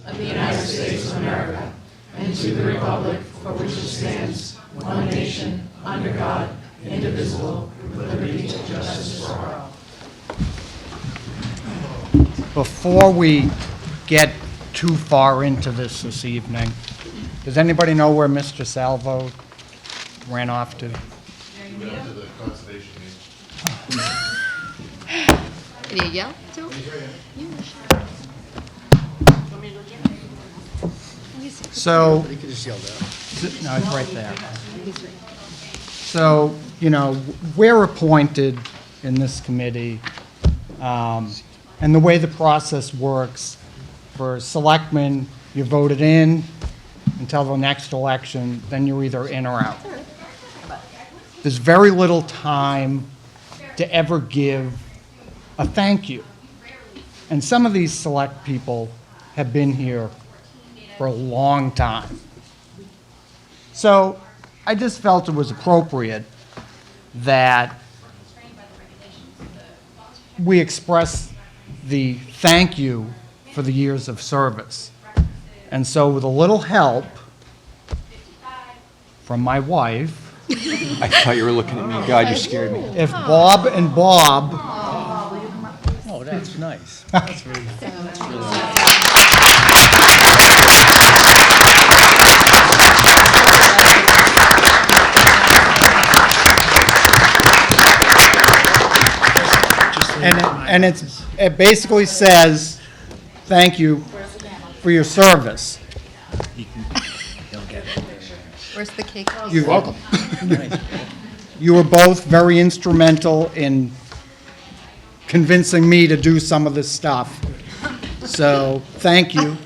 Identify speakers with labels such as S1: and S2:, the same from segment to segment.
S1: of the United States of America and to the republic for which it stands, one nation, under God, indivisible, with liberty and justice for all.
S2: Before we get too far into this evening, does anybody know where Mr. Salvo ran off to?
S3: We went to the conservation meeting.
S4: Can you yell to him?
S2: So,
S5: You could just yell that.
S2: no, it's right there. So, you know, we're appointed in this committee, and the way the process works, for selectmen, you're voted in until the next election, then you're either in or out. There's very little time to ever give a thank you. And some of these select people have been here for a long time. So I just felt it was appropriate that we express the thank you for the years of service. And so with a little help from my wife,
S6: I thought you were looking at me. God, you scared me.
S2: if Bob and Bob,
S5: Oh, that's nice.
S2: and it basically says, thank you for your service.
S4: Where's the cake?
S2: You're welcome. You were both very instrumental in convincing me to do some of this stuff. So, thank you.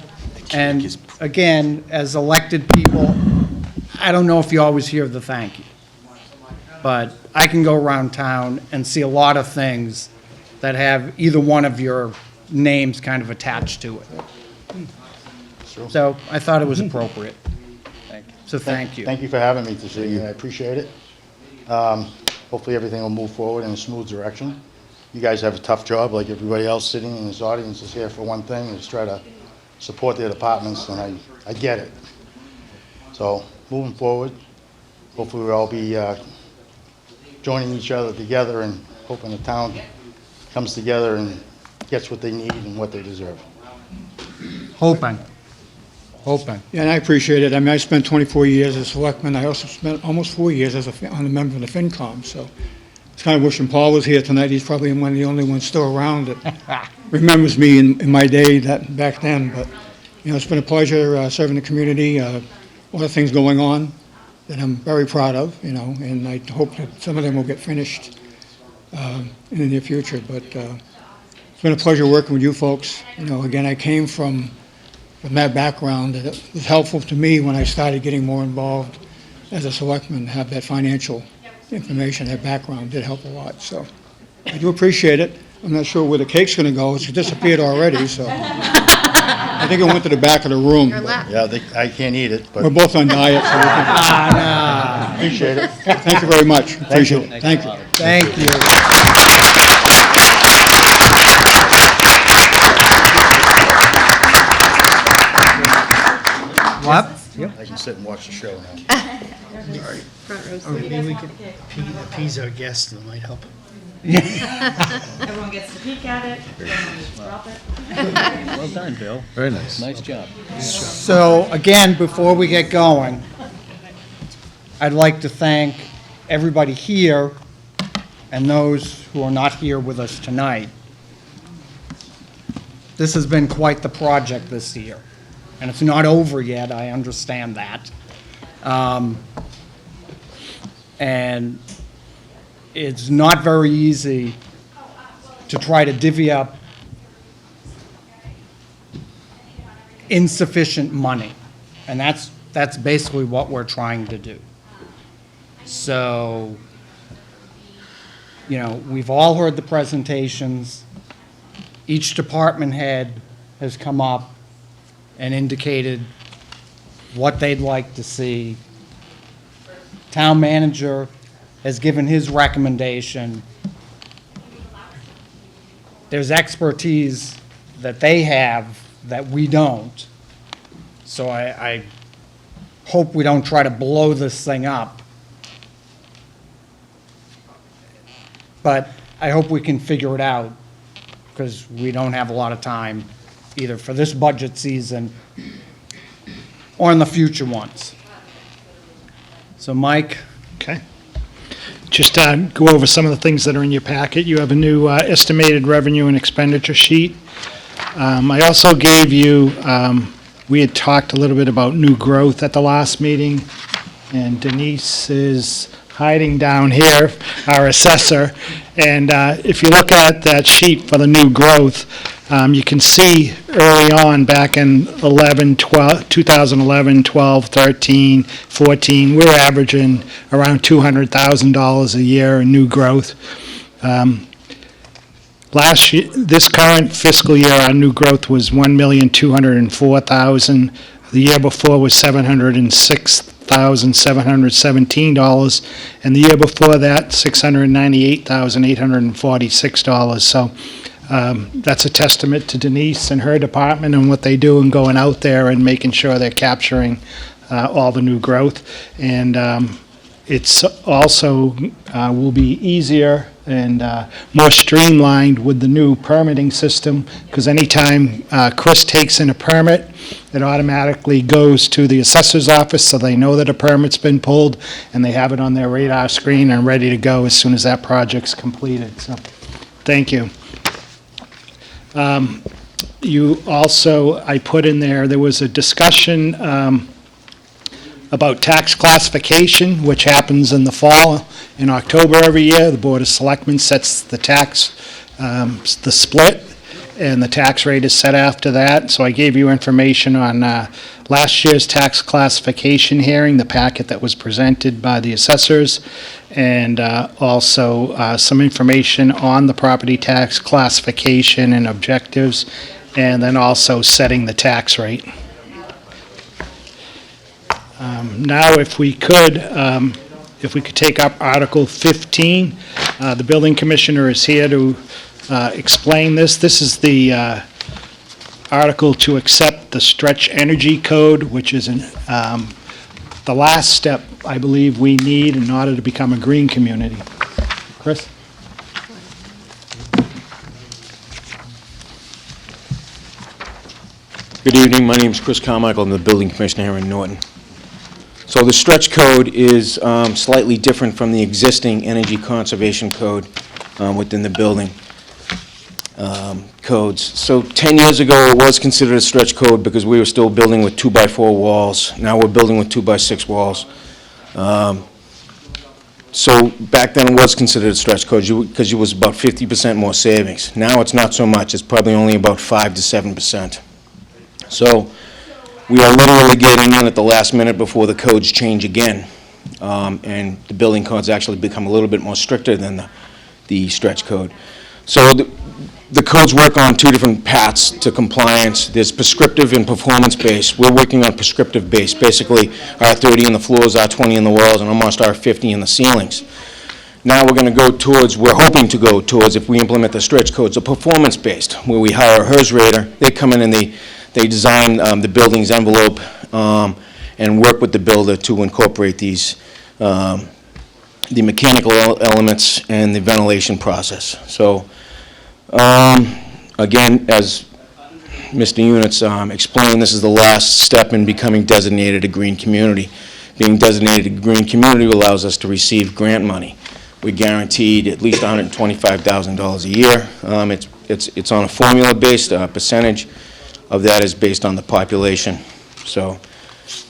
S2: And again, as elected people, I don't know if you always hear the thank you. But I can go around town and see a lot of things that have either one of your names kind of attached to it. So I thought it was appropriate. So thank you.
S7: Thank you for having me this evening. I appreciate it. Hopefully, everything will move forward in a smooth direction. You guys have a tough job, like everybody else sitting in this audience is here for one thing, is try to support their departments, and I get it. So, moving forward, hopefully we'll all be joining each other together and hoping the town comes together and gets what they need and what they deserve.
S2: Hoping.
S5: Yeah, and I appreciate it. I mean, I spent 24 years as a selectman. I also spent almost 4 years as a member of the FinCom, so it's kind of wishing Paul was here tonight. He's probably one of the only ones still around that remembers me in my day back then. But, you know, it's been a pleasure serving the community. A lot of things going on that I'm very proud of, you know, and I hope that some of them will get finished in the near future. But it's been a pleasure working with you folks. You know, again, I came from that background, that it was helpful to me when I started getting more involved as a selectman, to have that financial information, that background did help a lot. So I do appreciate it. I'm not sure where the cake's going to go. It's disappeared already, so I think it went to the back of the room.
S4: Your
S5: but
S4: lap.
S7: Yeah, I can't eat it,
S5: We're
S7: but
S5: both on diet, so we can,
S7: appreciate it.
S5: thank you very much. Appreciate it. Thank you.
S2: Thank you. What?
S7: I can sit and watch the show now.
S4: Front row seat.
S8: Maybe we could appease our guests, that might help.
S1: Everyone gets to peek at it, drop it.
S6: Well done, Bill.
S3: Very nice.
S6: Nice job.
S2: So again, before we get going, I'd like to thank everybody here and those who are not here with us tonight. This has been quite the project this year, and it's not over yet, I understand that. And it's not very easy to try to divvy up insufficient money. And that's basically what we're trying to do. So, you know, we've all heard the presentations. Each department head has come up and indicated what they'd like to see. Town manager has given his recommendation. There's expertise that they have that we don't, So I hope we don't try to blow this thing up. But I hope we can figure it out, because we don't have a lot of time, either for this budget season or in the future ones. So, Mike?
S8: Okay. Just go over some of the things that are in your packet. You have a new estimated revenue and expenditure sheet. I also gave you, we had talked a little bit about new growth at the last meeting, and Denise is hiding down here, our assessor. And if you look at that sheet for the new growth, you can see early on, back in 2011, 12, 13, 14, we're averaging around $200,000 a year in new growth. Last year, this current fiscal year, our new growth was $1,204,000. The year before was $706,717, and the year before that, $698,846. So that's a testament to Denise and her department and what they do in going out there and making sure they're capturing all the new growth. And it's also will be easier and more streamlined with the new permitting system, because anytime Chris takes in a permit, it automatically goes to the assessor's office, so they know that a permit's been pulled, and they have it on their radar screen and ready to go as soon as that project's completed. So, thank you. You also, I put in there was a discussion about tax classification, which happens in the fall, in October every year. The Board of Selectmen sets the tax, the split, and the tax rate is set after that. So I gave you information on last year's tax classification hearing, the packet that was presented by the assessors, and also some information on the property tax classification and objectives, and then also setting the tax rate. Now, if we could take up Article 15, the building commissioner is here to explain this. This is the article to accept the Stretch Energy Code, which is the last step, I believe, we need in order to become a green community. Chris?
S6: Good evening, my name is Chris Carmichael, I'm the building commissioner here in Norton. So the stretch code is slightly different from the existing energy conservation code within the building codes. So 10 years ago, it was considered a stretch code because we were still building with 2x4 walls. Now we're building with 2x6 walls. So back then, it was considered a stretch code because it was about 50% more savings. Now it's not so much. It's probably only about 5 to 7%. So we are literally getting in at the last minute before the codes change again. And the building codes actually become a little bit more stricter than the stretch code. So the codes work on two different paths to compliance. There's prescriptive and performance-based. We're working on prescriptive-based, basically R30 in the floors, R20 in the walls, and almost R50 in the ceilings. Now we're hoping to go towards, if we implement the stretch codes, a performance-based, where we hire a HERS rater. They come in and they design the building's envelope and work with the builder to incorporate these, the mechanical elements and the ventilation process. So, again, as Mr. Units explained, this is the last step in becoming designated a green community. Being designated a green community allows us to receive grant money. We're guaranteed at least $125,000 a year. It's on a formula-based percentage of that is based on the population. So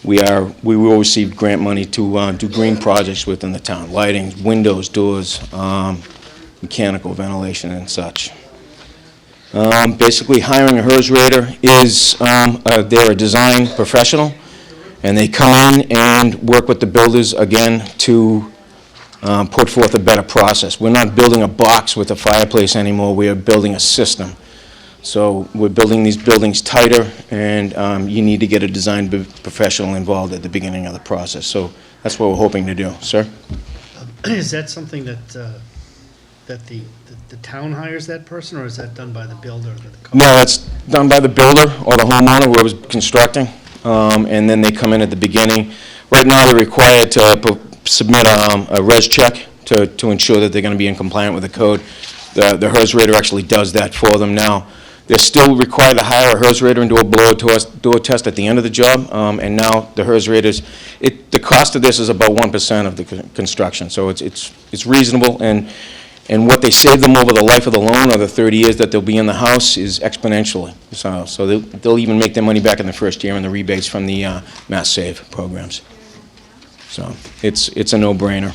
S6: we will receive grant money to do green projects within the town, lighting, windows, doors, mechanical ventilation and such. Basically, hiring a HERS rater is, they're a design professional, and they come in and work with the builders, again, to put forth a better process. We're not building a box with a fireplace anymore, we are building a system. So we're building these buildings tighter, and you need to get a design professional involved at the beginning of the process. So that's what we're hoping to do. Sir?
S8: Is that something that the town hires that person, or is that done by the builder?
S6: No, that's done by the builder or the homeowner, whoever's constructing. and then they come in at the beginning. Right now, they're required to submit a res check to ensure that they're going to be in compliant with the code. The HERS rater actually does that for them now. They're still required to hire a HERS rater and do a blower door test at the end of the job, and now the HERS raters, the cost of this is about 1% of the construction, so it's reasonable, and what they save them over the life of the loan or the 30 years that they'll be in the house is exponentially. So they'll even make their money back in the first year in the rebates from the Mass Save programs. So it's a no-brainer.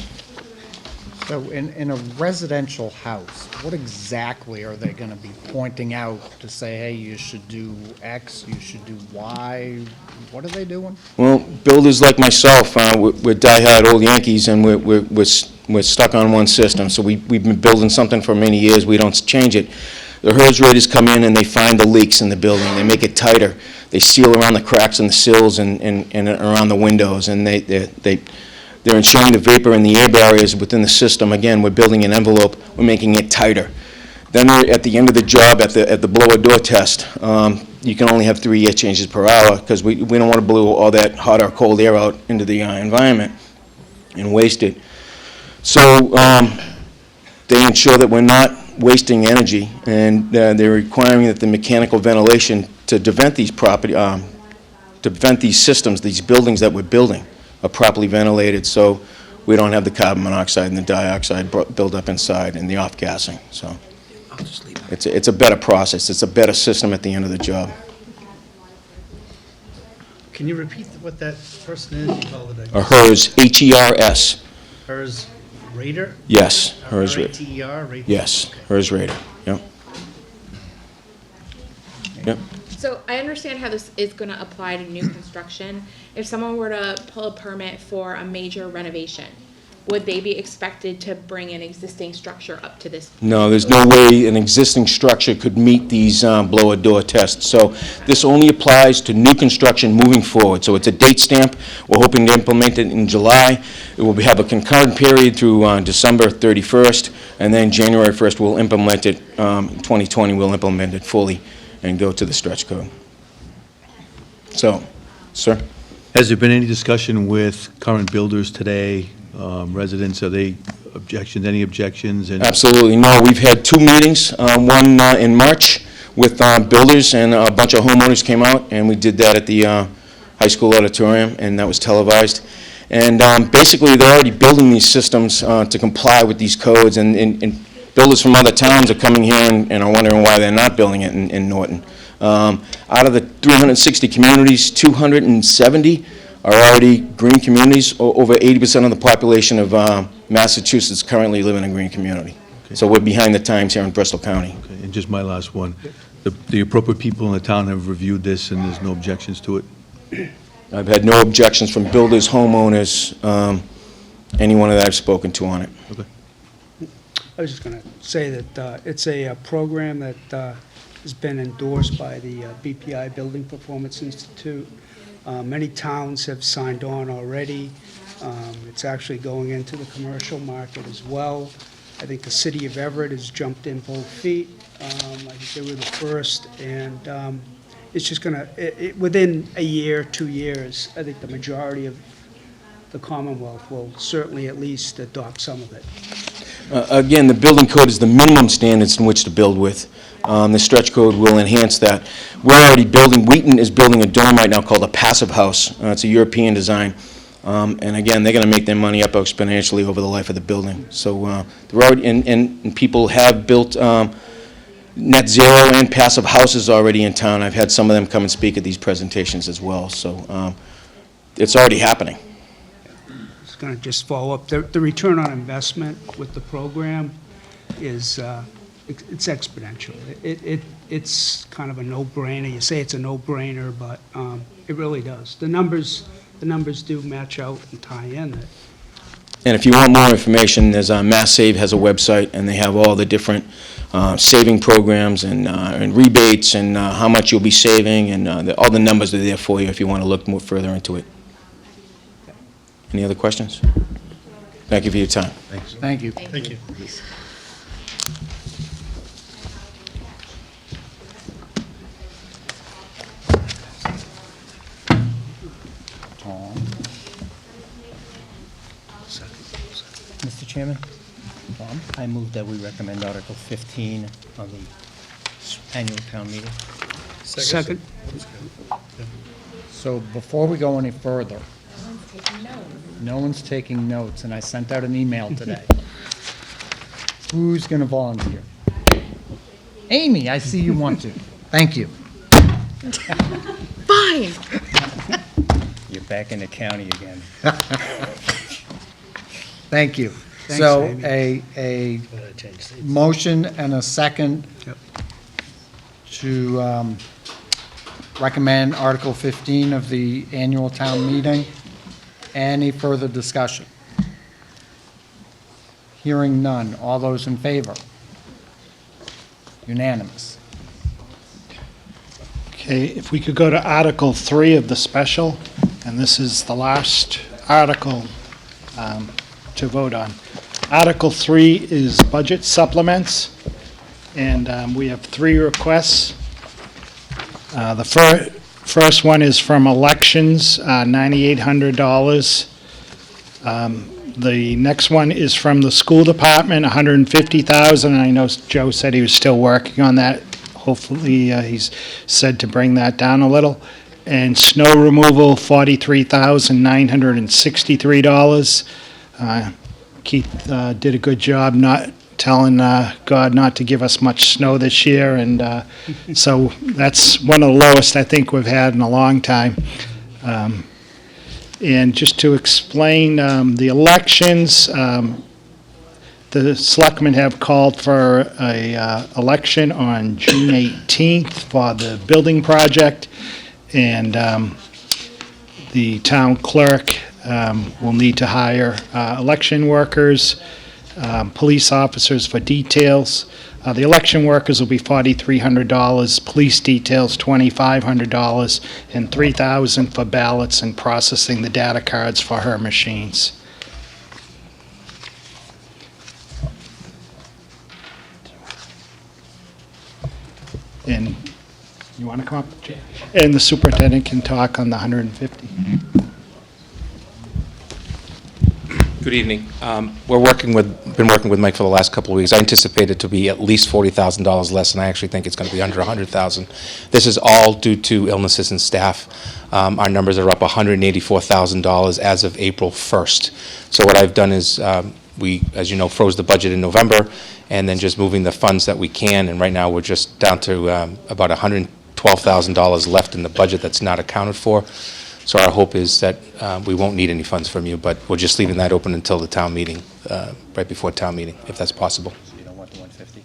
S2: So in a residential house, what exactly are they gonna be pointing out to say, hey, you should do X, you should do Y? What are they doing?
S6: Well, builders like myself, we're diehard old Yankees, and we're stuck on one system. So we've been building something for many years. We don't change it. The HERS raters come in and they find the leaks in the building. They make it tighter. They seal around the cracks in the sills and around the windows, and they're ensuring the vapor and the air barriers within the system. Again, we're building an envelope. We're making it tighter. Then at the end of the job, at the blower door test, you can only have 3 air changes per hour because we don't want to blow all that hot or cold air out into the environment and waste it. So they ensure that we're not wasting energy, and they're requiring that the mechanical ventilation to prevent these systems, these buildings that we're building, are properly ventilated, so we don't have the carbon monoxide and the dioxide build up inside and the off-gassing. So it's a better process. It's a better system at the end of the job.
S9: Can you repeat what that person is? You called it
S6: A HERS, H-E-R-S.
S9: HERS rater?
S6: Yes, HERS rater.
S9: R-A-T-E-R? Rater?
S6: Yes, HERS rater. Yep. Yep.
S10: So I understand how this is going to apply to new construction. If someone were to pull a permit for a major renovation, would they be expected to bring an existing structure up to this?
S6: No, there's no way an existing structure could meet these blower door tests. So this only applies to new construction moving forward. So it's a date stamp. We're hoping to implement it in July. It will have a concurrent period through December 31st, and then January 1st we'll implement it. 2020 we'll implement it fully and go to the stretch code. So, sir?
S11: Has there been any discussion with current builders today, residents? Are they any objections? And
S6: Absolutely. No, we've had 2 meetings, one in March with builders, and a bunch of homeowners came out, and we did that at the high school auditorium, and that was televised. And basically, they're already building these systems to comply with these codes, and builders from other towns are coming here and are wondering why they're not building it in Norton. Out of the 360 communities, 270 are already green communities. Over 80% of the population of Massachusetts currently live in a green community.
S11: Okay.
S6: So we're behind the times here in Bristol County.
S11: Okay, and just my last one. The appropriate people in the town have reviewed this, and there's no objections to it?
S6: I've had no objections from builders, homeowners, anyone that I've spoken to on it.
S11: Okay.
S12: I was just going to say that it's a program that has been endorsed by the BPI Building Performance Institute. Many towns have signed on already. It's actually going into the commercial market as well. I think the city of Everett has jumped in both feet. I think they were the first, and it's just going to, within a year, 2 years, I think the majority of the Commonwealth will certainly at least adopt some of it.
S6: Again, the building code is the minimum standards in which to build with. The stretch code will enhance that. We're already building, Wheaton is building a dome right now called a passive house. It's a European design. And again, they're going to make their money up exponentially over the life of the building. So they're already, and people have built net zero and passive houses already in town. I've had some of them come and speak at these presentations as well. So it's already happening.
S12: Going to just follow up. The return on investment with the program is it's exponential. It's kind of a no-brainer. You say it's a no-brainer, but it really does. The numbers do match out and tie in.
S6: And if you want more information, there's Mass Save has a website, and they have all the different saving programs and rebates and how much you'll be saving, and all the numbers are there for you if you want to look more further into it. Any other questions? Thank you for your time.
S11: Thanks.
S2: Thank you.
S9: Thank you.
S2: Tom. Mr. Chairman? Tom?
S13: I move that we recommend Article 15 on the annual town meeting.
S12: Second.
S2: So before we go any further, no one's taking notes, and I sent out an email today. Who's going to volunteer? Amy, I see you want to. Thank you.
S10: Fine.
S13: You're back in the county again.
S2: Thank you.
S12: Thanks,
S2: So
S12: Amy.
S2: a motion and a second
S12: Yep.
S2: to recommend Article 15 of the annual town meeting. Any further discussion? Hearing none. All those in favor? Unanimous.
S8: Okay, if we could go to Article 3 of the special, and this is the last article to vote on. Article 3 is budget supplements, and we have 3 requests. The first one is from elections, $9,800. The next one is from the school department, $150,000, and I know Joe said he was still working on that. Hopefully, he's said to bring that down a little. And snow removal, $43,963. Keith did a good job not telling God not to give us much snow this year, and so that's one of the lowest I think we've had in a long time. And just to explain the elections, the selectmen have called for a election on June 18th for the building project, and the town clerk will need to hire election workers, police officers for details. The election workers will be $4,300, police details $2,500, and $3,000 for ballots and processing the data cards for her machines. And you want to come up? Jay? And the superintendent can talk on the 150.
S14: Good evening. Been working with Mike for the last couple of weeks. I anticipate it to be at least $40,000 less, and I actually think it's going to be under $100,000. This is all due to illnesses in staff. Our numbers are up $184,000 as of April 1st. So what I've done is we, as you know, froze the budget in November, and then just moving the funds that we can, and right now we're just down to about $112,000 left in the budget that's not accounted for. So our hope is that we won't need any funds from you, but we're just leaving that open until the town meeting, right before town meeting, if that's possible.
S13: So you don't want the 150?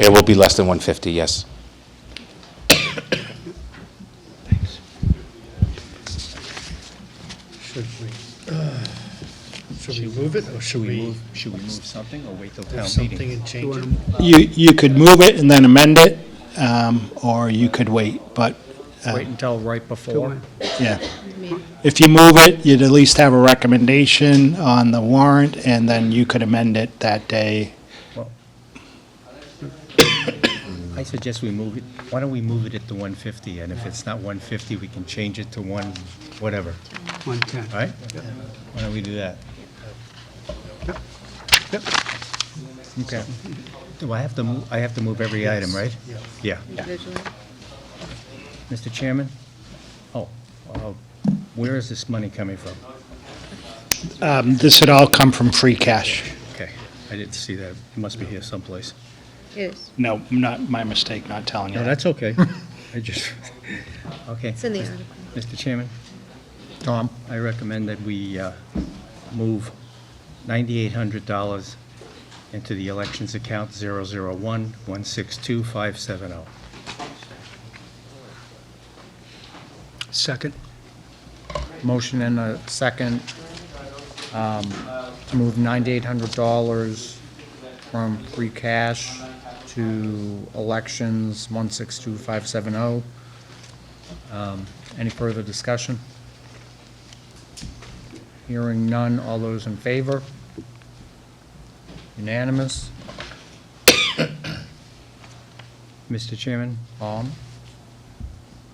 S14: It will be less than 150, yes.
S9: Should we move it, or should we
S13: Should we move something or wait till
S9: move
S13: town
S9: something
S13: meeting?
S9: and change it?
S8: You could move it and then amend it, or you could wait, but,
S2: Wait until right before.
S8: yeah. If you move it, you'd at least have a recommendation on the warrant, and then you could amend it that day.
S13: I suggest we move it, why don't we move it at the 150, and if it's not 150, we can change it to whatever,
S12: 110.
S13: all right? Why don't we do that? Okay. Do I have to move, I have to move every item, right? Yeah.
S4: Individually.
S13: Mr. Chairman? Where is this money coming from?
S8: This would all come from free cash.
S13: Okay, I didn't see that. It must be here someplace.
S4: It is.
S8: No, not my mistake, not telling you
S13: No,
S8: that.
S13: that's okay. I just, okay.
S4: It's in the article.
S13: Mr. Chairman,
S2: Tom?
S13: I recommend that we move $9,800 into the elections account 001-162-570.
S12: Second.
S2: Motion and a second to move $9,800 from free cash to elections 162-570. Any further discussion? Hearing none, all those in favor? Unanimous?
S13: Mr. Chairman,
S2: Tom?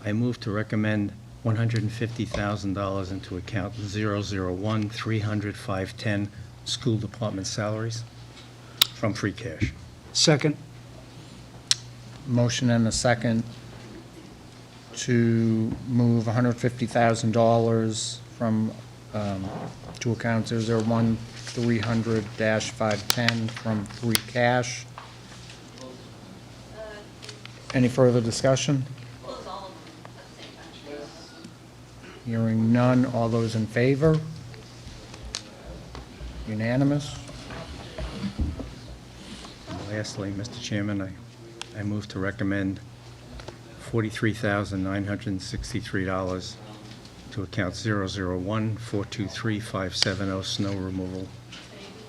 S13: I move to recommend $150,000 into account 001-300-510 school department salaries from free cash.
S12: Second.
S2: Motion and a second to move $150,000 from, to account 001-300-510 from free cash. Any further discussion? Hearing none, all those in favor? Unanimous?
S13: And lastly, Mr. Chairman, I move to recommend $43,963 to account 001-423-570 snow removal,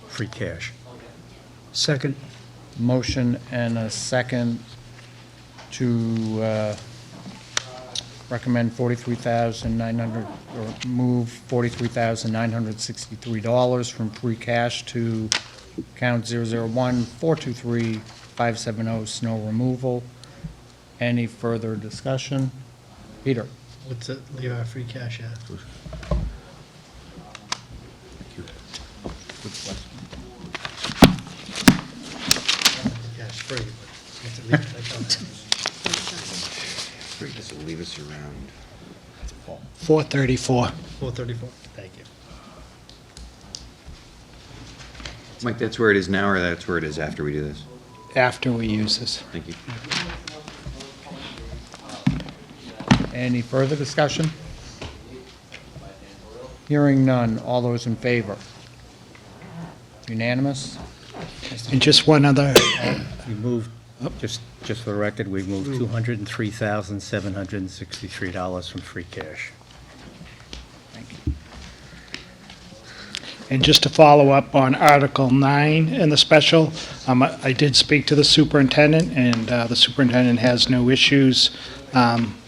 S13: free cash.
S12: Second.
S2: Motion and a second to recommend $43,900, or move $43,963 from free cash to account 001-423-570 snow removal. Any further discussion? Peter?
S9: What's it, the free cash at? Yeah, it's free, but you have to leave it like that.
S1: Does it leave us around?
S8: 434.
S9: 434, thank you.
S1: Mike, that's where it is now, or that's where it is after we do this?
S8: After we use this.
S1: Thank you.
S2: Any further discussion? Hearing none, all those in favor? Unanimous?
S8: And just one other,
S13: We moved, just for the record, we moved $203,763 from free cash.
S8: and just to follow up on Article 9 in the special, I did speak to the superintendent, and the superintendent has no issues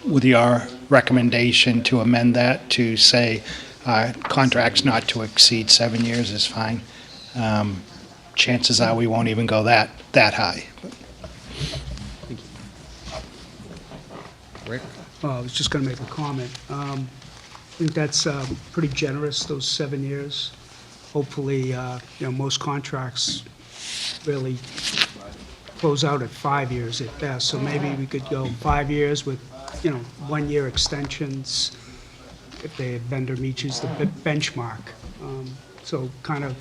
S8: with your recommendation to amend that to say contracts not to exceed 7 years is fine. Chances are we won't even go that high.
S2: Rick?
S12: I was just going to make a comment. I think that's pretty generous, those 7 years. Hopefully, most contracts really close out at 5 years at best. So maybe we could go 5 years with, 1 year extensions if the vendor meets the benchmark. So kind of,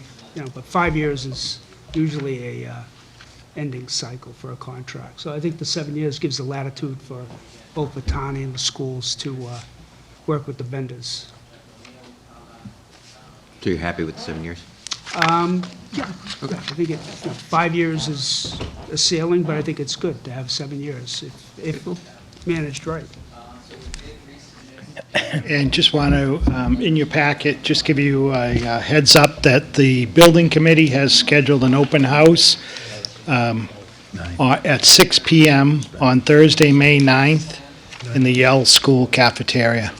S12: but 5 years is usually a ending cycle for a contract. So I think the 7 years gives the latitude for both the town and the schools to work with the vendors.
S1: So you're happy with the 7 years?
S12: Yeah, yeah, I think 5 years is a ceiling, but I think it's good to have 7 years if managed right.
S8: And just want to, in your packet, just give you a heads up that the building committee has scheduled an open house at 6 p.m. on Thursday, May 9th, in the Yale School cafeteria.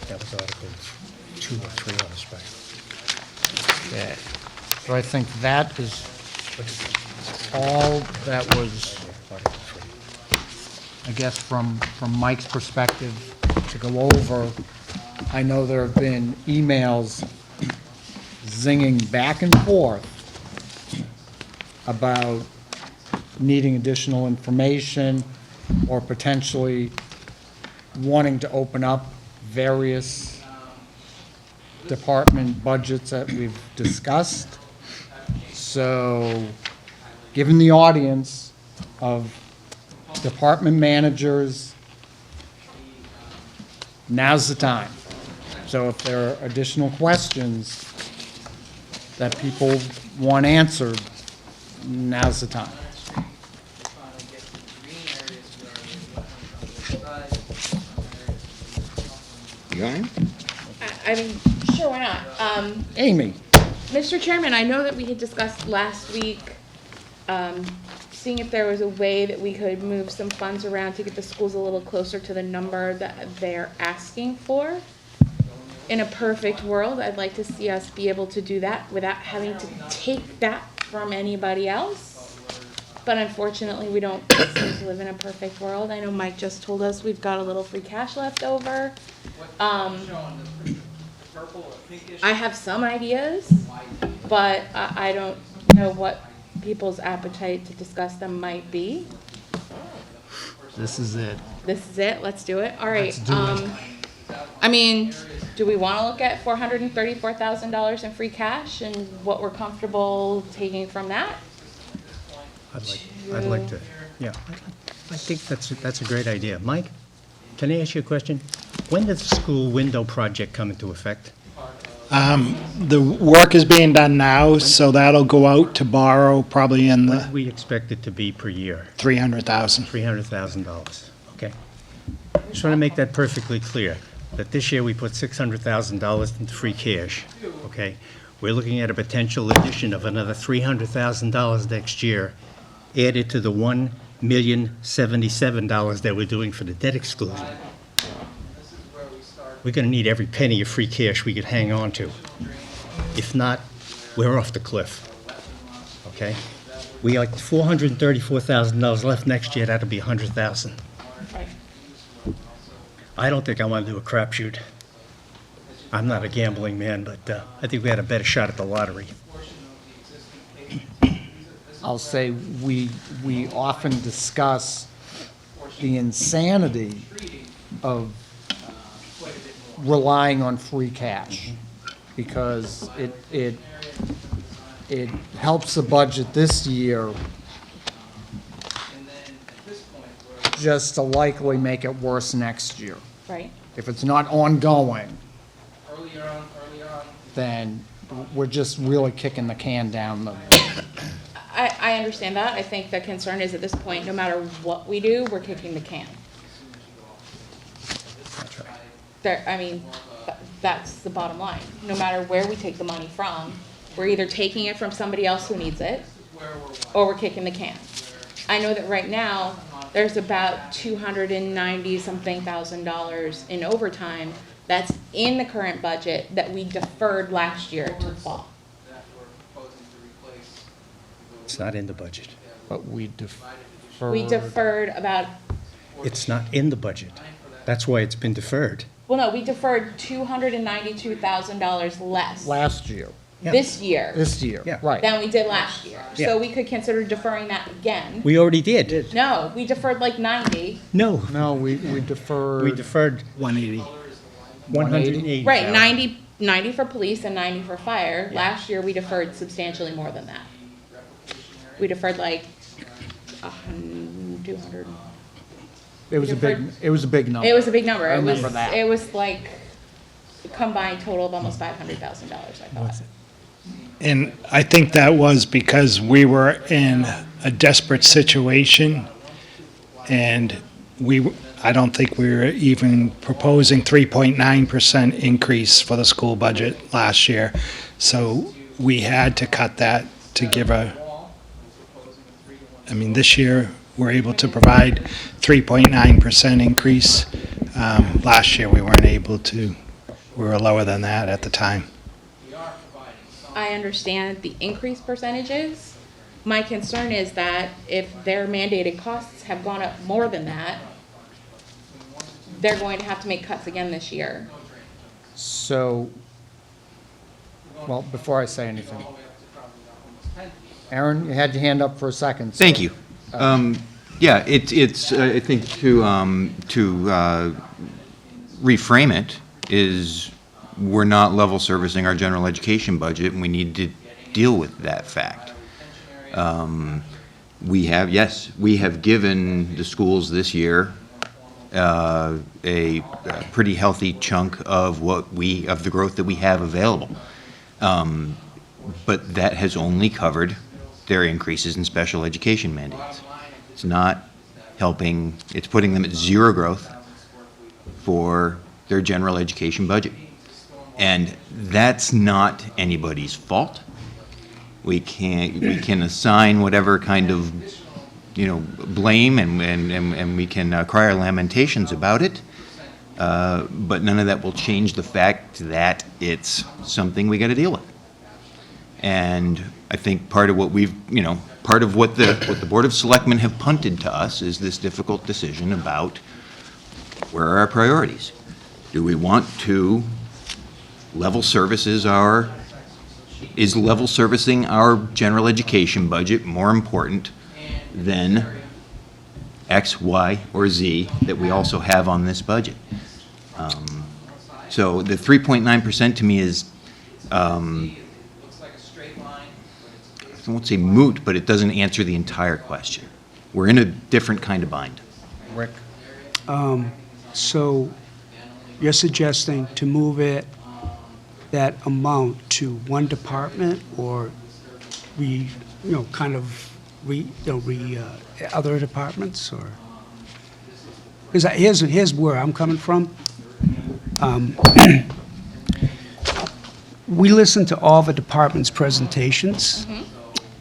S13: That was Articles 2 or 3 on the special.
S2: Okay. So I think that is all that was, I guess, from Mike's perspective to go over. I know there have been emails zinging back and forth about needing additional information or potentially wanting to open up various department budgets that we've discussed. So, given the audience of department managers, now's the time. So if there are additional questions that people want answered, now's the time.
S1: You going?
S10: I mean, sure, why not?
S2: Amy?
S10: Mr. Chairman, I know that we had discussed last week, seeing if there was a way that we could move some funds around to get the schools a little closer to the number that they're asking for. In a perfect world, I'd like to see us be able to do that without having to take that from anybody else. but unfortunately, we don't seem to live in a perfect world. I know Mike just told us we've got a little free cash left over. I have some ideas, but I don't know what people's appetite to discuss them might be.
S2: This is it.
S10: This is it, let's do it. All right,
S2: Let's do it.
S10: I mean, do we want to look at $434,000 in free cash and what we're comfortable taking from that?
S13: I'd like to, yeah. I think that's a great idea. Mike, can I ask you a question? When does the school window project come into effect?
S8: The work is being done now, so that'll go out to borrow probably in
S13: What
S8: the
S13: do we expect it to be per year?
S8: 300,000.
S13: $300,000, okay. Just want to make that perfectly clear, that this year we put $600,000 into free cash, okay? We're looking at a potential addition of another $300,000 next year, added to the $1,077,000 that we're doing for the debt exclusion. We're going to need every penny of free cash we could hang on to. If not, we're off the cliff, okay? We got $434,000 left next year, that'll be $100,000. I don't think I want to do a crapshoot. I'm not a gambling man, but I think we had a better shot at the lottery.
S2: I'll say we often discuss the insanity of relying on free cash because it helps the budget this year just to likely make it worse next year.
S10: Right.
S2: If it's not ongoing, then we're just really kicking the can down the.
S10: I understand that. I think the concern is at this point, no matter what we do, we're kicking the can.
S13: That's right.
S10: I mean, that's the bottom line. No matter where we take the money from, we're either taking it from somebody else who needs it, or we're kicking the can. I know that right now, there's about $290-something thousand in overtime that's in the current budget that we deferred last year to the fall.
S13: It's not in the budget.
S2: But we defer.
S10: We deferred about,
S13: It's not in the budget. That's why it's been deferred.
S10: well, no, we deferred $292,000 less
S2: Last year.
S13: Yeah.
S10: this year
S2: This year,
S13: Yeah.
S2: right.
S10: than we did last year.
S13: Yeah.
S10: So we could consider deferring that again.
S13: We already did.
S10: No, we deferred like 90.
S13: No,
S2: No, we deferred.
S13: we deferred
S5: 180.
S13: 180.
S10: Right, 90 for police and 90 for fire. Last year, we deferred substantially more than that. We deferred like 200.
S2: It was a big number.
S10: It was a big number.
S2: I remember that.
S10: It was like a combined total of almost $500,000, I thought.
S8: And I think that was because we were in a desperate situation, and I don't think we were even proposing 3.9% increase for the school budget last year. So we had to cut that to give this year, we're able to provide 3.9% increase. Last year, we weren't able to, we were lower than that at the time.
S10: I understand the increase percentages. My concern is that if their mandated costs have gone up more than that, they're going to have to make cuts again this year.
S2: So, well, before I say anything, Aaron, you had your hand up for a second.
S15: Thank you. Yeah, it's I think to reframe it is we're not level servicing our general education budget, and we need to deal with that fact. We have given the schools this year a pretty healthy chunk of the growth that we have available. But that has only covered their increases in special education mandates. It's not helping, it's putting them at zero growth for their general education budget. And that's not anybody's fault. We can assign whatever kind of, blame and we can cry our lamentations about it. But none of that will change the fact that it's something we got to deal with. And I think part of what part of what the Board of Selectmen have punted to us is this difficult decision about where are our priorities? Do we want to level services is level servicing our general education budget more important than X, Y, or Z that we also have on this budget? So the 3.9% to me is, I won't say moot, but it doesn't answer the entire question. We're in a different kind of bind.
S2: Rick?
S12: So you're suggesting to move that amount to one department, or other departments, or? Because here's where I'm coming from. We listened to all the departments' presentations,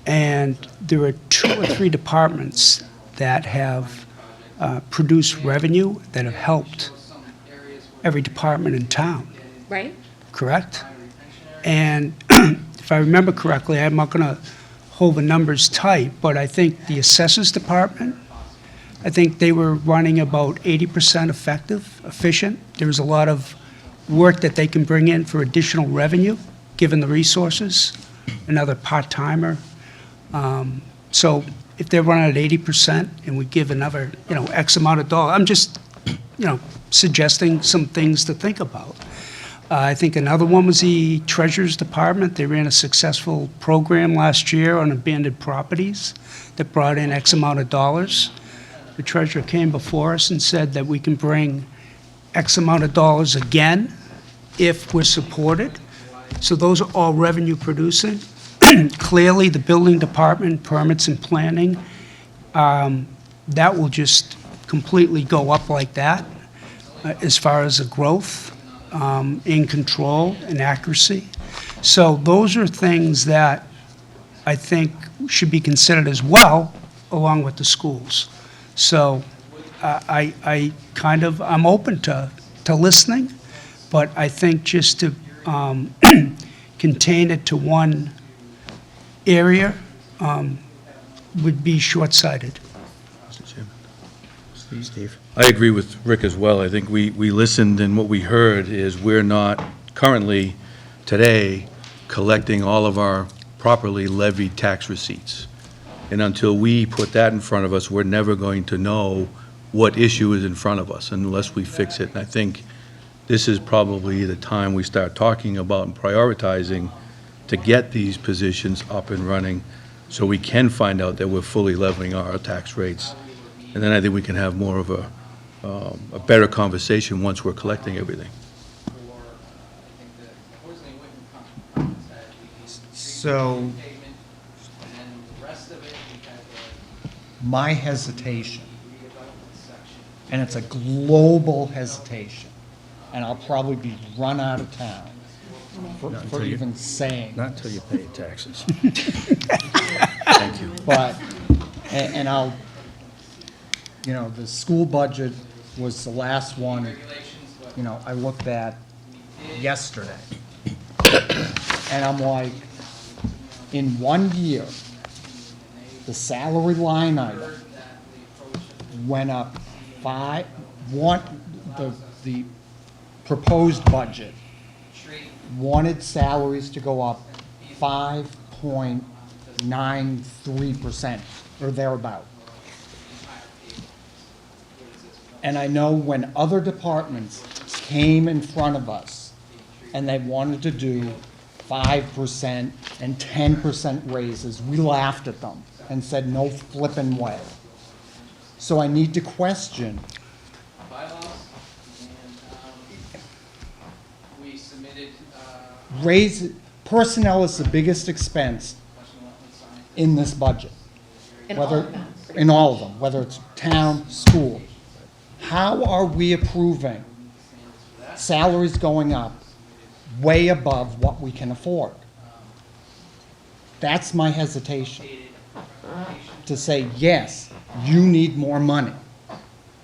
S12: and there are 2 or 3 departments that have produced revenue that have helped every department in town,
S10: Right?
S12: correct? And if I remember correctly, I'm not going to hold the numbers tight, but I think the assessors department, I think they were running about 80% efficient. There was a lot of work that they can bring in for additional revenue, given the resources, another part-timer. So if they're running at 80% and we give another, X amount of dollars, I'm just, suggesting some things to think about. I think another one was the Treasurer's Department. They ran a successful program last year on abandoned properties that brought in X amount of dollars. The treasurer came before us and said that we can bring X amount of dollars again if we're supported. So those are all revenue producing. Clearly, the building department, permits and planning, that will just completely go up like that as far as the growth in control and accuracy. So those are things that I think should be considered as well, along with the schools. So I'm open to listening, but I think just to contain it to one area would be short-sighted.
S13: Steve?
S11: I agree with Rick as well. I think we listened, and what we heard is we're not currently, today, collecting all of our properly levied tax receipts. And until we put that in front of us, we're never going to know what issue is in front of us unless we fix it. And I think this is probably the time we start talking about and prioritizing to get these positions up and running so we can find out that we're fully leveling our tax rates. And then I think we can have more of a better conversation once we're collecting everything.
S2: So, my hesitation, and it's a global hesitation, and I'll probably be run out of town for even saying.
S13: Not until you pay your taxes.
S11: Thank you.
S2: But, and I'll, the school budget was the last one, I looked at yesterday. And I'm like, in 1 year, the salary line item went up the proposed budget wanted salaries to go up 5.93% or thereabout. And I know when other departments came in front of us and they wanted to do 5% and 10% raises, we laughed at them and said, no flippin' way. So I need to question. Personnel is the biggest expense in this budget.
S10: In all of them.
S2: In all of them, whether it's town, school. How are we approving salaries going up way above what we can afford? That's my hesitation. To say, yes, you need more money.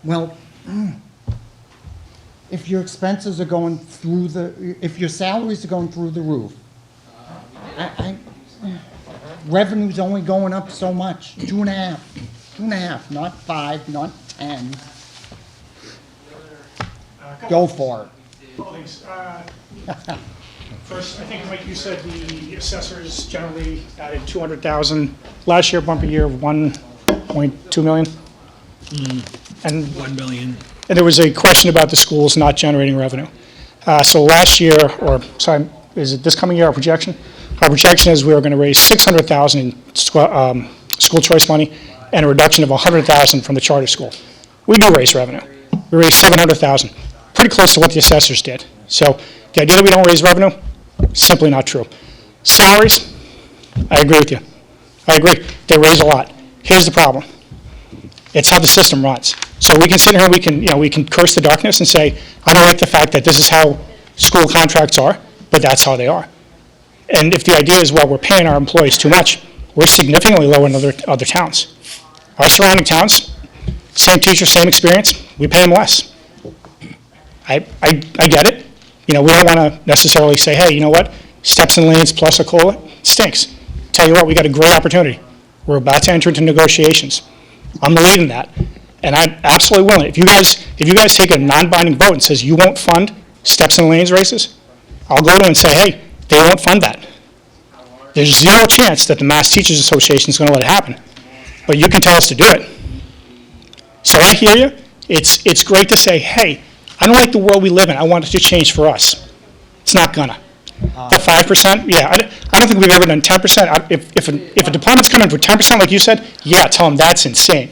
S2: Well, if your expenses are going through if your salaries are going through the roof, revenue's only going up so much, 2.5, 2.5, not 5, not 10. Go for it.
S5: First, I think, like you said, the assessors generally added 200,000. Last year, bumper year of 1.2 million. And
S9: 1 million.
S5: And there was a question about the schools not generating revenue. So last year, or, sorry, is it this coming year, our projection? Our projection is we are going to raise 600,000 in school choice money and a reduction of 100,000 from the charter school. We do raise revenue. We raised 700,000, pretty close to what the assessors did. So the idea that we don't raise revenue, simply not true. Salaries, I agree with you. I agree. They raise a lot. Here's the problem. It's how the system runs. So we can sit here, we can curse the darkness and say, I don't like the fact that this is how school contracts are, but that's how they are. And if the idea is, well, we're paying our employees too much, we're significantly lower than other towns. Our surrounding towns, same teacher, same experience, we pay them less. I get it. We don't want to necessarily say, hey, you know what, steps and lanes plus a COLA stinks. Tell you what, we got a great opportunity. We're about to enter into negotiations. I'm leading that, and I'm absolutely willing. If you guys take a non-binding vote and says you won't fund steps and lanes races, I'll go to and say, hey, they won't fund that. There's zero chance that the Mass Teachers Association is going to let it happen, but you can tell us to do it. So I hear you. It's great to say, hey, I don't like the world we live in. I want it to change for us. It's not gonna. The 5%, yeah, I don't think we've ever done 10%. If a department's coming for 10%, like you said, yeah, tell them that's insane.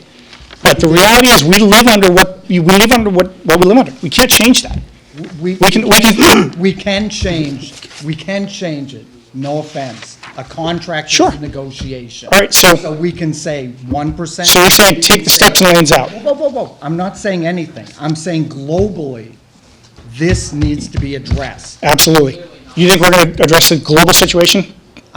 S5: But the reality is, we live under what we live under. We can't change that.
S2: We can change it, no offense. A contract is a negotiation.
S5: All right,
S2: so we can say 1%.
S5: So you're saying take the steps and lanes out?
S2: Whoa. I'm not saying anything. I'm saying globally, this needs to be addressed.
S5: Absolutely. You think we're going to address the global situation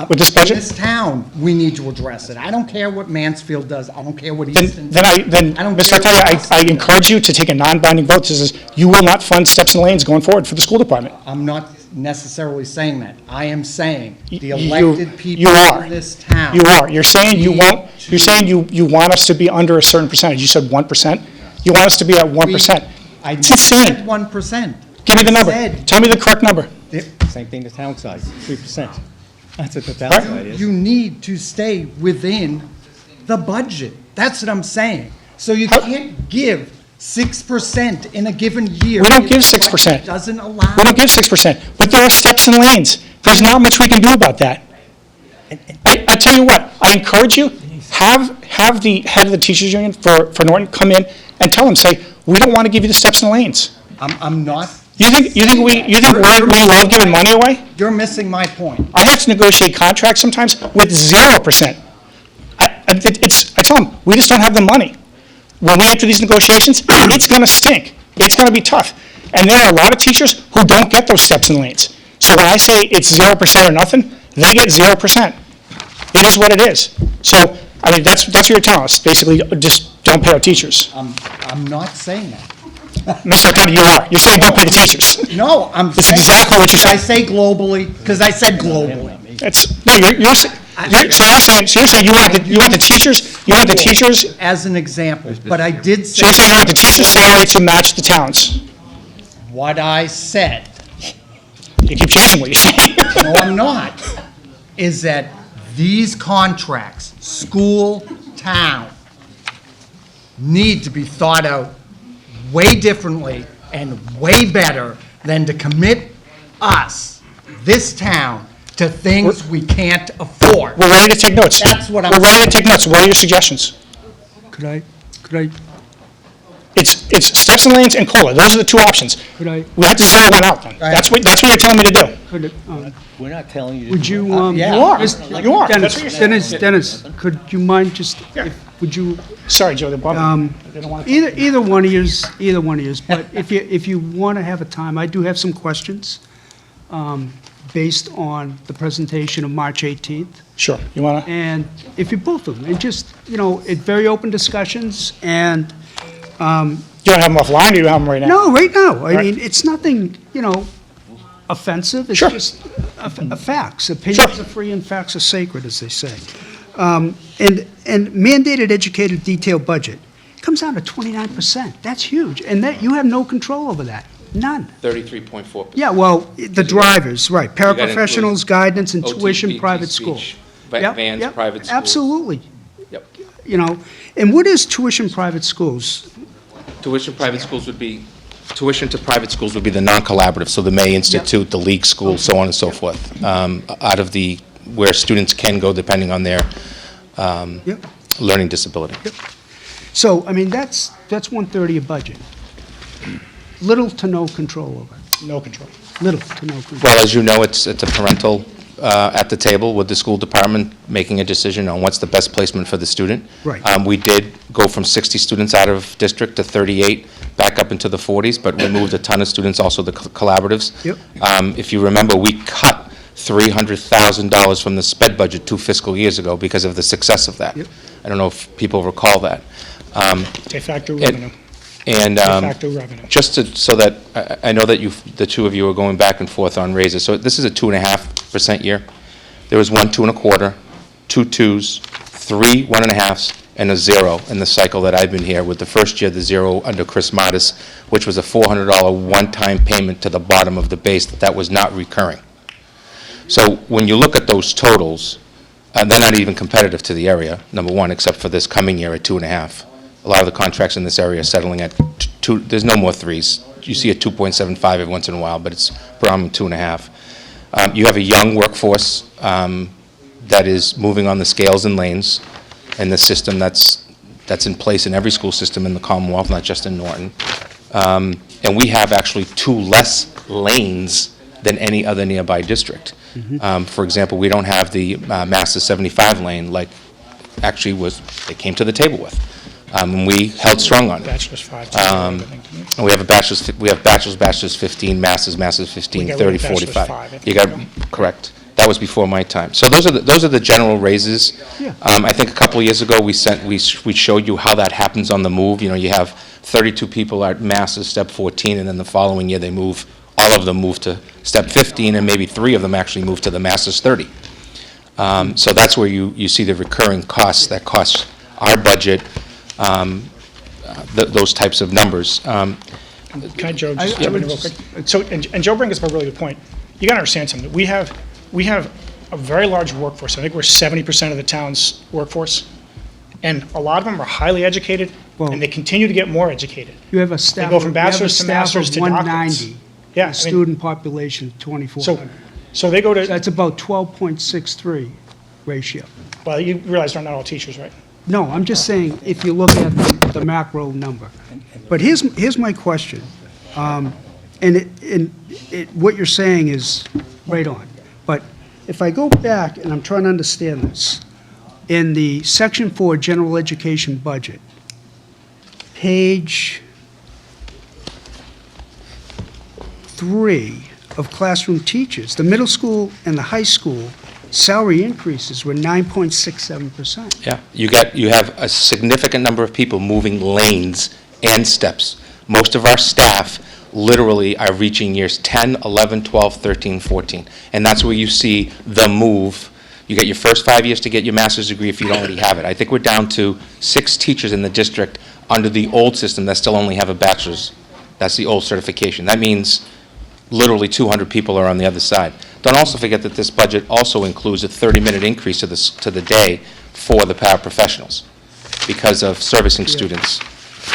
S5: with this budget?
S2: In this town, we need to address it. I don't care what Mansfield does. I don't care what Easton does.
S5: Then Mr. Artaya, I encourage you to take a non-binding vote. This is, you will not fund steps and lanes going forward for the school department.
S2: I'm not necessarily saying that. I am saying the
S5: You
S2: elected people
S5: are.
S2: in this town.
S5: You are. You're saying you won't, you're saying you want us to be under a certain percentage. You said 1%. You want us to be at 1%. It's insane.
S2: 1%.
S5: Give me the number. Tell me the correct number.
S13: Same thing the town size, 3%. That's what the town side is.
S2: You need to stay within the budget. That's what I'm saying. So you can't give 6% in a given year.
S5: We don't
S2: if
S5: give
S2: the budget
S5: 6%.
S2: Doesn't allow.
S5: We don't give 6%, but there are steps and lanes. There's not much we can do about that. I tell you what, I encourage you, have the head of the teachers union for Norton come in and tell them, say, we don't want to give you the steps and lanes.
S2: I'm not.
S5: You think we love giving money away?
S2: You're missing my point.
S5: I have to negotiate contracts sometimes with 0%. I tell them, we just don't have the money. When we enter these negotiations, it's going to stink. It's going to be tough. And there are a lot of teachers who don't get those steps and lanes. So when I say it's 0% or nothing, they get 0%. It is what it is. So, I mean, that's what you're telling us. Basically, just don't pay our teachers.
S2: I'm not saying that.
S5: Mr. Arcudi, you are. You're saying don't pay the teachers.
S2: No, I'm
S5: That's
S2: saying.
S5: exactly what you're saying.
S2: I say globally, because I said globally.
S5: So you're saying you want the teachers,
S2: As an example, but I did
S5: so you're
S2: say
S5: saying you want the teacher's salary to match the town's?
S2: what I said.
S5: You keep changing what you're saying.
S2: No, I'm not. Is that these contracts, school, town, need to be thought out way differently and way better than to commit us, this town, to things we can't afford.
S5: We're ready to take notes.
S2: That's what I'm
S5: We're ready to take notes. What are your suggestions?
S12: Could I,
S5: It's steps and lanes and COLA. Those are the two options.
S12: could I,
S5: We have to zero one out then. That's what you're telling me to do.
S12: could,
S13: We're not telling you to
S12: would
S13: do
S12: you,
S13: it.
S2: Yeah.
S5: You are.
S12: Mr.
S5: You are. That's what you're saying.
S12: Dennis, could you mind just, would you,
S5: Sorry, Joe, the bump. They don't want to.
S12: either one of yours, but if you want to have a time, I do have some questions, based on the presentation of March 18th.
S5: Sure. You want to?
S12: And if you both of them, and just, very open discussions, and,
S5: You want to have them offline, or you have them right now?
S12: no, right now, I
S5: right.
S12: mean, it's nothing, offensive, it's
S5: Sure.
S12: just facts. Opinions are free and facts are sacred, as they say. And mandated educator detailed budget comes down to 29%. That's huge, and that, you have no control over that, none.
S14: 33.4%.
S12: Yeah, well, the drivers, right,
S14: gotta include
S12: paraprofessionals, guidance, and
S14: OT,
S12: tuition,
S14: PT,
S12: private
S14: speech,
S12: school. Yep,
S14: Vans,
S12: yep,
S14: private schools.
S12: Absolutely.
S14: Yep.
S12: You know, and what is tuition private schools?
S14: Tuition to private schools would be the non-collaborative, so the May Institute, the League School, so on and so forth, out of the, where students can go depending on their
S12: Yep.
S14: learning disability.
S12: So, I mean, that's 1/3 of your budget. Little to no control over it.
S5: No control.
S12: Little to no control.
S14: Well, as you know, it's a parental at the table with the school department making a decision on what's the best placement for the student.
S12: Right.
S14: We did go from 60 students out of district to 38, back up into the 40s, but we moved a ton of students, also the collaboratives.
S12: Yep.
S14: If you remember, we cut $300,000 from the SPED budget 2 fiscal years ago because of the success of that.
S12: Yep.
S14: I don't know if people recall that.
S5: De facto revenue.
S14: And
S5: De facto revenue.
S14: just to, so that, I know that the two of you are going back and forth on raises, so this is a 2.5% year. There was 1 2.25%, 2 2s, 3 1.5s, and a 0 in the cycle that I've been here, with the first year, the 0 under Chris Mattis, which was a $400 one-time payment to the bottom of the base that was not recurring. So when you look at those totals, they're not even competitive to the area, number one, except for this coming year at 2.5. A lot of the contracts in this area are settling at 2, there's no more 3s. You see a 2.75 every once in a while, but it's predominantly 2.5. You have a young workforce that is moving on the scales and lanes in the system that's in place in every school system in the Commonwealth, not just in Norton. And we have actually 2 less lanes than any other nearby district. For example, we don't have the Master 75 lane like actually they came to the table with. And we held strong on it.
S5: Bachelor's 5.
S14: And we have bachelor's 15, master's 15,
S5: We got
S14: 30,
S5: rid of bachelor's
S14: 45.
S5: 5, I think.
S14: You got, correct. That was before my time. So those are the general raises.
S12: Yeah.
S14: I think a couple of years ago, we showed you how that happens on the move. You know, you have 32 people at master's step 14, and then the following year, all of them move to step 15, and maybe 3 of them actually move to the master's 30. So that's where you see the recurring costs that cost our budget, those types of numbers.
S5: Can I, Joe, just jump in real quick? So, and Joe brings up a really good point. You got to understand something. We have a very large workforce. I think we're 70% of the town's workforce, and a lot of them are highly educated,
S12: Well-
S5: and they continue to get more educated.
S12: You have a staff.
S5: They go from
S12: you have a
S5: bachelor's to
S12: staff
S5: master's
S12: of
S5: to doctorates.
S12: 190.
S5: Yeah, I
S12: A
S5: mean-
S12: student population, 2,400.
S5: So they go to,
S12: That's about 12.63 ratio.
S5: well, you realize they're not all teachers, right?
S12: No, I'm just saying, if you look at the macro number. But here's my question. What you're saying is right on. But if I go back, and I'm trying to understand this, in the Section 4 General Education Budget, page 3 of classroom teachers, the middle school and the high school salary increases were 9.67%.
S14: Yeah, you have a significant number of people moving lanes and steps. Most of our staff literally are reaching years 10, 11, 12, 13, 14. And that's where you see the move. You get your first 5 years to get your master's degree if you don't already have it. I think we're down to 6 teachers in the district under the old system that still only have a bachelor's. That's the old certification. That means literally 200 people are on the other side. Don't also forget that this budget also includes a 30-minute increase to the day for the paraprofessionals because of servicing students.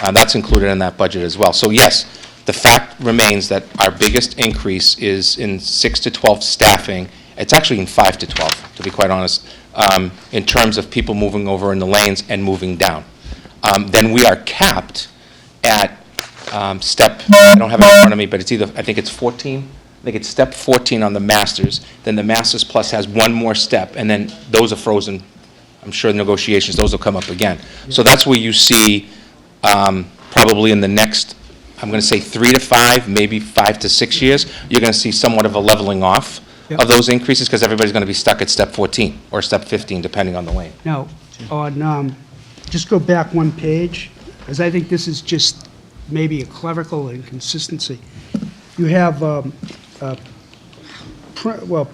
S14: That's included in that budget as well. So yes, the fact remains that our biggest increase is in 6 to 12 staffing. It's actually in 5 to 12, to be quite honest, in terms of people moving over in the lanes and moving down. Then we are capped at step, I don't have it in front of me, but it's either, I think it's 14. I think it's step 14 on the Masters. Then the Masters Plus has one more step, and then those are frozen. I'm sure in negotiations, those will come up again. So that's where you see probably in the next, I'm going to say 3 to 5, maybe 5 to 6 years, you're going to see somewhat of a leveling off of those increases because everybody's going to be stuck at step 14 or step 15, depending on the lane.
S12: Now, on, just go back one page, because I think this is just maybe a clerical inconsistency. You have,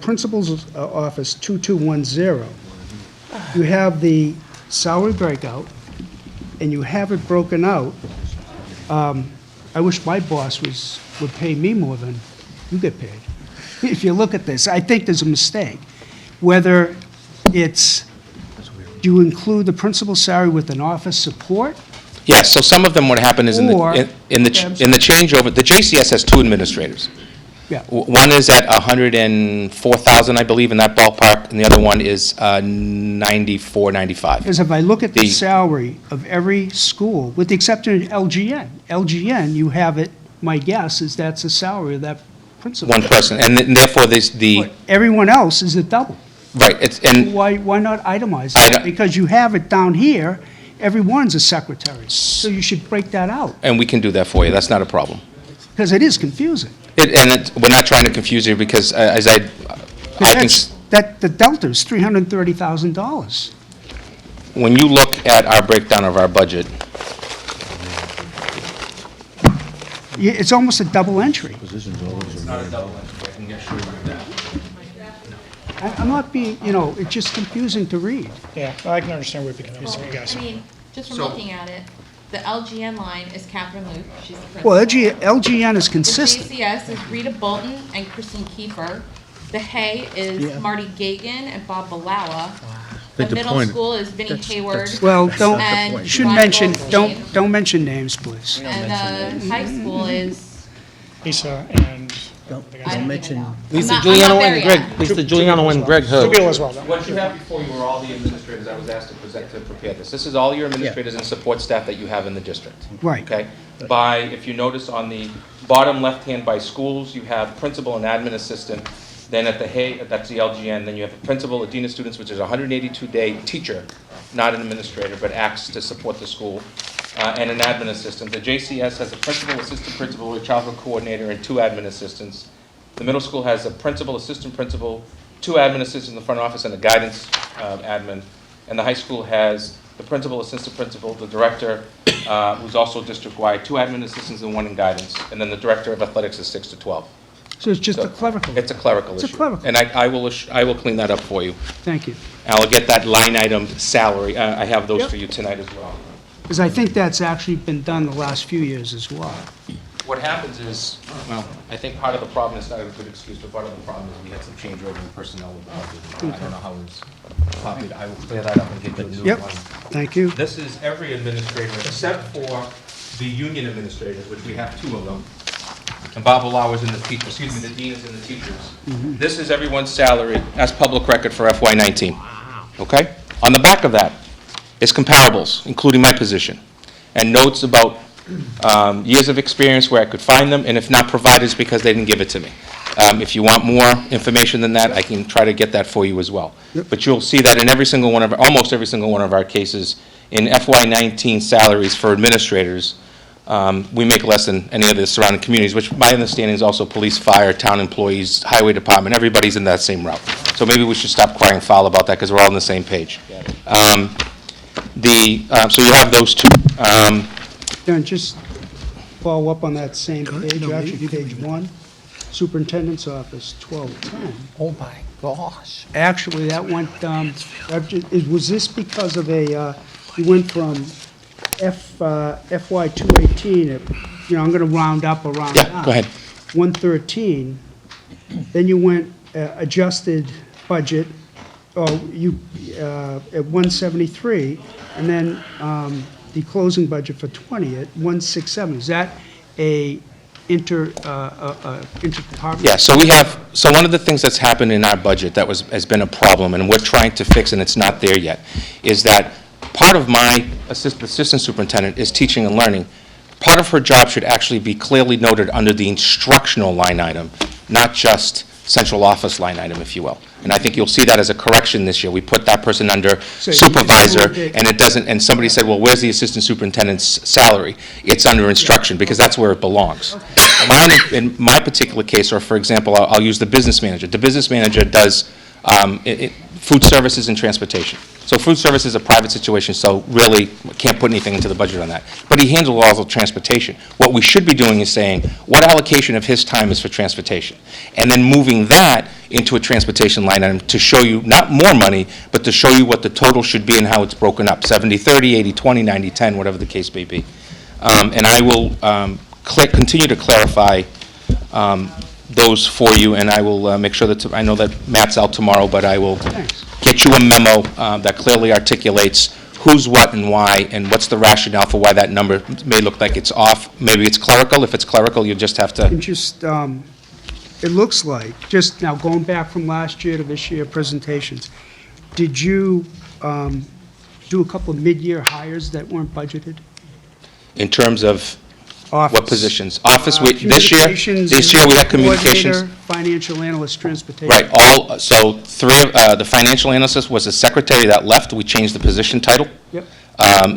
S12: Principal's Office 2210. you have the salary breakout, and you have it broken out. I wish my boss would pay me more than you get paid. If you look at this, I think there's a mistake. Whether it's, do you include the principal salary with an office support?
S14: Yes, so some of them, what happened is
S12: Or-
S14: in the changeover, the JCS has 2 administrators.
S12: Yeah.
S14: One is at 104,000, I believe, in that ballpark, and the other one is 94, 95.
S12: Because if I look at the
S14: The-
S12: salary of every school, with the exception of LGN, you have it, my guess is that's the salary of that principal.
S14: One person, and therefore, the,
S12: Everyone else is a double.
S14: right, and
S12: Why not itemize
S14: I
S12: it?
S14: don't-
S12: Because you have it down here, everyone's a secretary. So you should break that out,
S14: we can do that for you, that's not a problem.
S12: because it is confusing.
S14: We're not trying to confuse you, because as I can,
S12: The delta is $330,000.
S14: when you look at our breakdown of our budget,
S12: It's almost a double entry.
S11: It's not a double entry, I can assure you of that.
S12: I'm not being, it's just confusing to read.
S8: Yeah, I can understand where you're confusing you guys.
S10: I mean, just from looking at it, the LGN line is Catherine Luke, she's the principal.
S12: Well, LGN is consistent.
S10: The JCS is Rita Bolton and Christine Kiefer. The Hay is Marty Gagan and Bob Balawa. The
S11: the
S10: middle
S11: point-
S10: school is Vinnie Hayward.
S12: Well,
S10: And
S12: shouldn't
S10: Ryan
S12: mention,
S10: Goldstein.
S12: don't mention names, please.
S10: And the high school is,
S8: Lisa and
S10: I don't even know.
S16: Lisa
S10: I'm not
S16: Giuliano
S10: there
S16: and
S10: yet.
S16: Greg, Lisa Giuliano and Greg Hood.
S8: Jubil as well.
S14: what you have before you are all the administrators I was asked to present to prepare this. This is all your administrators and support staff that you have in the district.
S12: Right.
S14: Okay? If you notice on the bottom left-hand by schools, you have principal and admin assistant. Then at the Hay, that's the LGN, then you have a principal, a dean of students, which is a 182-day teacher, not an administrator, but acts to support the school, and an admin assistant. The JCS has a principal, assistant principal, a childhood coordinator, and 2 admin assistants. The middle school has a principal, assistant principal, 2 admin assistants in the front office, and a guidance admin. And the high school has the principal, assistant principal, the director, who's also district-wide, 2 admin assistants and 1 in guidance. And then the director of athletics is 6 to 12.
S12: So it's just a clerical.
S14: It's a clerical
S12: It's a
S14: issue.
S12: clerical.
S14: And I will clean that up for you.
S12: Thank you.
S14: I'll get that line item salary. I have those
S12: Yep.
S14: for you tonight as well.
S12: Because I think that's actually been done the last few years as well.
S14: What happens is, well, I think part of the problem is not a good excuse, but part of the problem is we had some changeover in personnel with the budget. I don't know how it's copied. I will clear that up and get you a new
S12: Yep.
S14: one.
S12: Thank you.
S14: This is every administrator except for the union administrators, which we have 2 of them. And Bob Balawa is in the teachers, excuse me, the dean is in the teachers. This is everyone's salary as public record for FY19. Okay? On the back of that is comparables, including my position, and notes about years of experience where I could find them, and if not provided, it's because they didn't give it to me. If you want more information than that, I can try to get that for you as well. But you'll see that in almost every single one of our cases, in FY19 salaries for administrators, we make less than any of the surrounding communities, which my understanding is also police, fire, town employees, highway department, everybody's in that same route. So maybe we should stop crying foul about that, because we're all on the same page. So you have those 2.
S12: Darren, just follow up on that same page, actually, page 1. Superintendent's office, 1210.
S16: Oh, my gosh.
S12: Actually, that went, was this because of you went from FY 218, I'm going to round up or round down.
S14: Yeah, go ahead.
S12: 113, then you went adjusted budget, at 173, and then the closing budget for 20 at 167. Is that a interdepartment?
S14: Yeah, so one of the things that's happened in our budget that has been a problem, and we're trying to fix, and it's not there yet, is that part of my assistant superintendent is teaching and learning. Part of her job should actually be clearly noted under the instructional line item, not just central office line item, if you will. And I think you'll see that as a correction this year. We put that person under
S12: So you
S14: supervisor,
S12: moved it-
S14: and it doesn't, and somebody said, well, where's the assistant superintendent's salary? It's under instruction, because that's where it belongs. In my particular case, or for example, I'll use the business manager. The business manager does food services and transportation. So food service is a private situation, so really can't put anything into the budget on that. But he handles all the transportation. What we should be doing is saying, what allocation of his time is for transportation? And then moving that into a transportation line item to show you, not more money, but to show you what the total should be and how it's broken up, 70/30, 80/20, 90/10, whatever the case may be. And I will continue to clarify those for you, and I will make sure that, I know that Matt's out tomorrow, but I will get you a memo that clearly articulates who's what and why, and what's the rationale for why that number may look like it's off. Maybe it's clerical. If it's clerical, you just have to...
S12: And just, it looks like, just now going back from last year to this year presentations, did you do a couple of mid-year hires that weren't budgeted?
S14: In terms of what
S12: Office.
S14: positions? Office, this year we had communications.
S12: Coordinator, financial analyst, transportation.
S14: Right, so three of, the financial analyst was a secretary that left. We changed the position title.
S12: Yep.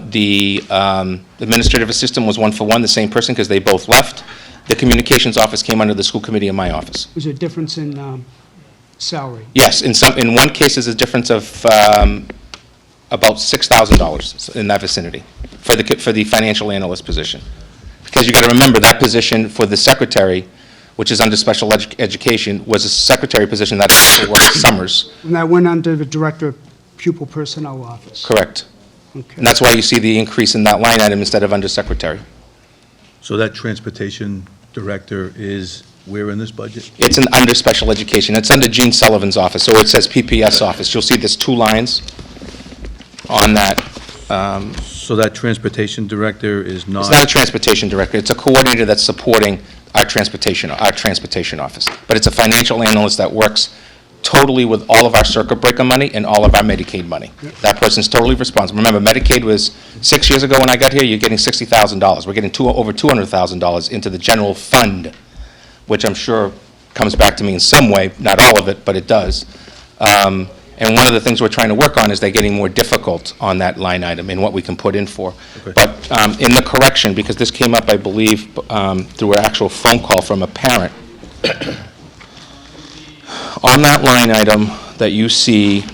S14: The administrative assistant was 1-for-1, the same person, because they both left. The communications office came under the school committee in my office.
S12: Was there a difference in salary?
S14: Yes, in one case, there's a difference of about $6,000 in that vicinity for the financial analyst position. Because you got to remember, that position for the secretary, which is under special education, was a secretary position that also worked summers.
S12: And that went under the Director of Pupil Personnel Office?
S14: Correct.
S12: Okay.
S14: And that's why you see the increase in that line item instead of under secretary.
S11: So that transportation director is where in this budget?
S14: It's under special education. It's under Gene Sullivan's office, so it says PPS office. You'll see there's 2 lines on that.
S11: So that transportation director is not...
S14: It's not a transportation director. It's a coordinator that's supporting our transportation office. But it's a financial analyst that works totally with all of our circuit breaker money and all of our Medicaid money. That person's totally responsible. Remember, Medicaid was 6 years ago when I got here, you're getting $60,000. We're getting over $200,000 into the general fund, which I'm sure comes back to me in some way, not all of it, but it does. And one of the things we're trying to work on is they're getting more difficult on that line item and what we can put in for.
S11: Okay.
S14: But in the correction, because this came up, I believe, through an actual phone call from a parent, on that line item that you see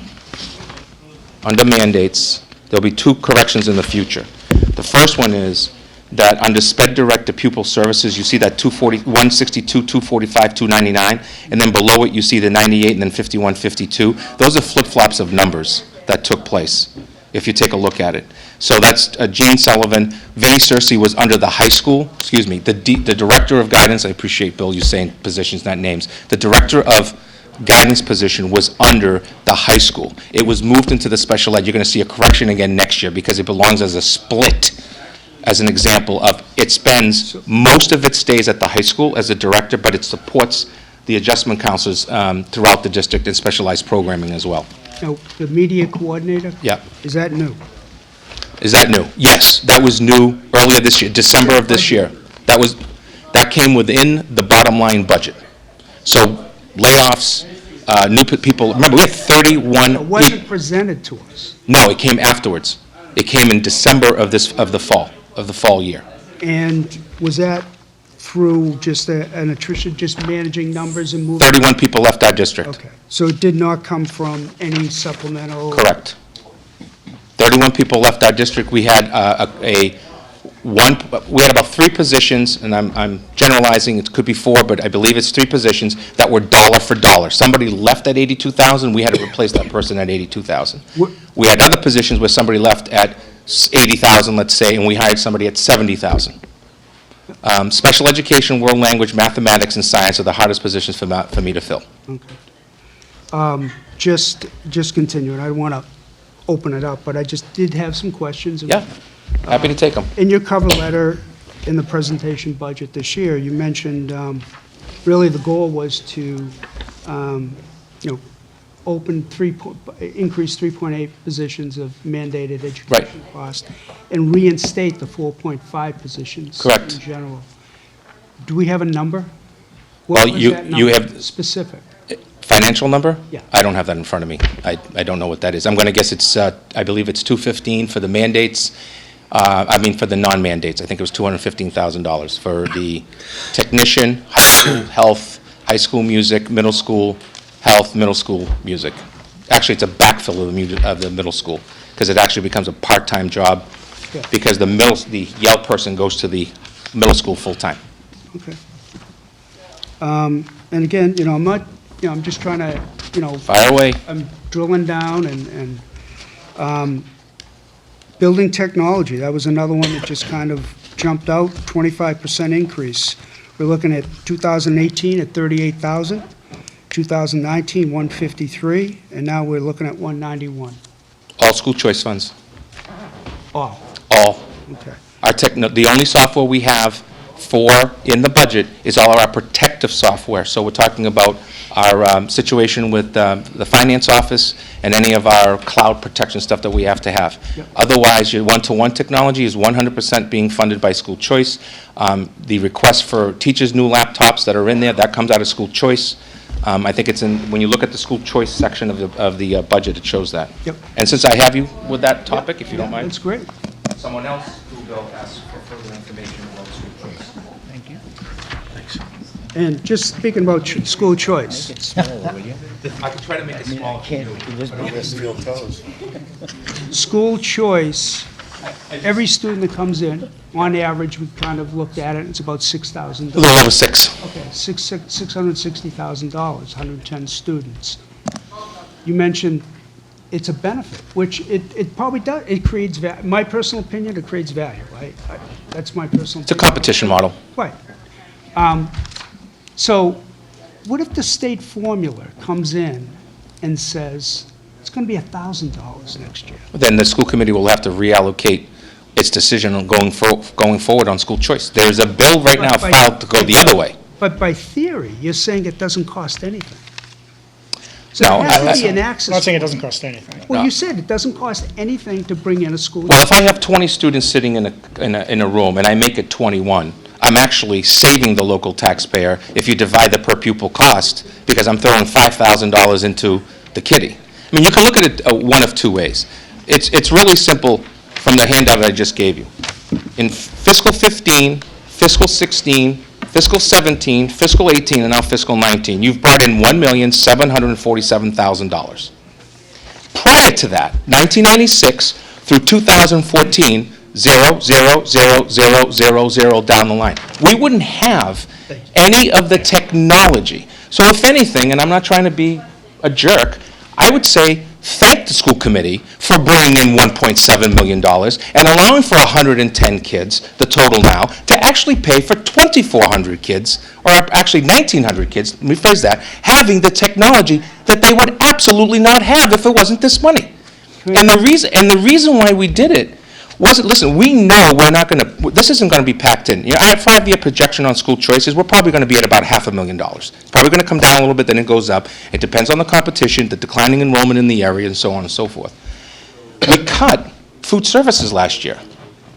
S14: under mandates, there'll be 2 corrections in the future. The first one is that under SPED Director Pupil Services, you see that 162, 245, 299, and then below it you see the 98 and then 5152. Those are flip-flops of numbers that took place, if you take a look at it. So that's Gene Sullivan. Vinnie Cersei was under the high school, excuse me, the Director of Guidance, I appreciate, Bill, you saying positions, not names. The Director of Guidance position was under the high school. It was moved into the special ed. You're going to see a correction again next year because it belongs as a split, as an example of, it spends, most of it stays at the high school as a director, but it supports the adjustment counselors throughout the district and specialized programming as well.
S12: Now, the media coordinator?
S14: Yeah.
S12: Is that new?
S14: Is that new? Yes, that was new earlier this year, December of this year. That came within the bottom line budget. So layoffs, new people, remember, we had 31...
S12: It wasn't presented to us.
S14: No, it came afterwards. It came in December of the fall year.
S12: And was that through just an attrition, just managing numbers and moving?
S14: 31 people left our district.
S12: Okay, so it did not come from any supplemental?
S14: Correct. 31 people left our district. We had we had about 3 positions, and I'm generalizing, it could be 4, but I believe it's 3 positions that were dollar for dollar. Somebody left at 82,000, we had to replace that person at 82,000. We had other positions where somebody left at 80,000, let's say, and we hired somebody at 70,000. Special education, world language, mathematics, and science are the hardest positions for me to fill.
S12: Okay. Just continuing, I don't want to open it up, but I just did have some questions.
S14: Yeah, happy to take them.
S12: In your cover letter, in the presentation budget this year, you mentioned, really the goal was to, increase 3.8 positions of mandated education cost and reinstate the 4.5 positions.
S14: Correct.
S12: In general. Do we have a number?
S14: Well,
S12: What was
S14: you
S12: that number
S14: have...
S12: Specific.
S14: Financial number?
S12: Yeah.
S14: I don't have that in front of me. I don't know what that is. I'm going to guess it's, I believe it's 215 for the mandates, for the non-mandates. I think it was $215,000 for the technician, high school health, high school music, middle school health, middle school music. Actually, it's a backfill of the middle school, because it actually becomes a part-time job,
S12: Yeah.
S14: because the Yale person goes to the middle school full-time.
S12: Okay. And again, I'm not, I'm just trying to,
S14: Fire away.
S12: I'm drilling down and building technology, that was another one that just kind of jumped out, 25% increase. We're looking at 2018 at 38,000, 2019, 153, and now we're looking at 191.
S14: All school choice funds,
S12: All,
S14: all.
S12: okay.
S14: The only software we have in the budget is all of our protective software. So we're talking about our situation with the finance office and any of our cloud protection stuff that we have to have.
S12: Yep.
S14: Otherwise, your one-to-one technology is 100% being funded by school choice. The request for teachers' new laptops that are in there, that comes out of school choice. I think it's when you look at the school choice section of the budget, it shows that.
S12: Yep.
S14: And since I have you with that topic, if you don't mind.
S12: That's great.
S14: Someone else who will ask for further information about school choice.
S8: Thank you.
S12: And just speaking about school choice,
S14: I could try to make it smaller.
S7: Steel toes.
S12: school choice, every student that comes in, on average, we kind of looked at it, it's about $6,000.
S14: A little over 6.
S12: Okay, $660,000, 110 students. You mentioned it's a benefit, which it probably does. It creates, my personal opinion, it creates value, right? That's my personal opinion.
S14: It's a competition model.
S12: Right. So what if the state formula comes in and says, it's going to be $1,000 next year?
S14: Then the school committee will have to reallocate its decision on going forward on school choice. There's a bill right now filed to go the other way.
S12: But by theory, you're saying it doesn't cost anything. So
S14: No,
S12: it has to be an access.
S8: I'm not saying it doesn't cost anything.
S12: Well, you said it doesn't cost anything to bring in a school.
S14: Well, if I have 20 students sitting in a room and I make it 21, I'm actually saving the local taxpayer if you divide the per pupil cost, because I'm throwing $5,000 into the kitty. I mean, you can look at it one of two ways. It's really simple from the handout I just gave you. In fiscal 15, fiscal 16, fiscal 17, fiscal 18, and now fiscal 19, you've brought in $1,747,000. Prior to that, 1996 through 2014, 0, 0, 0, 0, 0, 0 down the line. We wouldn't have any of the technology. So if anything, and I'm not trying to be a jerk, I would say thank the school committee for bringing in $1.7 million and allowing for 110 kids, the total now, to actually pay for 2,400 kids, or actually 1,900 kids, let me phrase that, having the technology that they would absolutely not have if it wasn't this money. And the reason why we did it wasn't, listen, we know we're not going to, this isn't going to be packed in. You know, our 5-year projection on school choices, we're probably going to be at about $500,000. It's probably going to come down a little bit, then it goes up. It depends on the competition, the declining enrollment in the area, and so on and so forth. We cut food services last year,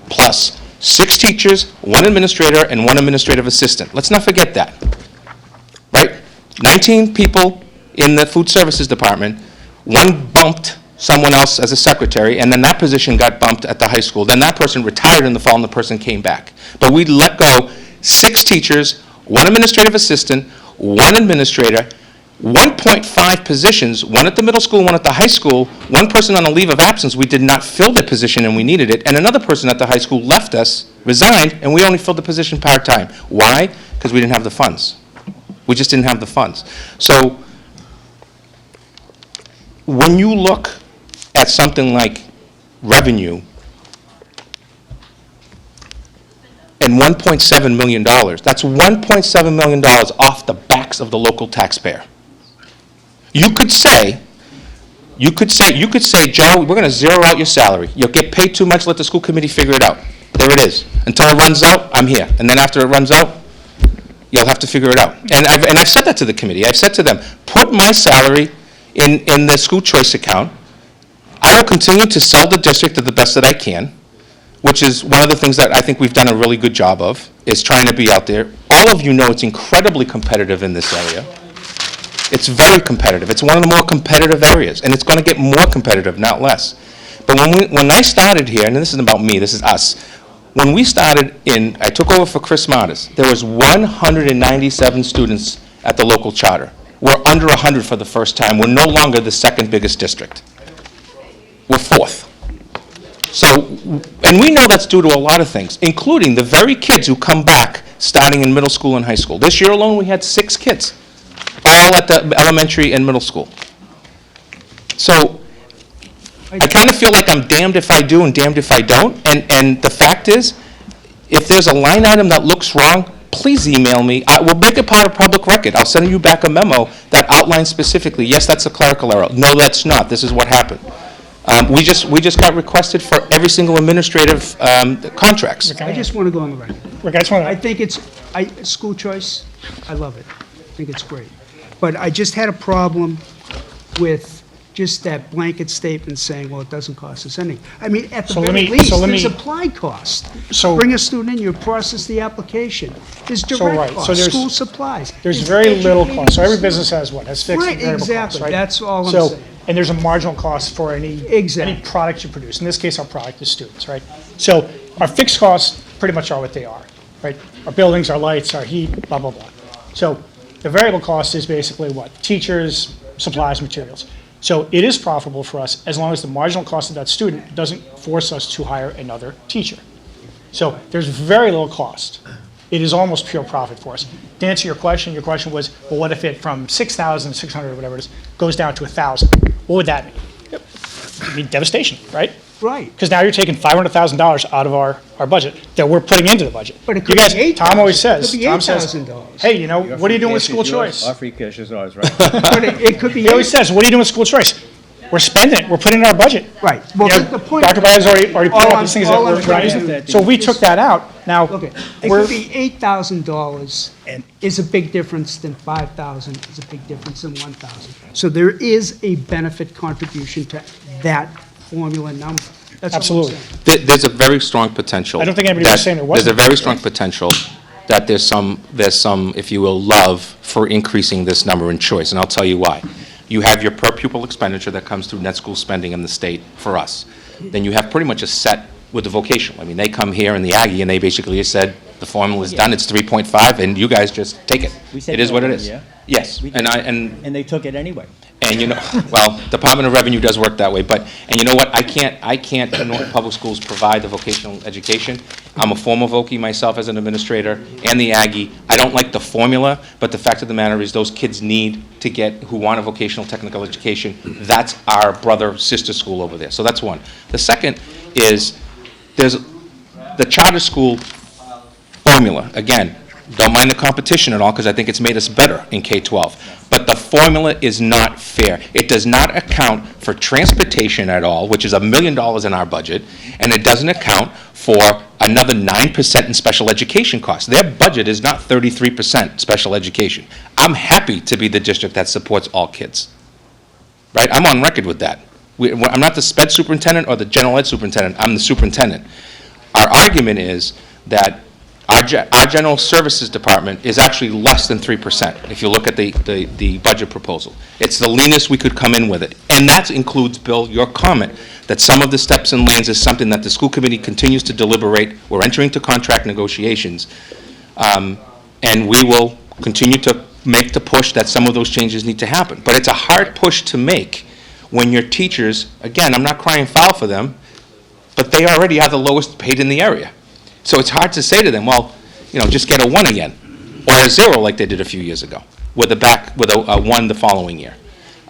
S14: plus 6 teachers, 1 administrator, and 1 administrative assistant. Let's not forget that, right? 19 people in the food services department, 1 bumped someone else as a secretary, and then that position got bumped at the high school. Then that person retired in the fall, and the person came back. But we let go 6 teachers, 1 administrative assistant, 1 administrator, 1.5 positions, 1 at the middle school, 1 at the high school, 1 person on a leave of absence. We did not fill the position, and we needed it. And another person at the high school left us, resigned, and we only filled the position part-time. Why? Because we didn't have the funds. We just didn't have the funds. So when you look at something like revenue and $1.7 million, that's $1.7 million off the backs of the local taxpayer. You could say, Joe, we're going to zero out your salary. You'll get paid too much, let the school committee figure it out. There it is. Until it runs out, I'm here. And then after it runs out, you'll have to figure it out. And I've said that to the committee. I've said to them, put my salary in the school choice account. I will continue to sell the district to the best that I can, which is one of the things that I think we've done a really good job of, is trying to be out there. All of you know it's incredibly competitive in this area. It's very competitive. It's one of the more competitive areas, and it's going to get more competitive, not less. But when I started here, and this isn't about me, this is us, when we started I took over for Chris Martis, there was 197 students at the local charter. we're under 100 for the first time. We're no longer the second biggest district. We're fourth. So, and we know that's due to a lot of things, including the very kids who come back starting in middle school and high school. This year alone, we had 6 kids, all at the elementary and middle school. So, I kind of feel like I'm damned if I do and damned if I don't, and the fact is, if there's a line item that looks wrong, please email me. We'll make it part of public record. I'll send you back a memo that outlines specifically, yes, that's a clerical error. No, that's not. This is what happened. We just got requested for every single administrative contracts.
S12: I just want to go on the record.
S5: Rick, I just want to...
S12: I think school choice, I love it. I think it's great. But I just had a problem with just that blanket statement saying, well, it doesn't cost us anything. I mean, at the very least, there's applied cost. Bring a student in, you process the application. There's direct cost, school supplies.
S5: There's very little cost. So every business has what? Has fixed
S12: Right,
S5: and variable
S12: exactly.
S5: costs, right?
S12: That's all I'm saying.
S5: And there's a marginal cost for any product you produce. In this case, our product is students, right? So our fixed costs pretty much are what they are, right? Our buildings, our lights, our heat, blah, blah, blah. So the variable cost is basically what? Teachers, supplies, materials. So it is profitable for us as long as the marginal cost of that student doesn't force us to hire another teacher. So there's very little cost. It is almost pure profit for us. To answer your question was, well, what if it from 6,600 or whatever it is goes down to 1,000? What would that mean? It'd mean devastation, right?
S12: Right.
S5: Because now you're taking $500,000 out of our budget that we're putting into the budget.
S12: But it could
S5: you guys,
S12: be
S5: Tom always says,
S12: $8,000. It could be $8,000.
S5: Hey, you know, what are you doing with school choice?
S13: Our free cash is ours, right?
S12: But it could be.
S5: He always says, what are you doing with school choice? We're spending it, we're putting it in our budget.
S12: Right. Well,
S5: You know,
S12: the point.
S5: Dr. Baez already put out these things that
S12: all I'm
S5: we're
S12: trying
S5: trying
S12: to
S5: to
S12: do-
S5: So we took that out. Now,
S12: Okay, it
S5: we're,
S12: could be $8,000 and is a big difference than $5,000 is a big difference than $1,000. So there is a benefit contribution to that formula number. That's all I'm
S5: Absolutely.
S12: saying.
S14: There's a very strong potential.
S5: I don't think anybody was saying there wasn't.
S14: There's a very strong potential that there's some, if you will, love for increasing this number in choice, and I'll tell you why. You have your per pupil expenditure that comes through net school spending in the state for us. Then you have pretty much a set with the vocational. I mean, they come here in the Aggie and they basically said, the formula's done, it's 3.5, and you guys just take it.
S13: We said
S14: It is what it
S13: no,
S14: is.
S13: yeah.
S14: Yes,
S13: And they took it anyway.
S14: and you know, well, Department of Revenue does work that way, but, and you know what, I can't, in Norton Public Schools, provide the vocational education. I'm a former Vokie myself as an administrator, and the Aggie. I don't like the formula, but the fact of the matter is, those kids need to get, who want a vocational technical education, that's our brother, sister school over there. So that's one. The second is, there's the charter school formula. Again, don't mind the competition at all, because I think it's made us better in K-12. But the formula is not fair. It does not account for transportation at all, which is $1 million in our budget, and it doesn't account for another 9% in special education costs. Their budget is not 33% special education. I'm happy to be the district that supports all kids. Right? I'm on record with that. I'm not the sped superintendent or the general ed superintendent. I'm the superintendent. Our argument is that our general services department is actually less than 3%, if you look at the budget proposal. It's the leanest we could come in with it. And that includes, Bill, your comment, that some of the steps and lanes is something that the school committee continues to deliberate. We're entering into contract negotiations. And we will continue to make the push that some of those changes need to happen. But it's a hard push to make when your teachers, again, I'm not crying foul for them, but they already are the lowest paid in the area. So it's hard to say to them, well, you know, just get a 1 again, or a 0 like they did a few years ago, with a 1 the following year.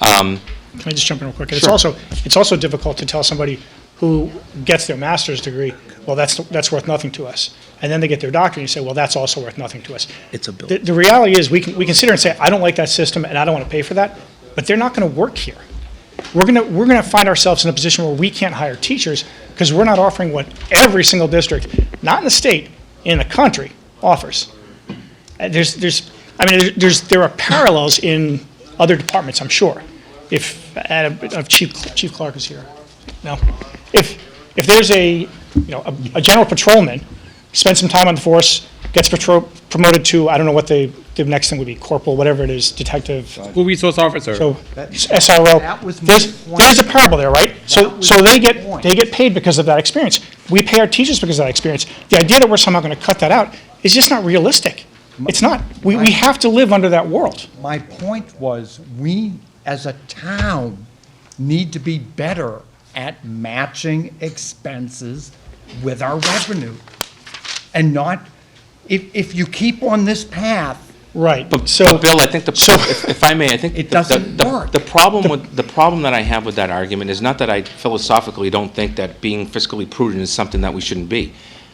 S5: Can I just jump in real quick?
S14: Sure.
S5: It's also difficult to tell somebody who gets their master's degree, well, that's worth nothing to us. And then they get their doctorate, and you say, well, that's also worth nothing to us.
S11: It's a bill.
S5: The reality is, we can sit here and say, I don't like that system, and I don't want to pay for that, but they're not going to work here. We're going to find ourselves in a position where we can't hire teachers because we're not offering what every single district, not in the state, in the country, offers. There are parallels in other departments, I'm sure. If Chief Clark is here, no. If there's a general patrolman, spends some time on the force, gets promoted to, I don't know what the next thing would be, corporal, whatever it is, detective.
S16: School resource officer.
S5: So SRO.
S2: That was my point.
S5: There's a parable there, right? So
S2: was
S5: they
S2: my point.
S5: get paid because of that experience. We pay our teachers because of that experience. The idea that we're somehow going to cut that out is just not realistic.
S8: It's not. We have to live under that world.
S2: My point was, we, as a town, need to be better at matching expenses with our revenue. And not, if you keep on this path,
S8: Right.
S14: But
S8: So,
S14: Bill, I think if I may, I think
S2: It doesn't work.
S14: The problem that I have with that argument is not that I philosophically don't think that being fiscally prudent is something that we shouldn't be.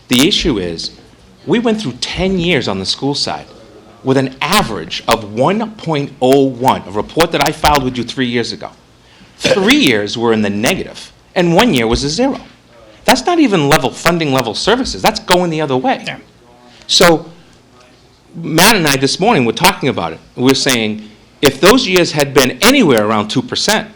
S14: The issue is, we went through 10 years on the school side with an average of 1.01, a report that I filed with you 3 years ago. 3 years were in the negative, and 1 year was a zero. That's not even funding level services. That's going the other way.
S8: Yeah.
S14: So Matt and I this morning were talking about it. We're saying, if those years had been anywhere around 2%,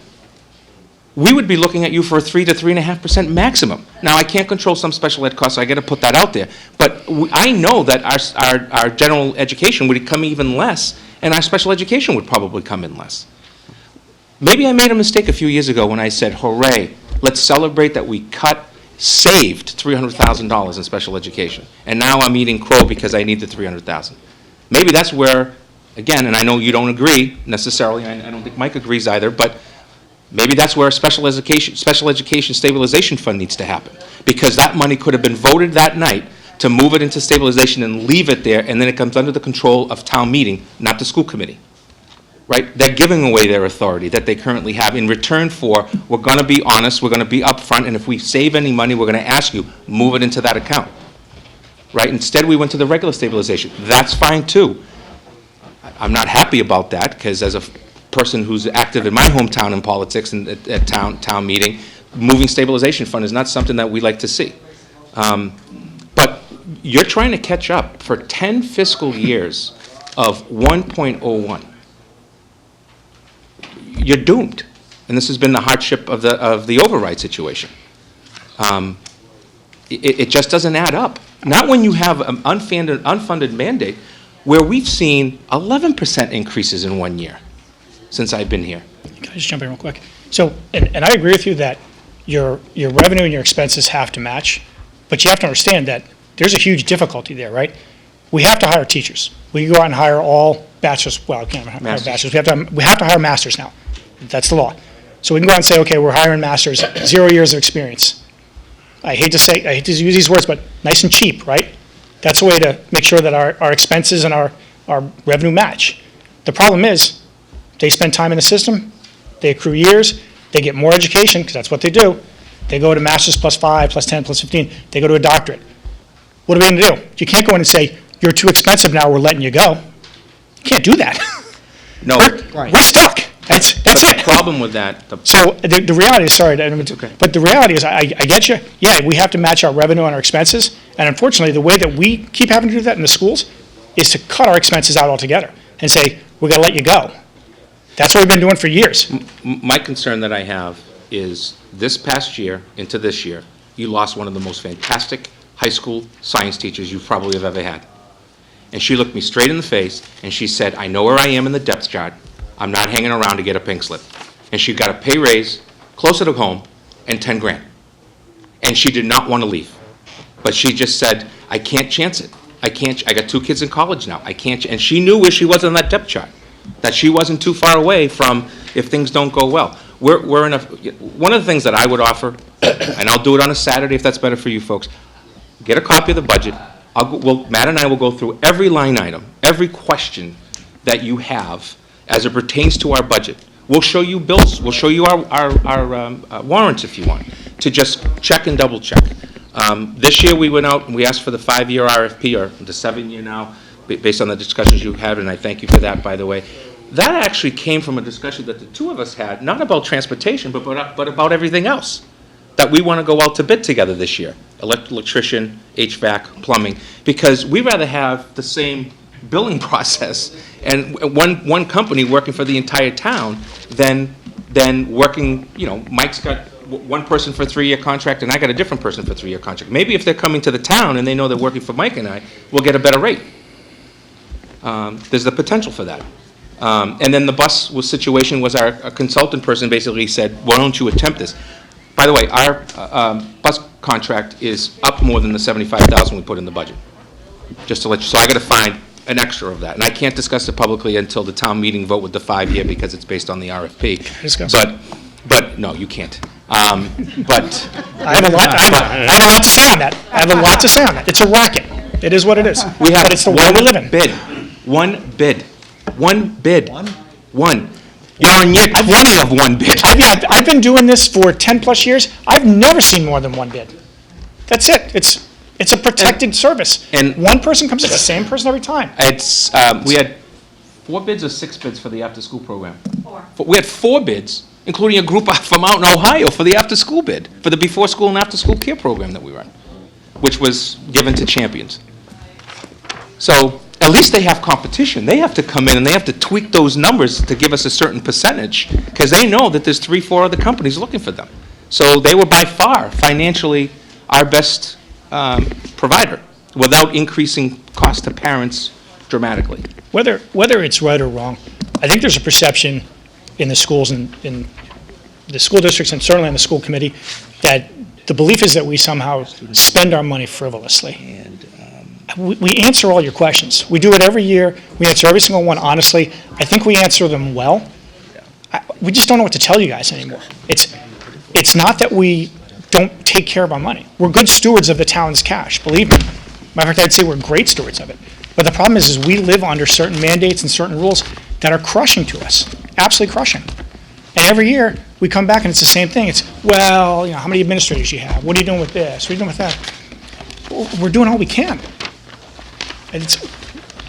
S14: we would be looking at you for a 3 to 3.5% maximum. Now, I can't control some special ed costs, so I got to put that out there. But I know that our general education would come even less, and our special education would probably come in less. Maybe I made a mistake a few years ago when I said, hooray, let's celebrate that we saved $300,000 in special education. And now I'm eating crow because I need the $300,000. Maybe that's where, again, and I know you don't agree necessarily, I don't think Mike agrees either, but maybe that's where a special education stabilization fund needs to happen. Because that money could have been voted that night to move it into stabilization and leave it there, and then it comes under the control of town meeting, not the school committee. Right? They're giving away their authority that they currently have in return for, we're going to be honest, we're going to be upfront, and if we save any money, we're going to ask you, move it into that account. Right? Instead, we went to the regular stabilization. That's fine, too. I'm not happy about that, because as a person who's active in my hometown in politics and at town meeting, moving stabilization fund is not something that we like to see. But you're trying to catch up for 10 fiscal years of 1.01. You're doomed. And this has been the hardship of the override situation. It just doesn't add up. Not when you have an unfunded mandate where we've seen 11% increases in 1 year since I've been here.
S8: can I just jump in real quick? So, and I agree with you that your revenue and your expenses have to match, but you have to understand that there's a huge difficulty there, right? We have to hire teachers. We go out and hire all bachelors, well, we can't hire bachelors. We have to hire masters now. That's the law. So we can go out and say, okay, we're hiring masters, 0 years of experience. I hate to use these words, but nice and cheap, right? That's a way to make sure that our expenses and our revenue match. The problem is, they spend time in the system, they accrue years, they get more education, because that's what they do. They go to master's plus 5, plus 10, plus 15, they go to a doctorate. What are we going to do? You can't go in and say, you're too expensive now, we're letting you go. You can't do that.
S14: No.
S8: We're stuck. That's it.
S14: The problem with that,
S8: So the reality is, sorry, but the reality is, I get you. Yeah, we have to match our revenue and our expenses, and unfortunately, the way that we keep having to do that in the schools is to cut our expenses out altogether and say, we're going to let you go. That's what we've been doing for years.
S14: my concern that I have is this past year into this year, you lost one of the most fantastic high school science teachers you probably have ever had. And she looked me straight in the face and she said, I know where I am in the depth chart. I'm not hanging around to get a pink slip. And she got a pay raise closer to home and 10 grand. And she did not want to leave. But she just said, I can't chance it. I got 2 kids in college now. I can't, and she knew where she was on that depth chart. That she wasn't too far away from if things don't go well. We're in one of the things that I would offer, and I'll do it on a Saturday if that's better for you folks, get a copy of the budget. Matt and I will go through every line item, every question that you have as it pertains to our budget. We'll show you bills, we'll show you our warrants if you want, to just check and double check. This year we went out and we asked for the 5-year RFP, or the 7-year now, based on the discussions you had, and I thank you for that, by the way. That actually came from a discussion that the two of us had, not about transportation, but about everything else, that we want to go out to bid together this year, electrician, HVAC, plumbing, because we'd rather have the same billing process and one company working for the entire town than working, Mike's got one person for a 3-year contract and I got a different person for a 3-year contract. Maybe if they're coming to the town and they know they're working for Mike and I, we'll get a better rate. There's the potential for that. And then the bus situation was our consultant person basically said, why don't you attempt this? By the way, our bus contract is up more than the $75,000 we put in the budget. Just to let you, so I got to find an extra of that. And I can't discuss it publicly until the town meeting vote with the 5-year because it's based on the RFP.
S8: Discuss
S14: But, no, you can't. But.
S8: I have a lot to say on that. I have a lot to say on that. It's a racket. It is what it is.
S14: We have
S8: But it's the world we live in.
S14: One bid. One. You're on year 20 of one bid.
S8: I've been doing this for 10-plus years. I've never seen more than one bid. That's it. It's a protected service.
S14: And
S8: one person comes in, the same person every time.
S14: It's, we had 4 bids or 6 bids for the after-school program? 4. We had 4 bids, including a group from out in Ohio for the after-school bid, for the before-school and after-school care program that we run, which was given to Champions. So at least they have competition. They have to come in and they have to tweak those numbers to give us a certain percentage, because they know that there's 3-4 other companies looking for them. So they were by far financially our best provider, without increasing cost to parents dramatically.
S8: Whether it's right or wrong, I think there's a perception in the schools and in the school districts and certainly on the school committee that the belief is that we somehow spend our money frivolously. We answer all your questions. We do it every year. We answer every single one honestly. I think we answer them well. We just don't know what to tell you guys anymore. It's not that we don't take care of our money. We're good stewards of the town's cash, believe me. Matter of fact, I'd say we're great stewards of it. But the problem is we live under certain mandates and certain rules that are crushing to us, absolutely crushing. And every year, we come back and it's the same thing. It's, well, how many administrators you have? What are you doing with this? What are you doing with that? We're doing all we can. And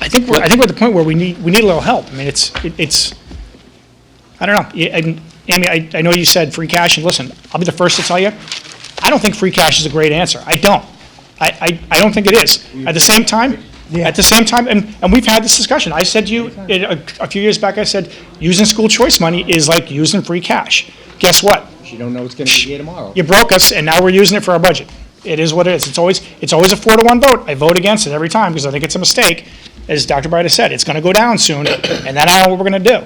S8: I think we're at the point where we need a little help. I mean, it's I don't know. Amy, I know you said free cash, and listen, I'll be the first to tell you, I don't think free cash is a great answer. I don't. I don't think it is. At the same time, and we've had this discussion. I said to you a few years back, I said, using school choice money is like using free cash. Guess what?
S13: You don't know what's going to be here tomorrow.
S8: You broke us, and now we're using it for our budget. It is what it is. It's always a 4-to-1 vote. I vote against it every time because I think it's a mistake. As Dr. Bright has said, it's going to go down soon, and then I don't know what we're going to do.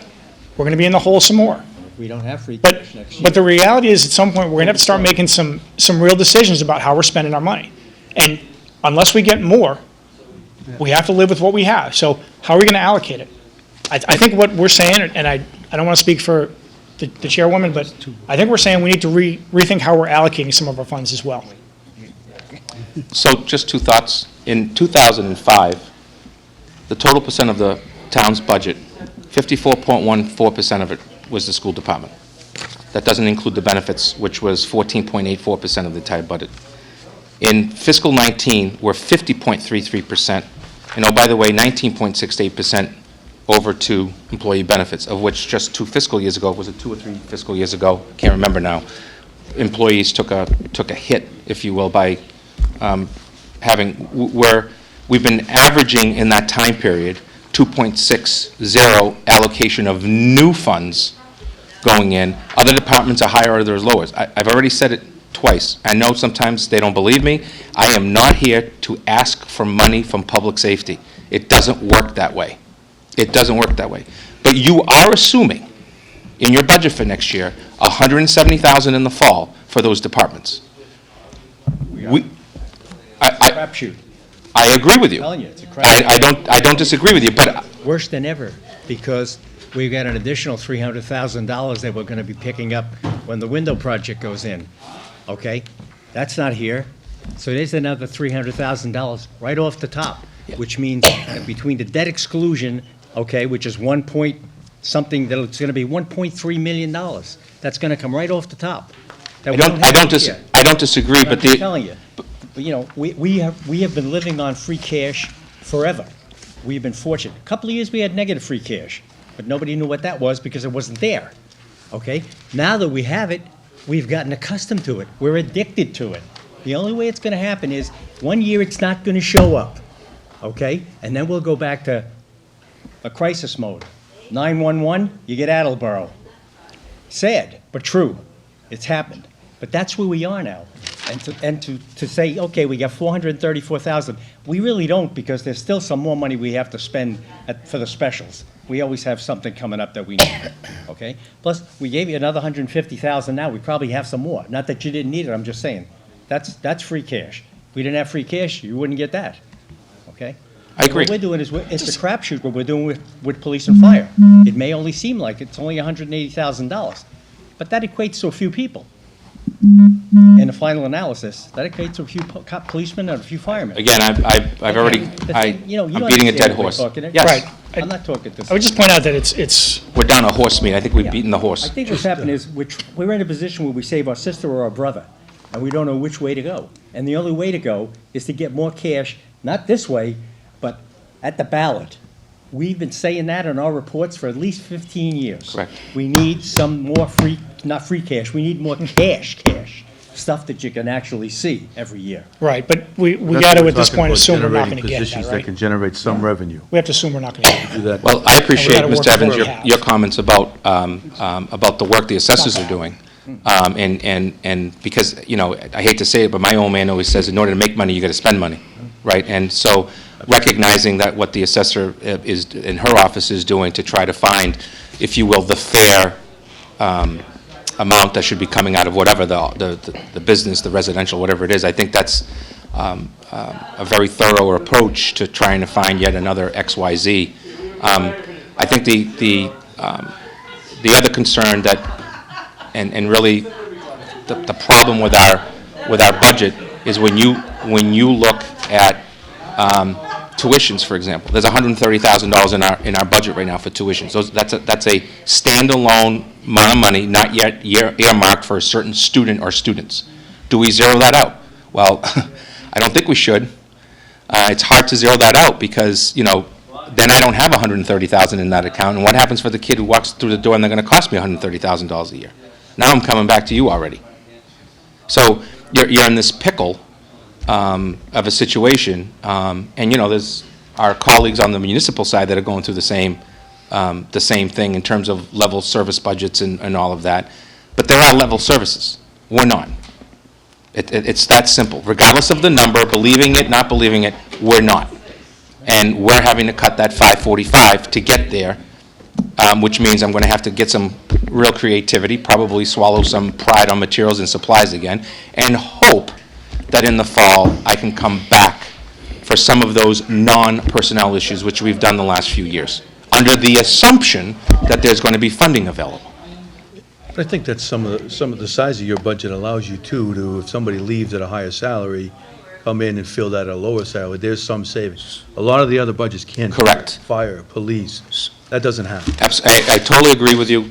S8: We're going to be in the hole some more.
S13: We don't have free cash next year.
S8: But the reality is, at some point, we're going to have to start making some real decisions about how we're spending our money. And unless we get more, we have to live with what we have. So how are we going to allocate it? I think what we're saying, and I don't want to speak for the chairwoman, but I think we're saying we need to rethink how we're allocating some of our funds as well.
S14: So just 2 thoughts. In 2005, the total percent of the town's budget, 54.14% of it was the school department. That doesn't include the benefits, which was 14.84% of the entire budget. In fiscal 19, we're 50.33%, and oh, by the way, 19.68% over to employee benefits, of which just 2 fiscal years ago, was it 2 or 3 fiscal years ago? Can't remember now. Employees took a hit, if you will, by we've been averaging in that time period 2.60 allocation of new funds going in. Other departments are higher, others lower. I've already said it twice. I know sometimes they don't believe me. I am not here to ask for money from public safety. It doesn't work that way. It doesn't work that way. But you are assuming in your budget for next year $170,000 in the fall for those departments.
S13: Crapshoot.
S14: I agree with you.
S13: I'm telling you, it's a crapshoot.
S14: I don't disagree with you, but
S13: Worse than ever, because we've got an additional $300,000 that we're going to be picking up when the window project goes in, okay? That's not here. So there's another $300,000 right off the top, which means that between the debt exclusion, okay, which is something that it's going to be $1.3 million. That's going to come right off the top.
S14: I don't disagree, but
S13: I'm telling you. We have been living on free cash forever. We've been fortunate. A couple of years we had negative free cash, but nobody knew what that was because it wasn't there, okay? Now that we have it, we've gotten accustomed to it. We're addicted to it. The only way it's going to happen is one year it's not going to show up, okay? And then we'll go back to a crisis mode. 911, you get Attleboro. Sad, but true. It's happened. But that's where we are now. And to say, okay, we got $434,000, we really don't, because there's still some more money we have to spend for the specials. We always have something coming up that we need, okay? Plus, we gave you another $150,000 now. We probably have some more. Not that you didn't need it, I'm just saying. That's free cash. If we didn't have free cash, you wouldn't get that, okay?
S14: I agree.
S13: What we're doing is, it's a crapshoot what we're doing with police and fire. It may only seem like it's only $180,000, but that equates to a few people. In the final analysis, that equates to a few policemen and a few firemen.
S14: Again, I've already,
S13: You know, you
S14: I'm beating a dead
S13: understand what we're
S14: horse.
S13: talking about.
S14: Yes.
S8: Right.
S13: I'm not talking this.
S8: I would just point out that it's
S14: We're down a horse meat. I think we've
S13: Yeah.
S14: beaten the
S13: I
S14: horse.
S13: think what's happened is we're in a position where we save our sister or our brother, and we don't know which way to go. And the only way to go is to get more cash, not this way, but at the ballot. We've been saying that in our reports for at least 15 years.
S14: Correct.
S13: We need some more not free cash, we need more cash, stuff that you can actually see every year.
S8: right, but we
S11: That's
S8: got
S11: what
S8: to,
S11: we're
S8: at this
S11: talking
S8: point,
S11: about,
S8: assume we're not
S11: generating
S8: going to get
S11: positions
S8: that,
S11: that
S8: right?
S11: can generate some revenue.
S8: We have to assume we're not going to get
S11: Do that.
S14: Well, I appreciate,
S8: gotta work
S14: Mr. Evans,
S8: with what we have.
S14: your comments about the work the assessors are doing. And because, you know, I hate to say it, but my old man always says, in order to make money, you got to spend money, right? And so recognizing that what the assessor is, in her office is doing to try to find, if you will, the fair amount that should be coming out of whatever the business, the residential, whatever it is, I think that's a very thorough approach to trying to find yet another XYZ. I think the other concern that, and really the problem with our budget is when you look at tuitions, for example. There's $130,000 in our budget right now for tuitions. That's a standalone amount of money, not yet earmarked for a certain student or students. Do we zero that out? Well, I don't think we should. It's hard to zero that out because, you know, then I don't have $130,000 in that account. And what happens for the kid who walks through the door and they're going to cost me $130,000 a year? Now I'm coming back to you already. So you're in this pickle of a situation, and you know, there's our colleagues on the municipal side that are going through the same thing in terms of level service budgets and all of that. But there are level services. We're not. It's that simple. Regardless of the number, believing it, not believing it, we're not. And we're having to cut that 545 to get there, which means I'm going to have to get some real creativity, probably swallow some pride on materials and supplies again, and hope that in the fall I can come back for some of those non-personnel issues, which we've done the last few years, under the assumption that there's going to be funding available.
S11: But I think that some of the size of your budget allows you to, if somebody leaves at a higher salary, come in and fill that at a lower salary, there's some savings. A lot of the other budgets can't.
S14: Correct.
S11: Fire, police, that doesn't happen.
S14: I totally agree with you,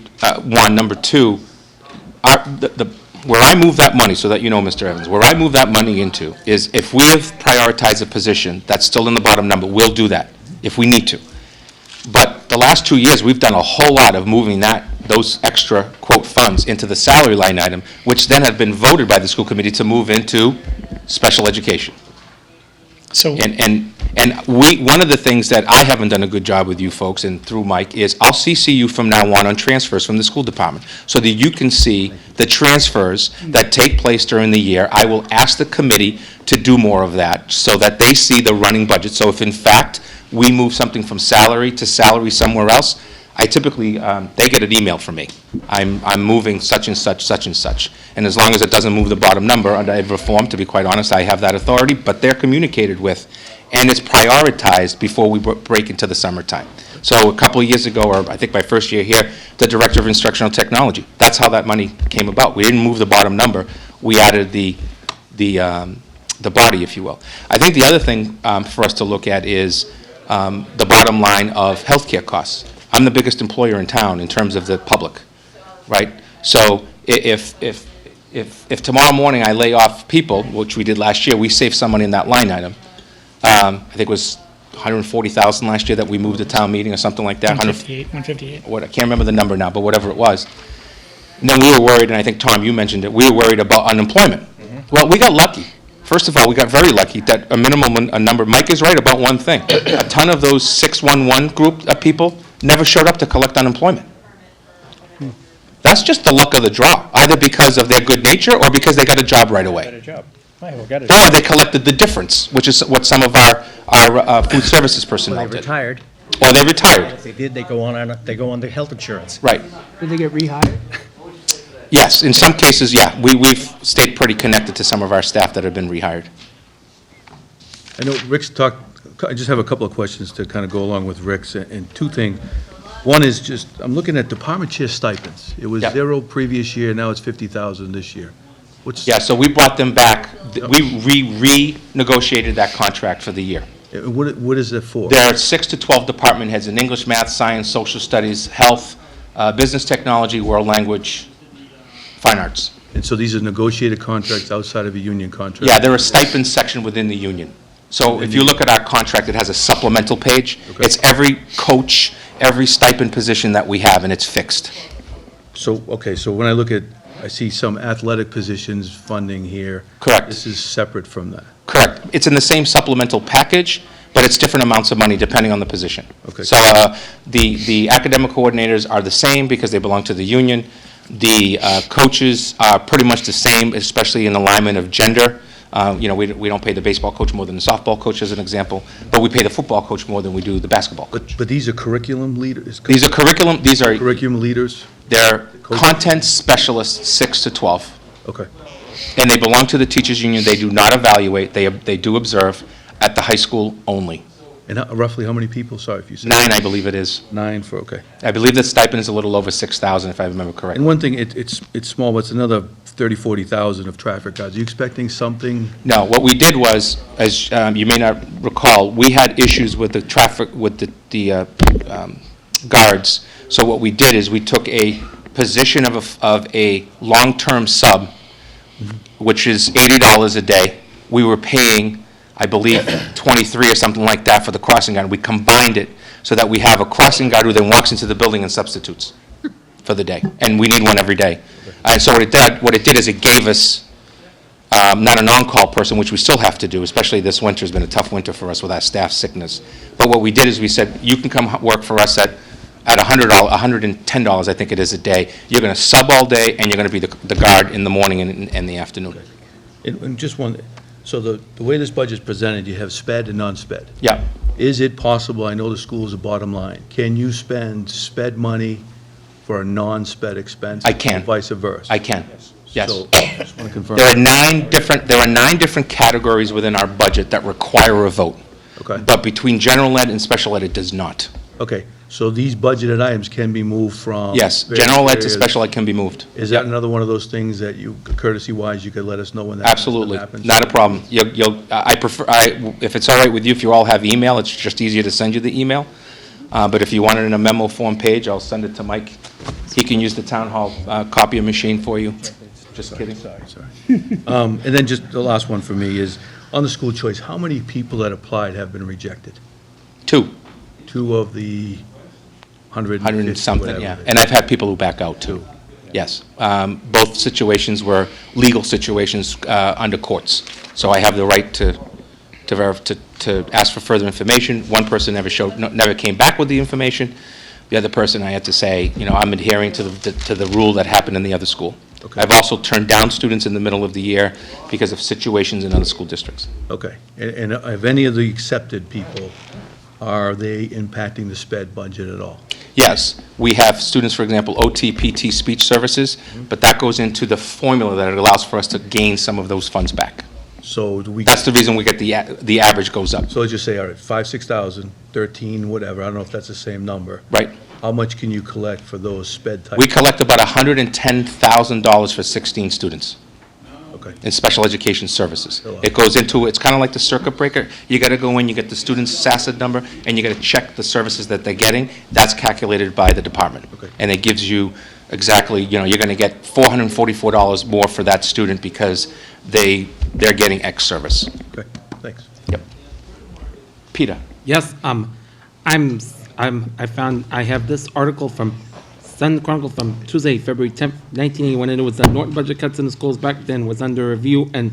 S14: one. Number two, where I move that money, so that you know, Mr. Evans, where I move that money into is if we have prioritized a position that's still in the bottom number, we'll do that if we need to. But the last 2 years, we've done a whole lot of moving those extra, quote, funds into the salary line item, which then have been voted by the school committee to move into special education.
S8: So,
S14: And one of the things that I haven't done a good job with you folks, and through Mike, is I'll CC you from now on transfers from the school department, so that you can see the transfers that take place during the year. I will ask the committee to do more of that, so that they see the running budget. So if in fact we move something from salary to salary somewhere else, I typically, they get an email from me. I'm moving such and such, such and such. And as long as it doesn't move the bottom number under every form, to be quite honest, I have that authority, but they're communicated with. And it's prioritized before we break into the summertime. So a couple of years ago, or I think my first year here, the Director of Instructional Technology, that's how that money came about. We didn't move the bottom number, we added the body, if you will. I think the other thing for us to look at is the bottom line of healthcare costs. I'm the biggest employer in town in terms of the public, right? So if tomorrow morning I lay off people, which we did last year, we saved some money in that line item. I think it was $140,000 last year that we moved to town meeting or something like that.
S8: 158.
S14: I can't remember the number now, but whatever it was. And then we were worried, and I think, Tom, you mentioned it, we were worried about unemployment. Well, we got lucky. First of all, we got very lucky that a number, Mike is right about one thing. A ton of those 611 group of people never showed up to collect unemployment. That's just the luck of the draw, either because of their good nature or because they got a job right away.
S13: Got a job. Got a
S14: Or
S13: job.
S14: they collected the difference, which is what some of our food services personnel
S13: They
S14: did.
S13: retired.
S14: Or they retired,
S13: If they did, they go on the health insurance.
S14: right.
S12: Did they get rehired?
S14: Yes, in some cases, yeah. We've stayed pretty connected to some of our staff that have been rehired.
S11: I know Rick's talked I just have a couple of questions to kind of go along with Rick's, and two things. One is just, I'm looking at department chair stipends. It was
S14: Yep.
S11: 0 previous year, now it's 50,000 this year. What's?
S14: Yeah, so we brought them back. We renegotiated that contract for the year.
S11: What is it for?
S14: There are 6 to 12 department heads in English, math, science, social studies, health, business technology, world language, fine arts.
S11: And so these are negotiated contracts outside of a union contract?
S14: Yeah, there are stipends section within the union. So if you look at our contract, it has a supplemental page.
S11: Okay.
S14: It's every coach, every stipend position that we have, and it's fixed.
S11: So, okay, so when I look at, I see some athletic positions funding here.
S14: Correct.
S11: This is separate from that.
S14: Correct. It's in the same supplemental package, but it's different amounts of money depending on the position.
S11: Okay.
S14: So the academic coordinators are the same because they belong to the union. The coaches are pretty much the same, especially in alignment of gender. We don't pay the baseball coach more than the softball coach, as an example, but we pay the football coach more than we do the basketball coach.
S11: But these are curriculum leaders?
S14: These are
S11: Curriculum leaders?
S14: they're content specialists, 6 to 12.
S11: Okay.
S14: And they belong to the teachers union. They do not evaluate. They do observe at the high school only.
S11: And roughly how many people? Sorry if you said.
S14: 9, I believe it is.
S11: 9 for, okay.
S14: I believe the stipend is a little over 6,000, if I remember correctly.
S11: And one thing, it's small, but it's another 30, 40,000 of traffic guards. Are you expecting something?
S14: No, what we did was, as you may not recall, we had issues with the traffic, with the guards. So what we did is we took a position of a long-term sub, which is $80 a day. We were paying, I believe, 23 or something like that for the crossing guard. We combined it so that we have a crossing guard who then walks into the building and substitutes for the day. And we need one every day. And so what it did is it gave us not an on-call person, which we still have to do, especially this winter has been a tough winter for us with our staff sickness. But what we did is we said, you can come work for us at $110, I think it is, a day. You're going to sub all day, and you're going to be the guard in the morning and the afternoon.
S11: And just one, so the way this budget's presented, you have sped and non-sped.
S14: Yeah.
S11: Is it possible, I know the school is a bottom line, can you spend sped money for a non-sped expense?
S14: I can.
S11: Or vice versa?
S14: I can, yes.
S11: So, I just want to confirm.
S14: There are 9 different categories within our budget that require a vote.
S11: Okay.
S14: But between general ed and special ed, it does not.
S11: Okay, so these budgeted items can be moved from?
S14: Yes,
S11: various
S14: general ed to
S11: areas.
S14: special ed can be moved.
S11: Is that another one of those things that you, courtesy-wise, you could let us know when that
S14: Absolutely,
S11: happens?
S14: not a problem. If it's all right with you, if you all have email, it's just easier to send you the email. But if you want it in a memo form page, I'll send it to Mike. He can use the town hall copier machine for you. Just kidding.
S11: Sorry. And then just the last one for me is, on the school choice, how many people that applied have been rejected?
S14: 2.
S11: 2 of the 100
S14: and something, yeah. And I've had people who back out, too. Yes. Both situations were legal situations under courts. So I have the right to ask for further information. One person never came back with the information. The other person, I had to say, I'm adhering to the rule that happened in the other school.
S11: Okay.
S14: I've also turned down students in the middle of the year because of situations in other school districts.
S11: Okay. And have any of the accepted people, are they impacting the sped budget at all?
S14: Yes, we have students, for example, OT, PT, speech services, but that goes into the formula that it allows for us to gain some of those funds back.
S11: So do we?
S14: That's the reason we get the average goes up.
S11: So let's just say, all right, 5,000, 6,000, 13, whatever, I don't know if that's the same number.
S14: Right.
S11: How much can you collect for those sped type?
S14: We collect about $110,000 for 16 students.
S11: Okay.
S14: In special education services. It goes into, it's kind of like the circuit breaker. You got to go in, you get the student's SASA number, and you got to check the services that they're getting. That's calculated by the department.
S11: Okay.
S14: And it gives you exactly, you're going to get $444 more for that student because they're getting X service.
S11: Okay, thanks.
S14: Yep. Peter.
S16: Yes, I have this article from Sun Chronicle from Tuesday, February 10th, 1981, and it was that Norton budget cuts in the schools back then was under review, and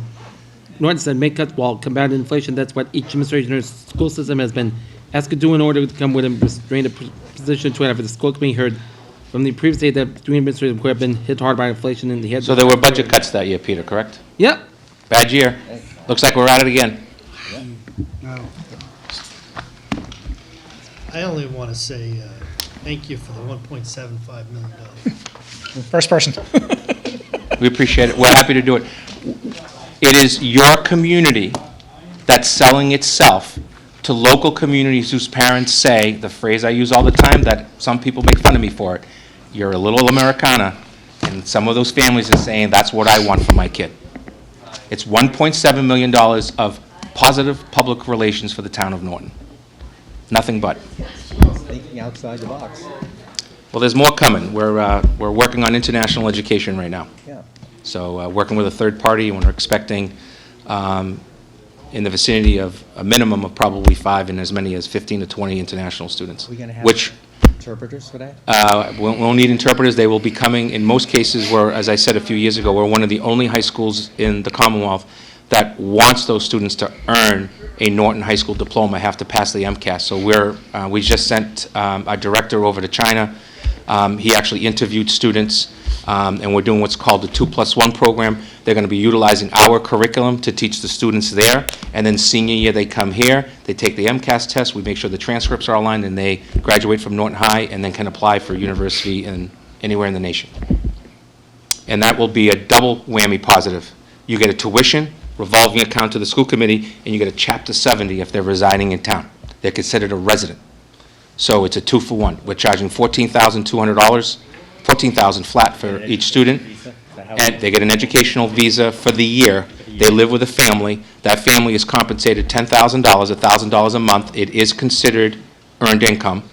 S16: Norton said make cuts while combating inflation. That's what each administration in the school system has been asked to do in order to come with a restrained position to it after the school committee heard from the previous day that three administrators who have been hit hard by inflation and the head.
S14: So there were budget cuts that year, Peter, correct?
S16: Yep.
S14: Bad year. Looks like we're at it again.
S9: No. I only want to say thank you for the $1.75 million.
S8: First person.
S14: We appreciate it. We're happy to do it. It is your community that's selling itself to local communities whose parents say, the phrase I use all the time that some people make fun of me for it, you're a little Americana, and some of those families are saying, that's what I want for my kid. It's $1.7 million of positive public relations for the town of Norton. Nothing but.
S13: Thinking outside the box.
S14: Well, there's more coming. We're working on international education right now.
S13: Yeah.
S14: So working with a third party, and we're expecting in the vicinity of a minimum of probably 5 and as many as 15 to 20 international students.
S13: Are we going to have
S14: Which
S13: interpreters for that?
S14: we'll need interpreters. They will be coming. In most cases, as I said a few years ago, we're one of the only high schools in the Commonwealth that wants those students to earn a Norton High School diploma, have to pass the MCAS. So we just sent our director over to China. He actually interviewed students, and we're doing what's called the 2+1 program. They're going to be utilizing our curriculum to teach the students there, and then senior year they come here, they take the MCAS test, we make sure the transcripts are aligned, and they graduate from Norton High and then can apply for university anywhere in the nation. And that will be a double whammy positive. You get a tuition, revolving account to the school committee, and you get a Chapter 70 if they're residing in town. They're considered a resident. So it's a 2-for-1. We're charging $14,200, $14,000 flat for each student, and they get an educational visa for the year. They live with a family. That family is compensated $10,000, $1,000 a month. It is considered earned income,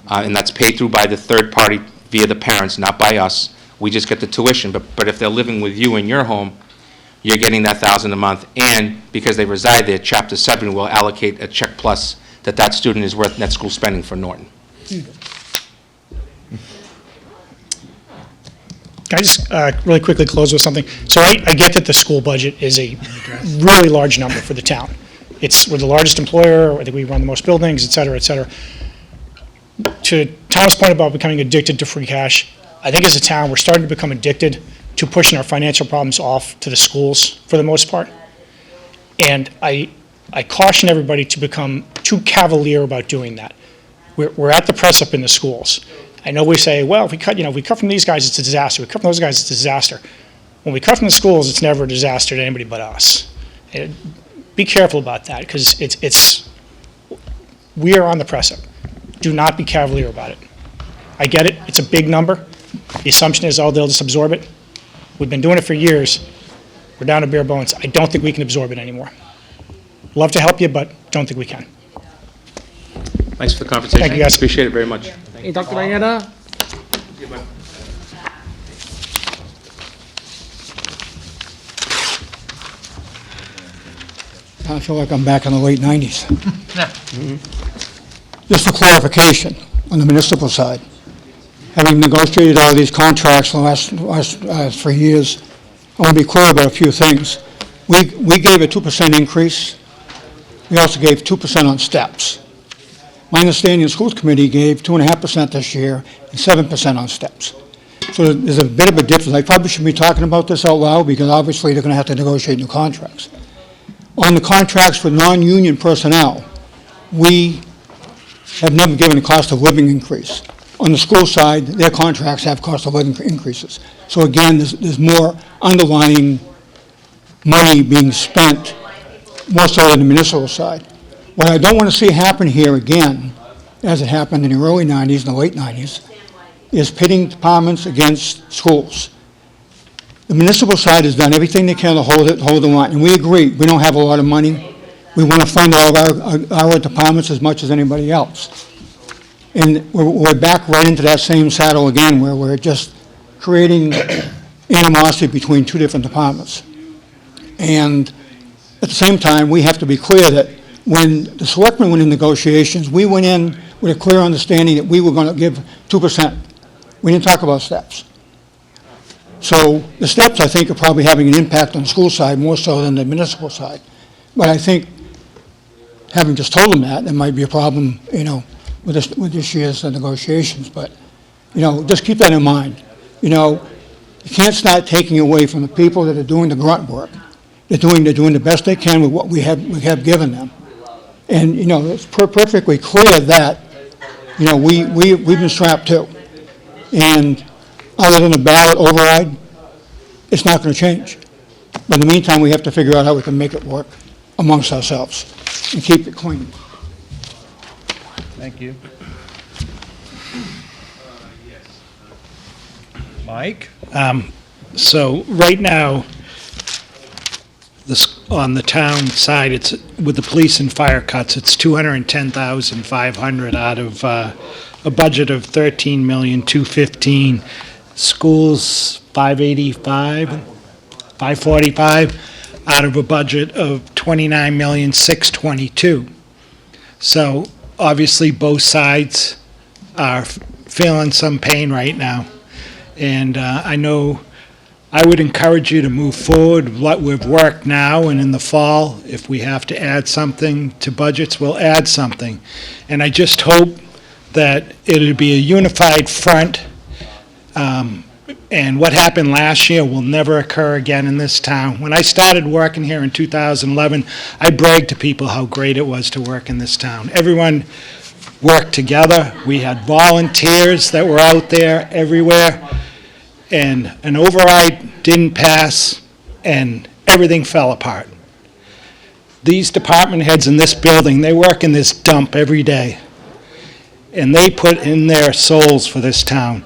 S14: and that's paid through by the third party via the parents, not by us. We just get the tuition, but if they're living with you in your home, you're getting that $1,000 a month, and because they reside there, Chapter 70 will allocate a check plus that student is worth net school spending for Norton.
S17: Can I just really quickly close with something? So I get that the school budget is a really large number for the town. We're the largest employer, I think we run the most buildings, et cetera, et cetera. To Tom's point about becoming addicted to free cash, I think as a town, we're starting to become addicted to pushing our financial problems off to the schools for the most part. And I caution everybody to become too cavalier about doing that. We're at the press up in the schools. I know we say, well, if we cut from these guys, it's a disaster. We cut from those guys, it's a disaster. When we cut from the schools, it's never a disaster to anybody but us. Be careful about that, because we are on the press up. Do not be cavalier about it. I get it, it's a big number. The assumption is, they'll just absorb it. We've been doing it for years. We're down to bare bones. I don't think we can absorb it anymore. Love to help you, but don't think we can.
S14: Thanks for the conversation.
S17: Thank you, guys.
S14: Appreciate it very much.
S16: Hey, Dr. Marietta?
S5: I feel like I'm back in the late 90s. Just for clarification, on the municipal side, having negotiated all these contracts for the last 3 years, I want to be clear about a few things. We gave a 2% increase. We also gave 2% on steps. My understanding, the schools committee gave 2.5% this year and 7% on steps. So there's a bit of a difference. I probably shouldn't be talking about this out loud, because obviously they're going to have to negotiate new contracts. On the contracts with non-union personnel, we have never given a cost of living increase. On the school side, their contracts have cost of living increases. So again, there's more underlying money being spent, more so than the municipal side. What I don't want to see happen here again, as it happened in the early 90s and the late 90s, is pitting departments against schools. The municipal side has done everything they can to hold the line, and we agree, we don't have a lot of money. We want to fund all of our departments as much as anybody else. And we're back right into that same saddle again, where we're just creating animosity between two different departments. And at the same time, we have to be clear that when the selectmen went in negotiations, we went in with a clear understanding that we were going to give 2%. We didn't talk about steps. So the steps, I think, are probably having an impact on the school side more so than the municipal side. But I think, having just told them that, there might be a problem, with this year's negotiations. But, just keep that in mind. You can't start taking away from the people that are doing the grunt work. They're doing the best they can with what we have given them. And, it's perfectly clear that, we've been strapped too. And other than a ballot override, it's not going to change. But in the meantime, we have to figure out how we can make it work amongst ourselves and keep it clean.
S2: Thank you. Mike?
S8: So right now, on the town side, it's, with the police and fire cuts, it's 210,500 out of a budget of 13,215,000. Schools, 545 out of a budget of 29,622,000. So obviously, both sides are feeling some pain right now. And I know I would encourage you to move forward with work now, and in the fall, if we have to add something to budgets, we'll add something. And I just hope that it'll be a unified front, and what happened last year will never occur again in this town. When I started working here in 2011, I bragged to people how great it was to work in this town. Everyone worked together. We had volunteers that were out there everywhere. And an override didn't pass, and everything fell apart. These department heads in this building, they work in this dump every day, and they put in their souls for this town.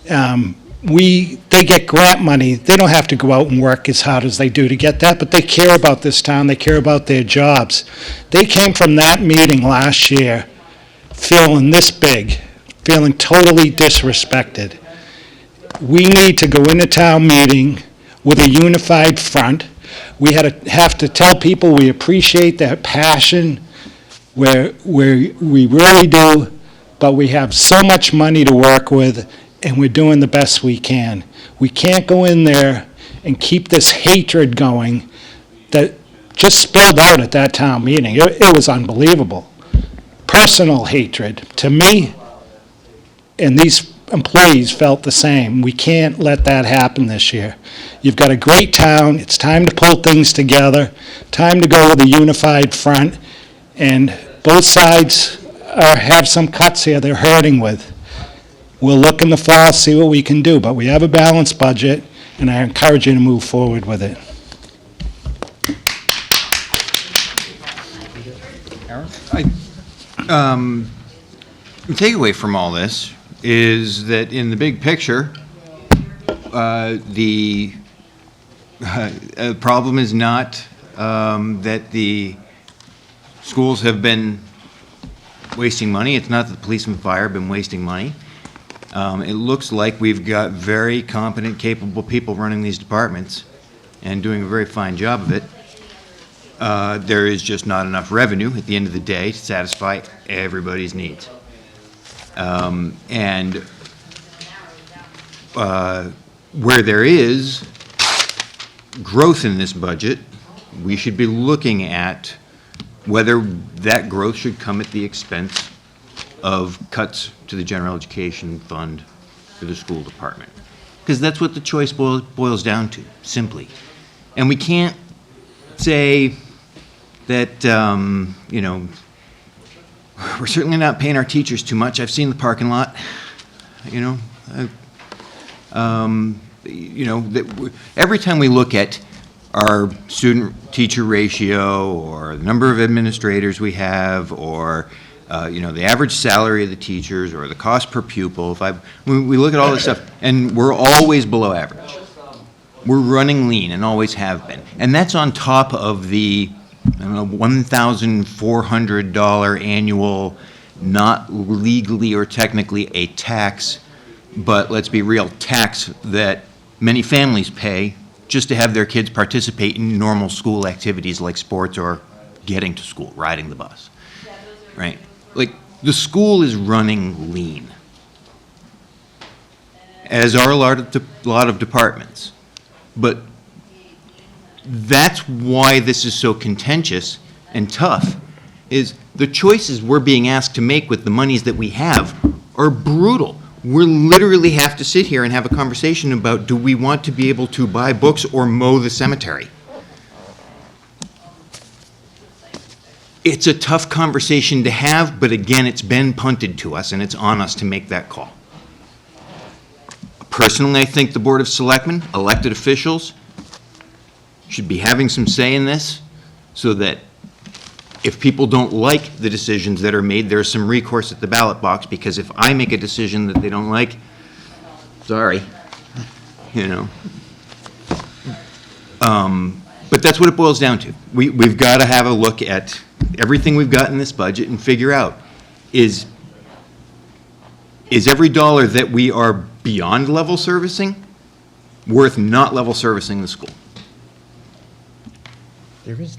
S8: They get grant money. They don't have to go out and work as hard as they do to get that, but they care about this town. They care about their jobs. They came from that meeting last year feeling this big, feeling totally disrespected. We need to go into town meeting with a unified front. We have to tell people we appreciate their passion, we really do, but we have so much money to work with, and we're doing the best we can. We can't go in there and keep this hatred going that just spilled out at that town meeting. It was unbelievable. Personal hatred to me, and these employees felt the same. We can't let that happen this year. You've got a great town. It's time to pull things together, time to go with a unified front, and both sides have some cuts here they're hurting with. We'll look in the fall, see what we can do, but we have a balanced budget, and I encourage you to move forward with it.
S15: The takeaway from all this is that in the big picture, the problem is not that the schools have been wasting money. It's not that the police and fire have been wasting money. It looks like we've got very competent, capable people running these departments and doing a very fine job of it. There is just not enough revenue at the end of the day to satisfy everybody's needs. And where there is growth in this budget, we should be looking at whether that growth should come at the expense of cuts to the general education fund for the school department. Because that's what the choice boils down to, simply. And we can't say that, we're certainly not paying our teachers too much. I've seen the parking lot, every time we look at our student-teacher ratio, or the number of administrators we have, or the average salary of the teachers, or the cost per pupil, we look at all this stuff, and we're always below average. We're running lean and always have been. And that's on top of the $1,400 annual, not legally or technically a tax, but let's be real, tax that many families pay just to have their kids participate in normal school activities like sports or getting to school, riding the bus, right? Like, the school is running lean, as are a lot of departments. But that's why this is so contentious and tough, is the choices we're being asked to make with the monies that we have are brutal. We literally have to sit here and have a conversation about, do we want to be able to buy books or mow the cemetery? It's a tough conversation to have, but again, it's been punted to us, and it's on us to make that call. Personally, I think the Board of Selectmen, elected officials, should be having some say in this, so that if people don't like the decisions that are made, there's some recourse at the ballot box, because if I make a decision that they don't like, sorry, you know. But that's what it boils down to. We've got to have a look at everything we've got in this budget and figure out, is every dollar that we are beyond level servicing worth not level servicing the school?
S13: There is,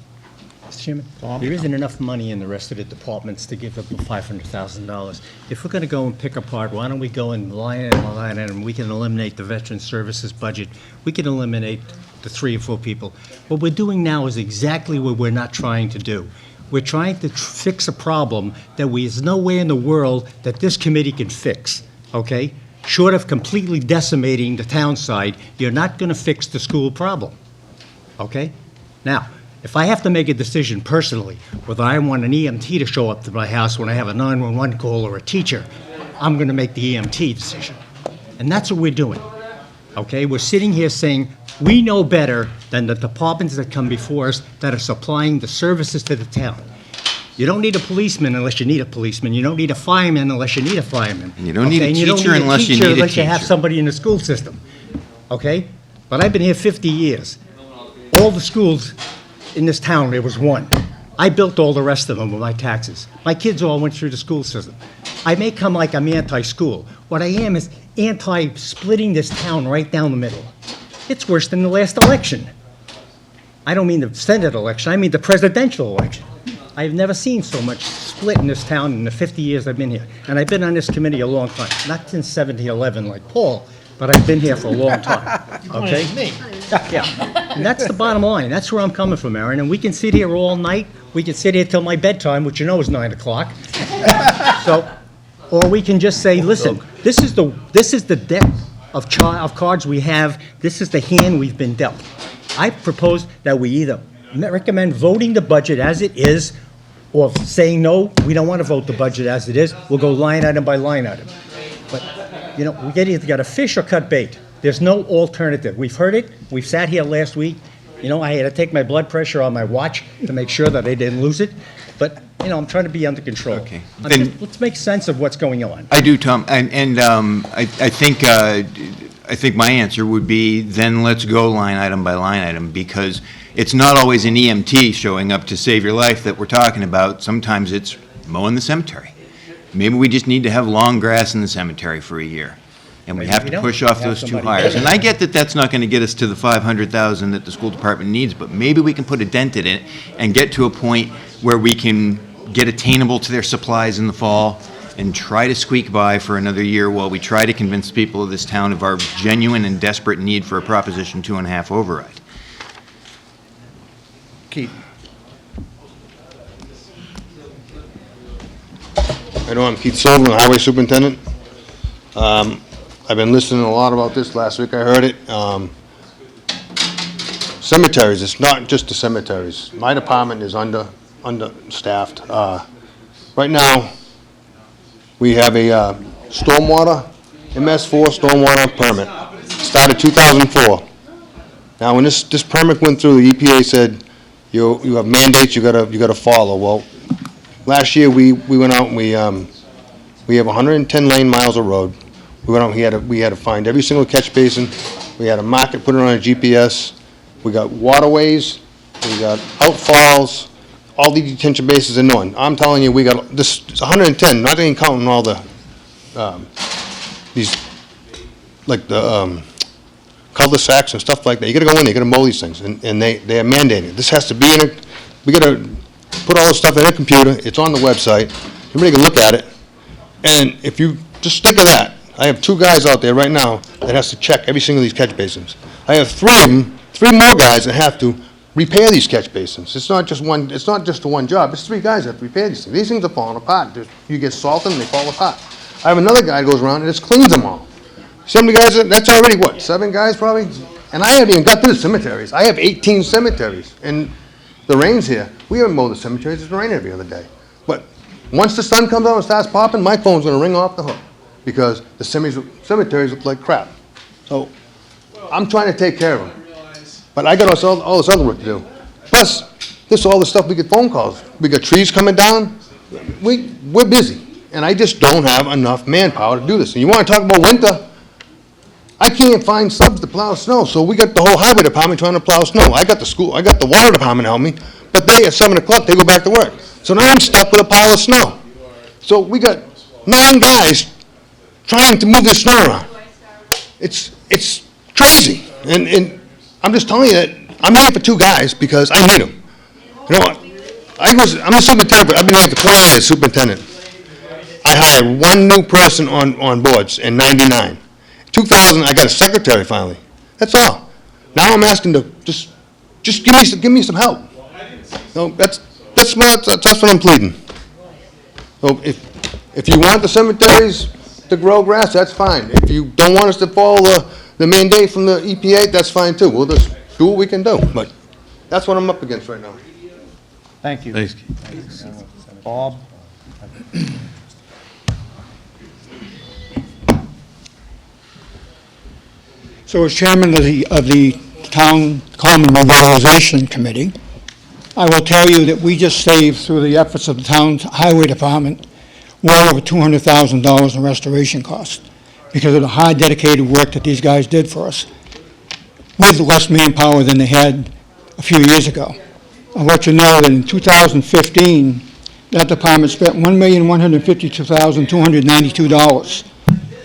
S13: Mr. Chairman, there isn't enough money in the rest of the departments to give up the $500,000. If we're going to go and pick apart, why don't we go and line item, we can eliminate the Veteran Services budget, we can eliminate the 3 or 4 people. What we're doing now is exactly what we're not trying to do. We're trying to fix a problem that there's no way in the world that this committee can fix, okay? Short of completely decimating the town side, you're not going to fix the school problem, okay? Now, if I have to make a decision personally, whether I want an EMT to show up to my house when I have a 911 call or a teacher, I'm going to make the EMT decision. And that's what we're doing, okay? We're sitting here saying, we know better than the departments that come before us that are supplying the services to the town. You don't need a policeman unless you need a policeman. You don't need a fireman unless you need a fireman.
S15: And you don't need a
S13: And you don't
S15: teacher unless you need a
S13: unless you have
S15: teacher.
S13: somebody in the school system, okay? But I've been here 50 years. All the schools in this town, there was one. I built all the rest of them with my taxes. My kids all went through the school system. I may come like I'm anti-school. What I am is anti-splitting this town right down the middle. It's worse than the last election. I don't mean the Senate election, I mean the presidential election. I've never seen so much split in this town in the 50 years I've been here. And I've been on this committee a long time, not since 1711 like Paul, but I've been here for a long time, okay? Yeah, and that's the bottom line. That's where I'm coming from, Aaron. And we can sit here all night. We can sit here till my bedtime, which you know is 9 o'clock. So, or we can just say, listen, this is the deck of cards we have. This is the hand we've been dealt. I propose that we either recommend voting the budget as it is, or saying, no, we don't want to vote the budget as it is. We'll go line item by line item. But, you know, we either got to fish or cut bait. There's no alternative. We've heard it. We've sat here last week. You know, I had to take my blood pressure on my watch to make sure that I didn't lose it. But, you know, I'm trying to be under control.
S15: Okay.
S13: Let's make sense of what's going on.
S15: I do, Tom, and I think my answer would be, then let's go line item by line item, because it's not always an EMT showing up to save your life that we're talking about. Sometimes it's mowing the cemetery. Maybe we just need to have long grass in the cemetery for a year, and we have to push off those 2 hires. And I get that that's not going to get us to the $500,000 that the school department needs, but maybe we can put a dent in it and get to a point where we can get attainable to their supplies in the fall and try to squeak by for another year while we try to convince people of this town of our genuine and desperate need for a Proposition 2.5 override.
S3: Keith.
S18: I know I'm Keith Sullivan, Highway Superintendent. I've been listening a lot about this. Last week I heard it. Cemeteries, it's not just the cemeteries. My department is understaffed. Right now, we have a stormwater, MS4 stormwater permit. Started 2004. Now, when this permit went through, the EPA said, you have mandates you gotta follow. Well, last year, we went out and we have 110 lane miles of road. We went out, we had to find every single catch basin. We had to mark it, put it on a GPS. We got waterways, we got outfalls, all the detention bases in one. I'm telling you, we got this, it's 110, not even counting all the, these, like the cul-de-sacs and stuff like that. You gotta go in there, you gotta mow these things, and they are mandating. This has to be in it. We gotta put all this stuff in a computer, it's on the website, everybody can look at it. And if you just think of that, I have 2 guys out there right now that has to check every single of these catch basins. I have 3 of them, 3 more guys that have to repair these catch basins. It's not just the one job, it's 3 guys that have to repair these things. These things are falling apart. You get salt in them, they fall apart. I have another guy that goes around and just cleans them all. Some of the guys, that's already what, 7 guys probably? And I haven't even got to the cemeteries. I have 18 cemeteries. And the rain's here. We haven't mowed the cemeteries, it's raining every other day. But once the sun comes out and starts popping, my phone's gonna ring off the hook, because the cemeteries look like crap. So I'm trying to take care of them. But I got all this other work to do. Plus, This, all the stuff, we get phone calls. We got trees coming down. We're busy. And I just don't have enough manpower to do this. And you want to talk about winter? I can't find subs to plow snow, so we got the whole highway department trying to plow snow. I got the school, I got the water department help me, but they, at 7 o'clock, they go back to work. So now I'm stuck with a pile of snow. So we got 9 guys trying to move this snow around. It's crazy. And I'm just telling you that I'm here for 2 guys because I need them. You know what? I'm a superintendent, but I've been here for 20 years, superintendent. I hired 1 new person on boards in 99. 2000, I got a secretary finally. That's all. Now I'm asking to just give me some help. No, that's what I'm pleading. So if you want the cemeteries to grow grass, that's fine. If you don't want us to follow the mandate from the EPA, that's fine too. We'll just do what we can do. But that's what I'm up against right now.
S2: Thank you.
S11: Thanks.
S2: Bob?
S5: So as chairman of the Town Common Revitalization Committee, I will tell you that we just saved, through the efforts of the town's highway department, well over $200,000 in restoration costs because of the hard, dedicated work that these guys did for us with less manpower than they had a few years ago. I'll let you know that in 2015, that department spent $1,152,292.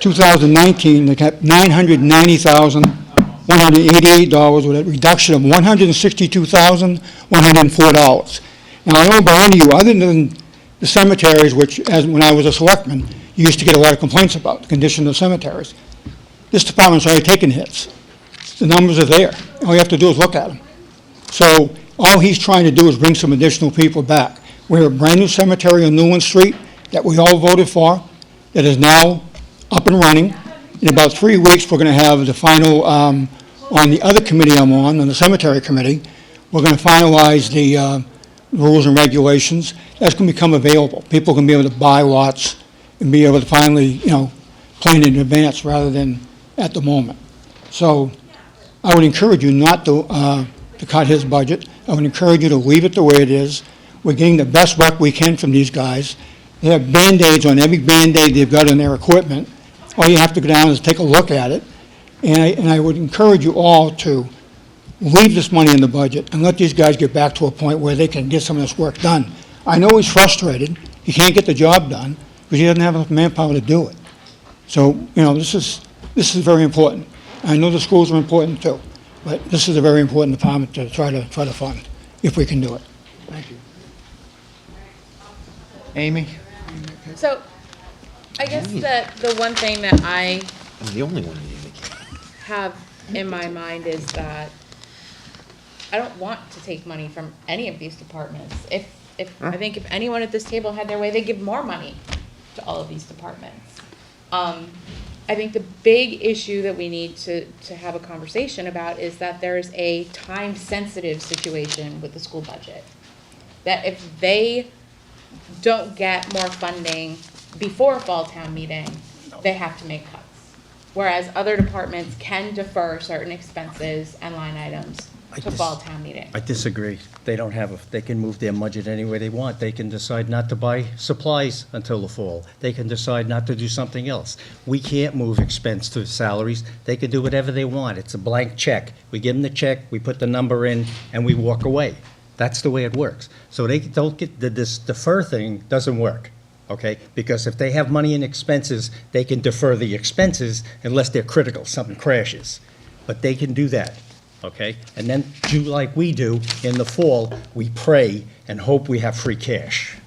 S5: 2019, they got $990,188 with a reduction of $162,104. Now, I don't know about any of you, other than the cemeteries, which, when I was a selectman, you used to get a lot of complaints about the condition of the cemeteries. This department's already taken hits. The numbers are there. All you have to do is look at them. So all he's trying to do is bring some additional people back. We have a brand-new cemetery on Newland Street that we all voted for that is now up and running. In about 3 weeks, we're going to have the final, on the other committee I'm on the cemetery committee, we're going to finalize the rules and regulations. That's going to become available. People can be able to buy lots and be able to finally, plan in advance rather than at the moment. So I would encourage you not to cut his budget. I would encourage you to leave it the way it is. We're getting the best luck we can from these guys. They have Band-Aids on every Band-Aid they've got on their equipment. All you have to go down is take a look at it. And I would encourage you all to leave this money in the budget and let these guys get back to a point where they can get some of this work done. I know he's frustrated. He can't get the job done because he doesn't have enough manpower to do it. So, this is very important. I know the schools are important too, but this is a very important department to try to fund, if we can do it. Thank you.
S2: Amy?
S10: So, I guess that the one thing that I
S15: I'm the only one in the
S10: have in my mind is that I don't want to take money from any of these departments. I think if anyone at this table had their way, they'd give more money to all of these departments. I think the big issue that we need to have a conversation about is that there's a time-sensitive situation with the school budget. That if they don't get more funding before fall town meeting, they have to make cuts. Whereas other departments can defer certain expenses and line items to fall town meeting.
S13: I disagree. They don't have, they can move their budget any way they want. They can decide not to buy supplies until the fall. They can decide not to do something else. We can't move expense to salaries. They can do whatever they want. It's a blank check. We give them the check, we put the number in, and we walk away. That's the way it works. So they don't get, this defer thing doesn't work, okay? Because if they have money in expenses, they can defer the expenses unless they're critical, something crashes. But they can do that, okay? And then do like we do in the fall, we pray and hope we have free cash.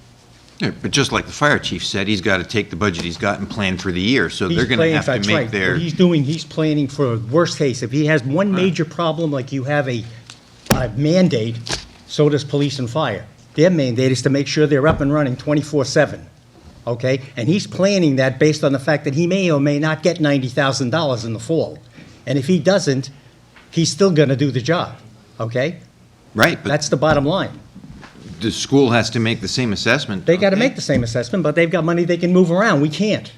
S15: Yeah, but just like the fire chief said, he's got to take the budget he's got and plan for the year, so they're going to have to make their...
S13: He's planning for worst case. If he has one major problem, like you have a mandate, so does police and fire. Their mandate is to make sure they're up and running 24/7, okay? And he's planning that based on the fact that he may or may not get $90,000 in the fall. And if he doesn't, he's still going to do the job, okay?
S15: Right, but...
S13: That's the bottom line.
S15: The school has to make the same assessment.
S13: They got to make the same assessment, but they've got money they can move around. We can't.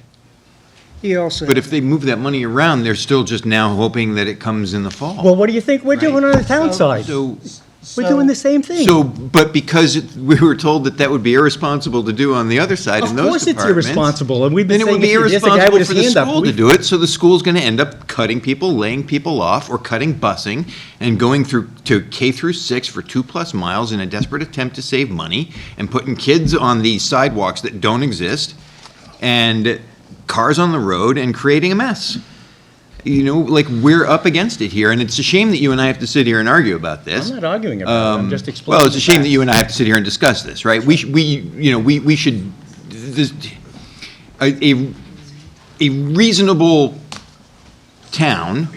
S12: He also...
S15: But if they move that money around, they're still just now hoping that it comes in the fall.
S13: Well, what do you think we're doing on the town side?
S15: So
S13: We're doing the same thing.
S15: So, but because we were told that that would be irresponsible to do on the other side in those
S13: Of course it's
S15: departments,
S13: irresponsible, and we've
S15: then
S13: been
S15: it would
S13: saying
S15: be
S13: it. There's a guy with
S15: irresponsible
S13: his
S15: for the
S13: hand up.
S15: school to do it, so the school's going to end up cutting people, laying people off, or cutting busing, and going through to K through 6 for 2+ miles in a desperate attempt to save money, and putting kids on these sidewalks that don't exist, and cars on the road, and creating a mess. You know, like, we're up against it here, and it's a shame that you and I have to sit here and argue about this.
S13: I'm not arguing about it, I'm just explaining.
S15: Well, it's a
S13: the
S15: shame that
S13: facts.
S15: you and I have to sit here and discuss this, right? We should, a reasonable town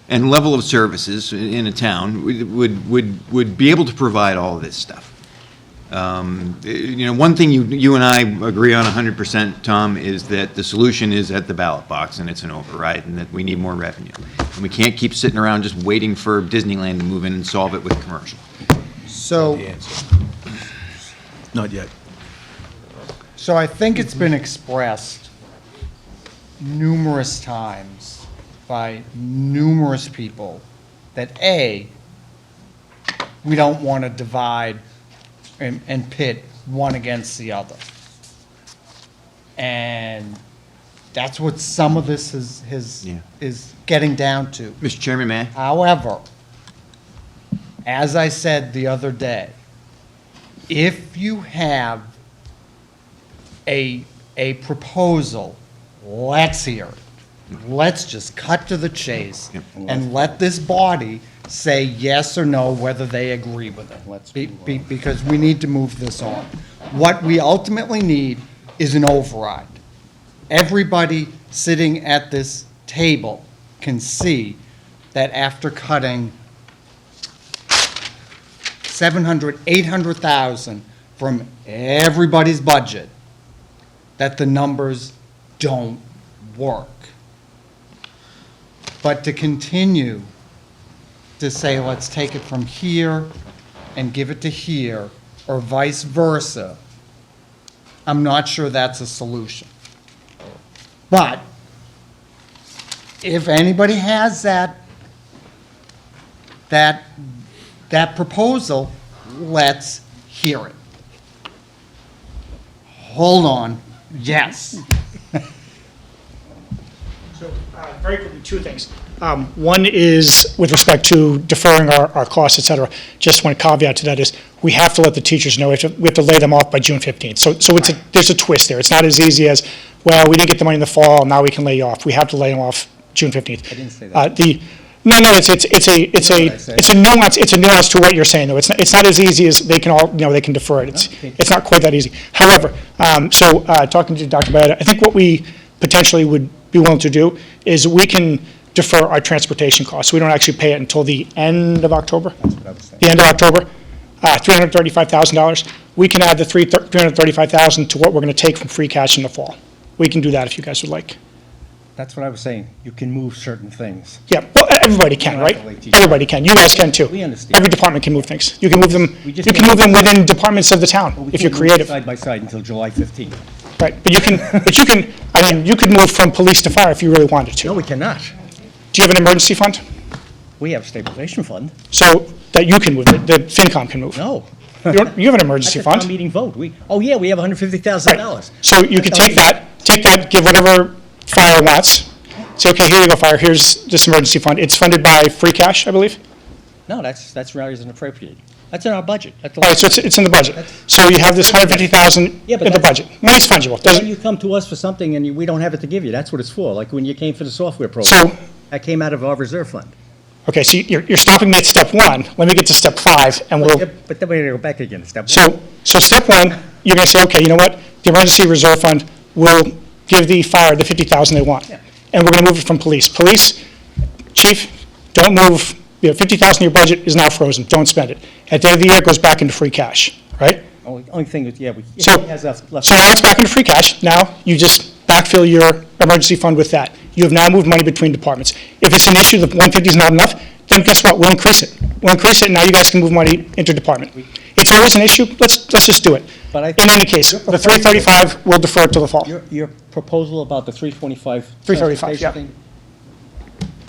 S15: and level of services in a town would be able to provide all of this stuff. One thing you and I agree on 100%, Tom, is that the solution is at the ballot box, and it's an override, and that we need more revenue. And we can't keep sitting around just waiting for Disneyland to move in and solve it with commercial.
S2: So,
S11: Not yet.
S2: so I think it's been expressed numerous times by numerous people that A, we don't want to divide and pit one against the other. And that's what some of this is getting down to.
S15: Mr. Chairman, may I?
S2: However, as I said the other day, if you have a proposal, let's hear it. Let's just cut to the chase and let this body say yes or no whether they agree with it. Because we need to move this on. What we ultimately need is an override. Everybody sitting at this table can see that after cutting 700, 800,000 from everybody's budget, that the numbers don't work. But to continue to say, let's take it from here and give it to here, or vice versa, I'm not sure that's a solution. But if anybody has that proposal, let's hear it. Hold on, yes.
S17: So, very quickly, two things. One is with respect to deferring our costs, et cetera. Just one caveat to that is, we have to let the teachers know, we have to lay them off by June 15th. So there's a twist there. It's not as easy as, well, we didn't get the money in the fall, now we can lay you off. We have to lay them off June 15th.
S13: I didn't say that.
S17: It's a nuance to what you're saying, though. It's not as easy as they can defer it. It's not quite that easy. However, talking to Dr. Bayetta, I think what we potentially would be willing to do is we can defer our transportation costs. We don't actually pay it until the end of October.
S13: That's what I was saying.
S17: The end of October, $335,000. We can add the $335,000 to what we're going to take from free cash in the fall. We can do that if you guys would like.
S13: That's what I was saying. You can move certain things.
S17: Yeah, well, everybody can, right? Everybody can. You guys can too.
S13: We understand.
S17: Every department can move things. You can move them,
S13: We just
S17: you can
S13: can't-
S17: move them within departments of the town,
S13: But we
S17: if you're
S13: can't move
S17: creative.
S13: Side by side until July 15th.
S17: Right, but you can, you could move from police to fire if you really wanted to.
S13: No, we cannot.
S17: Do you have an emergency fund?
S13: We have a stabilization fund.
S17: So, that you can move, that FinCom can move?
S13: No.
S17: You have an emergency
S13: That's a town
S17: fund?
S13: meeting vote. We have $150,000.
S17: So you could take that, give whatever fire wants, say, okay, here you go, fire, here's this emergency fund. It's funded by free cash, I believe?
S13: No, that's raised and appropriated. That's in our budget. That's
S17: All right, so it's in the budget. So you have this $150,000
S13: Yeah, but
S17: in the
S13: that's-
S17: budget. Money's fungible.
S13: When
S17: Doesn't,
S13: you come to us for something and we don't have it to give you, that's what it's for. Like when you came for the software program.
S17: So-
S13: That came out of our reserve fund.
S17: okay, so you're stopping me at step one. Let me get to step 5, and we'll,
S13: But then we're going to go back again to step one.
S17: so step 1, you're going to say, okay, you know what? The emergency reserve fund will give the fire the $50,000 they want. And we're going to move it from police. Police, chief, don't move, $50,000 in your budget is now frozen. Don't spend it. At the end of the year, it goes back into free cash, right?
S13: Only thing is,
S17: So,
S13: he has left.
S17: so now it's back into free cash. Now you just backfill your emergency fund with that. You have now moved money between departments. If it's an issue that 150 is not enough, then guess what? We'll increase it. We'll increase it, and now you guys can move money interdepartment. It's always an issue. Let's just do it.
S13: But I
S17: In any case, the 335 will defer till the fall.
S13: Your proposal about the 325.
S17: 335,
S13: transportation
S17: yeah.
S13: thing,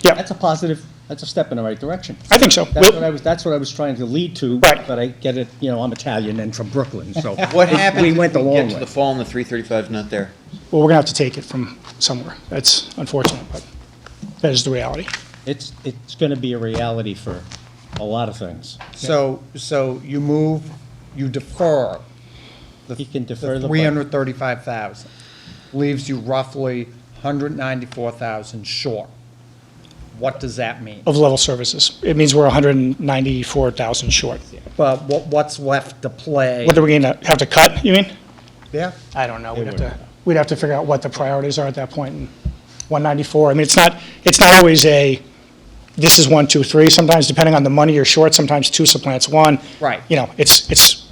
S17: Yeah.
S13: That's a positive That's a step in the right direction.
S17: I think so.
S13: That's what I was trying to lead to.
S17: Right.
S13: But I get it, I'm Italian and from Brooklyn, so.
S15: What happens
S13: We
S15: if
S13: went the
S15: we
S13: long
S15: get to
S13: way.
S15: the fall and the 335 is not there?
S17: Well, we're going to have to take it from somewhere. That's unfortunate, but that is the reality.
S13: It's going to be a reality for a lot of things.
S2: So you defer
S13: You can defer
S2: the
S13: the.
S2: 335,000, leaves you roughly 194,000 short. What does that mean?
S17: Of level services. It means we're 194,000 short.
S2: But what's left to play?
S17: What are we going to have to cut, you mean?
S2: Yeah.
S17: I don't know. We'd have to figure out what the priorities are at that point. And 194, I mean, it's not always this is 1, 2, 3. Sometimes, depending on the money you're short, sometimes 2 supplants 1.
S2: Right.
S17: It's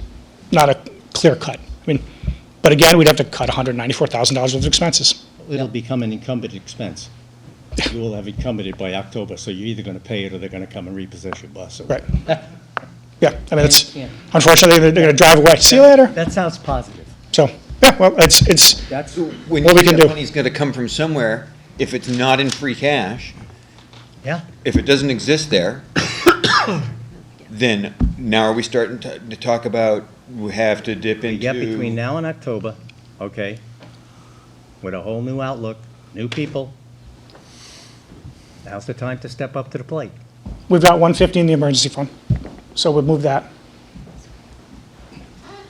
S17: not a clear cut. I mean, but again, we'd have to cut $194,000 worth of expenses.
S13: It'll become an incumbent expense. You will have encumbered it by October, so you're either going to pay it or they're going to come and reposition us. So-
S17: Right. Yeah, I mean, unfortunately, they're going to drive away. See you later.
S13: That sounds positive.
S17: So, yeah, well, it's
S13: That's,
S15: When
S17: What we
S15: you
S17: can
S15: say
S17: do.
S15: money's going to come from somewhere, if it's not in free cash,
S13: yeah.
S15: if it doesn't exist there, then now are we starting to talk about we have to dip
S13: We
S15: into?
S13: get between now and October, okay, with a whole new outlook, new people. Now's the time to step up to the plate.
S17: we've got 150 in the emergency fund, so we'll move that.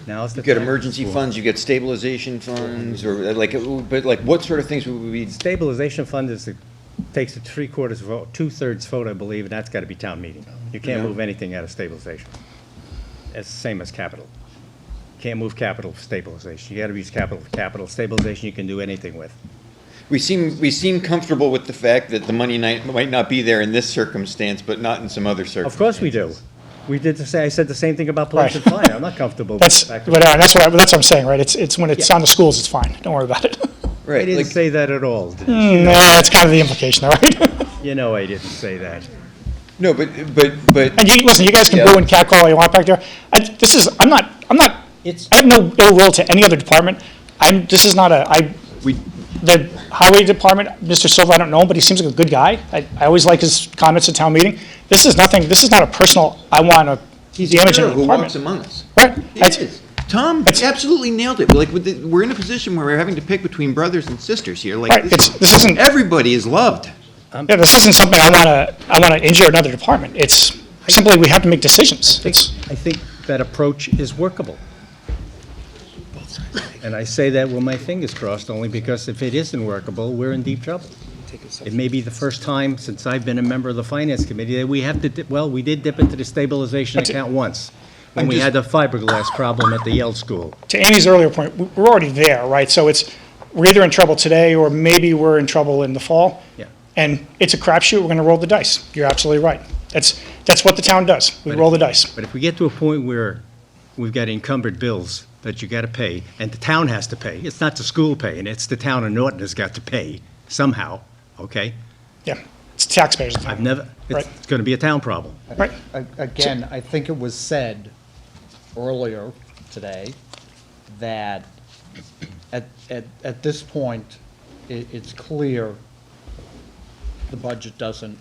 S13: Now's the
S15: You get
S13: time.
S15: emergency funds, you get stabilization funds, or but like what sort of things would we?
S13: Stabilization fund takes a 3/4 vote, 2/3 vote, I believe, and that's got to be town meeting. You can't
S15: Yeah.
S13: move anything out of stabilization. It's the same as capital. Can't move capital for stabilization. You got to use capital for capital. Stabilization you can do anything with.
S15: We seem comfortable with the fact that the money might not be there in this circumstance, but not in some other circumstance.
S13: Of course we do. I said the same thing about police and
S17: Right.
S13: fire. I'm not comfortable with
S17: That's,
S13: the fact
S17: but, that's what I'm saying, right? It's when it's on the schools, it's fine. Don't worry about it.
S13: I
S15: Right,
S13: didn't
S15: like,
S13: say that at all.
S17: No, that's kind of the implication, all right?
S13: You know I didn't say that.
S15: no, but.
S17: And listen, you guys can
S15: Yeah.
S17: boo and catcall all you want back there. I'm not, I have no ill will to any other department. This is not the highway department, Mr. Silva, I don't know him, but he seems like a good guy. I always like his comments at town meeting. This is not a personal, I want to damage in the
S15: Who walks
S17: department.
S15: among us?
S17: Right?
S15: It is. Tom absolutely nailed it. Like, we're in a position where we're having to pick between brothers and sisters here. Like,
S17: Right, this isn't,
S15: everybody is loved.
S17: yeah, this isn't something I want to injure another department. It's simply, we have to make decisions.
S13: I think that approach is workable. And I say that with my fingers crossed, only because if it isn't workable, we're in deep trouble. It may be the first time since I've been a member of the Finance Committee that we have to, we did dip into the stabilization account once, when we had the fiberglass problem at the Yale School.
S17: To Amy's earlier point, we're already there, right? So we're either in trouble today, or maybe we're in trouble in the fall.
S13: Yeah.
S17: And it's a crapshoot, we're going to roll the dice. You're absolutely right. That's what the town does. We roll the dice.
S13: But if we get to a point where we've got encumbered bills that you got to pay, and the town has to pay, it's not the school paying, it's the town of Norton has got to pay somehow, okay?
S17: Yeah, it's taxpayers.
S13: I've never,
S17: Right.
S13: it's going to be a town problem.
S17: Right.
S2: Again, I think it was said earlier today that at this point, it's clear the budget doesn't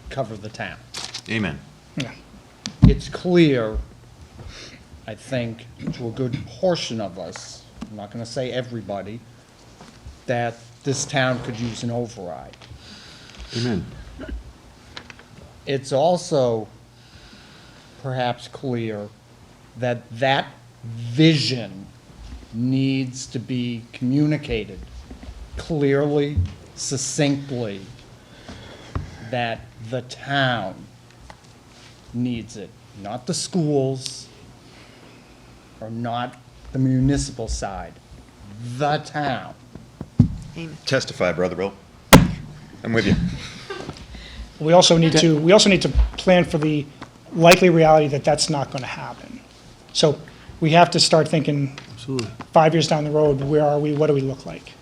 S2: cover the town.
S15: Amen.
S17: Yeah.
S2: It's clear, I think, to a good portion of us, I'm not going to say everybody, that this town could use an override.
S15: Amen.
S2: It's also perhaps clear that that vision needs to be communicated clearly, succinctly, that the town needs it, not the schools, or not the municipal side, the town.
S15: Testify, Brother Bill. I'm with you.
S17: We also need to plan for the likely reality that that's not going to happen. So we have to start thinking 5 years down the road, where are we, what do we look like?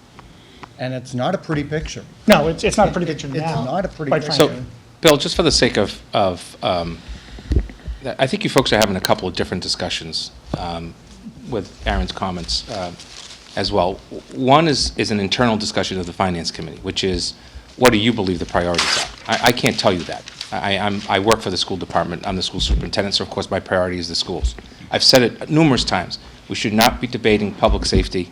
S2: And it's not a pretty picture.
S17: No, it's not a pretty picture now.
S2: It's not a pretty
S17: quite
S2: picture.
S17: frankly.
S14: So, Bill, just for the sake of I think you folks are having a couple of different discussions with Aaron's comments as well. One is an internal discussion of the Finance Committee, which is, what do you believe the priorities are? I can't tell you that. I work for the school department. I'm the school superintendent, so of course my priority is the schools. I've said it numerous times. We should not be debating public safety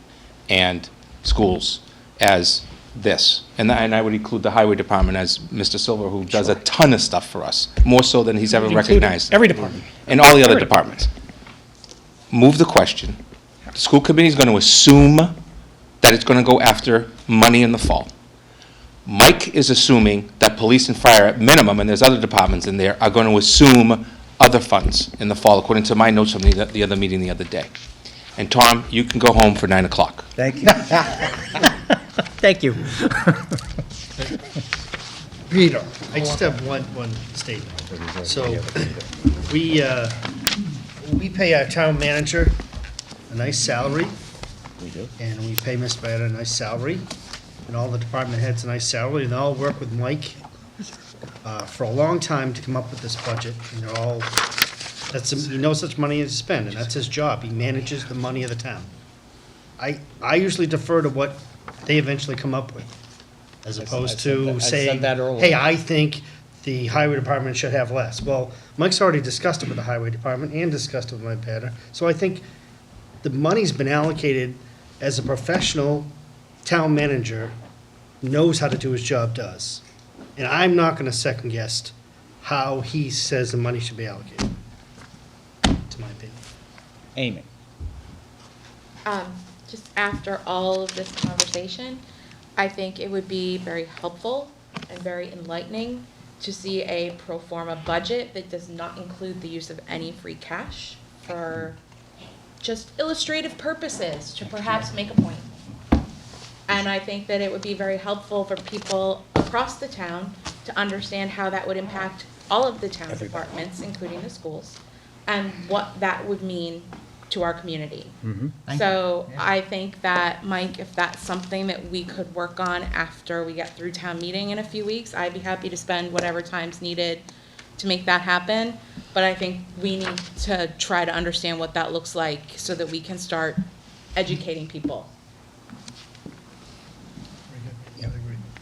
S14: and schools as this. And I would include the highway department as Mr. Silver, who does a ton of stuff for us, more so than he's ever recognized.
S17: Every department.
S14: And all the other departments. Move the question. The school committee is going to assume that it's going to go after money in the fall. Mike is assuming that police and fire at minimum, and there's other departments in there, are going to assume other funds in the fall, according to my notes from the other meeting the other day. And Tom, you can go home for 9 o'clock.
S13: Thank you. Thank you.
S9: Peter. I just have one statement. So, we pay our town manager a nice salary. We do. And we pay Mr. Byetta a nice salary, and all the department heads a nice salary, and they all work with Mike for a long time to come up with this budget, and they're all, he knows such money to spend, and that's his job. He manages the money of the town. I usually defer to what they eventually come up with, as opposed to saying, hey, I think the highway department should have less. Well, Mike's already discussed it with the highway department and discussed it with Mike Byetta, so I think the money's been allocated as a professional town manager knows how to do his job does. And I'm not gonna second guess how he says the money should be allocated, to my opinion.
S2: Amy.
S10: Just after all of this conversation, I think it would be very helpful and very enlightening to see a pro forma budget that does not include the use of any free cash for just illustrative purposes, to perhaps make a point. And I think that it would be very helpful for people across the town to understand how that would impact all of the town departments, including the schools, and what that would mean to our community. So I think that, Mike, if that's something that we could work on after we get through town meeting in a few weeks, I'd be happy to spend whatever time's needed to make that happen. But I think we need to try to understand what that looks like so that we can start educating people.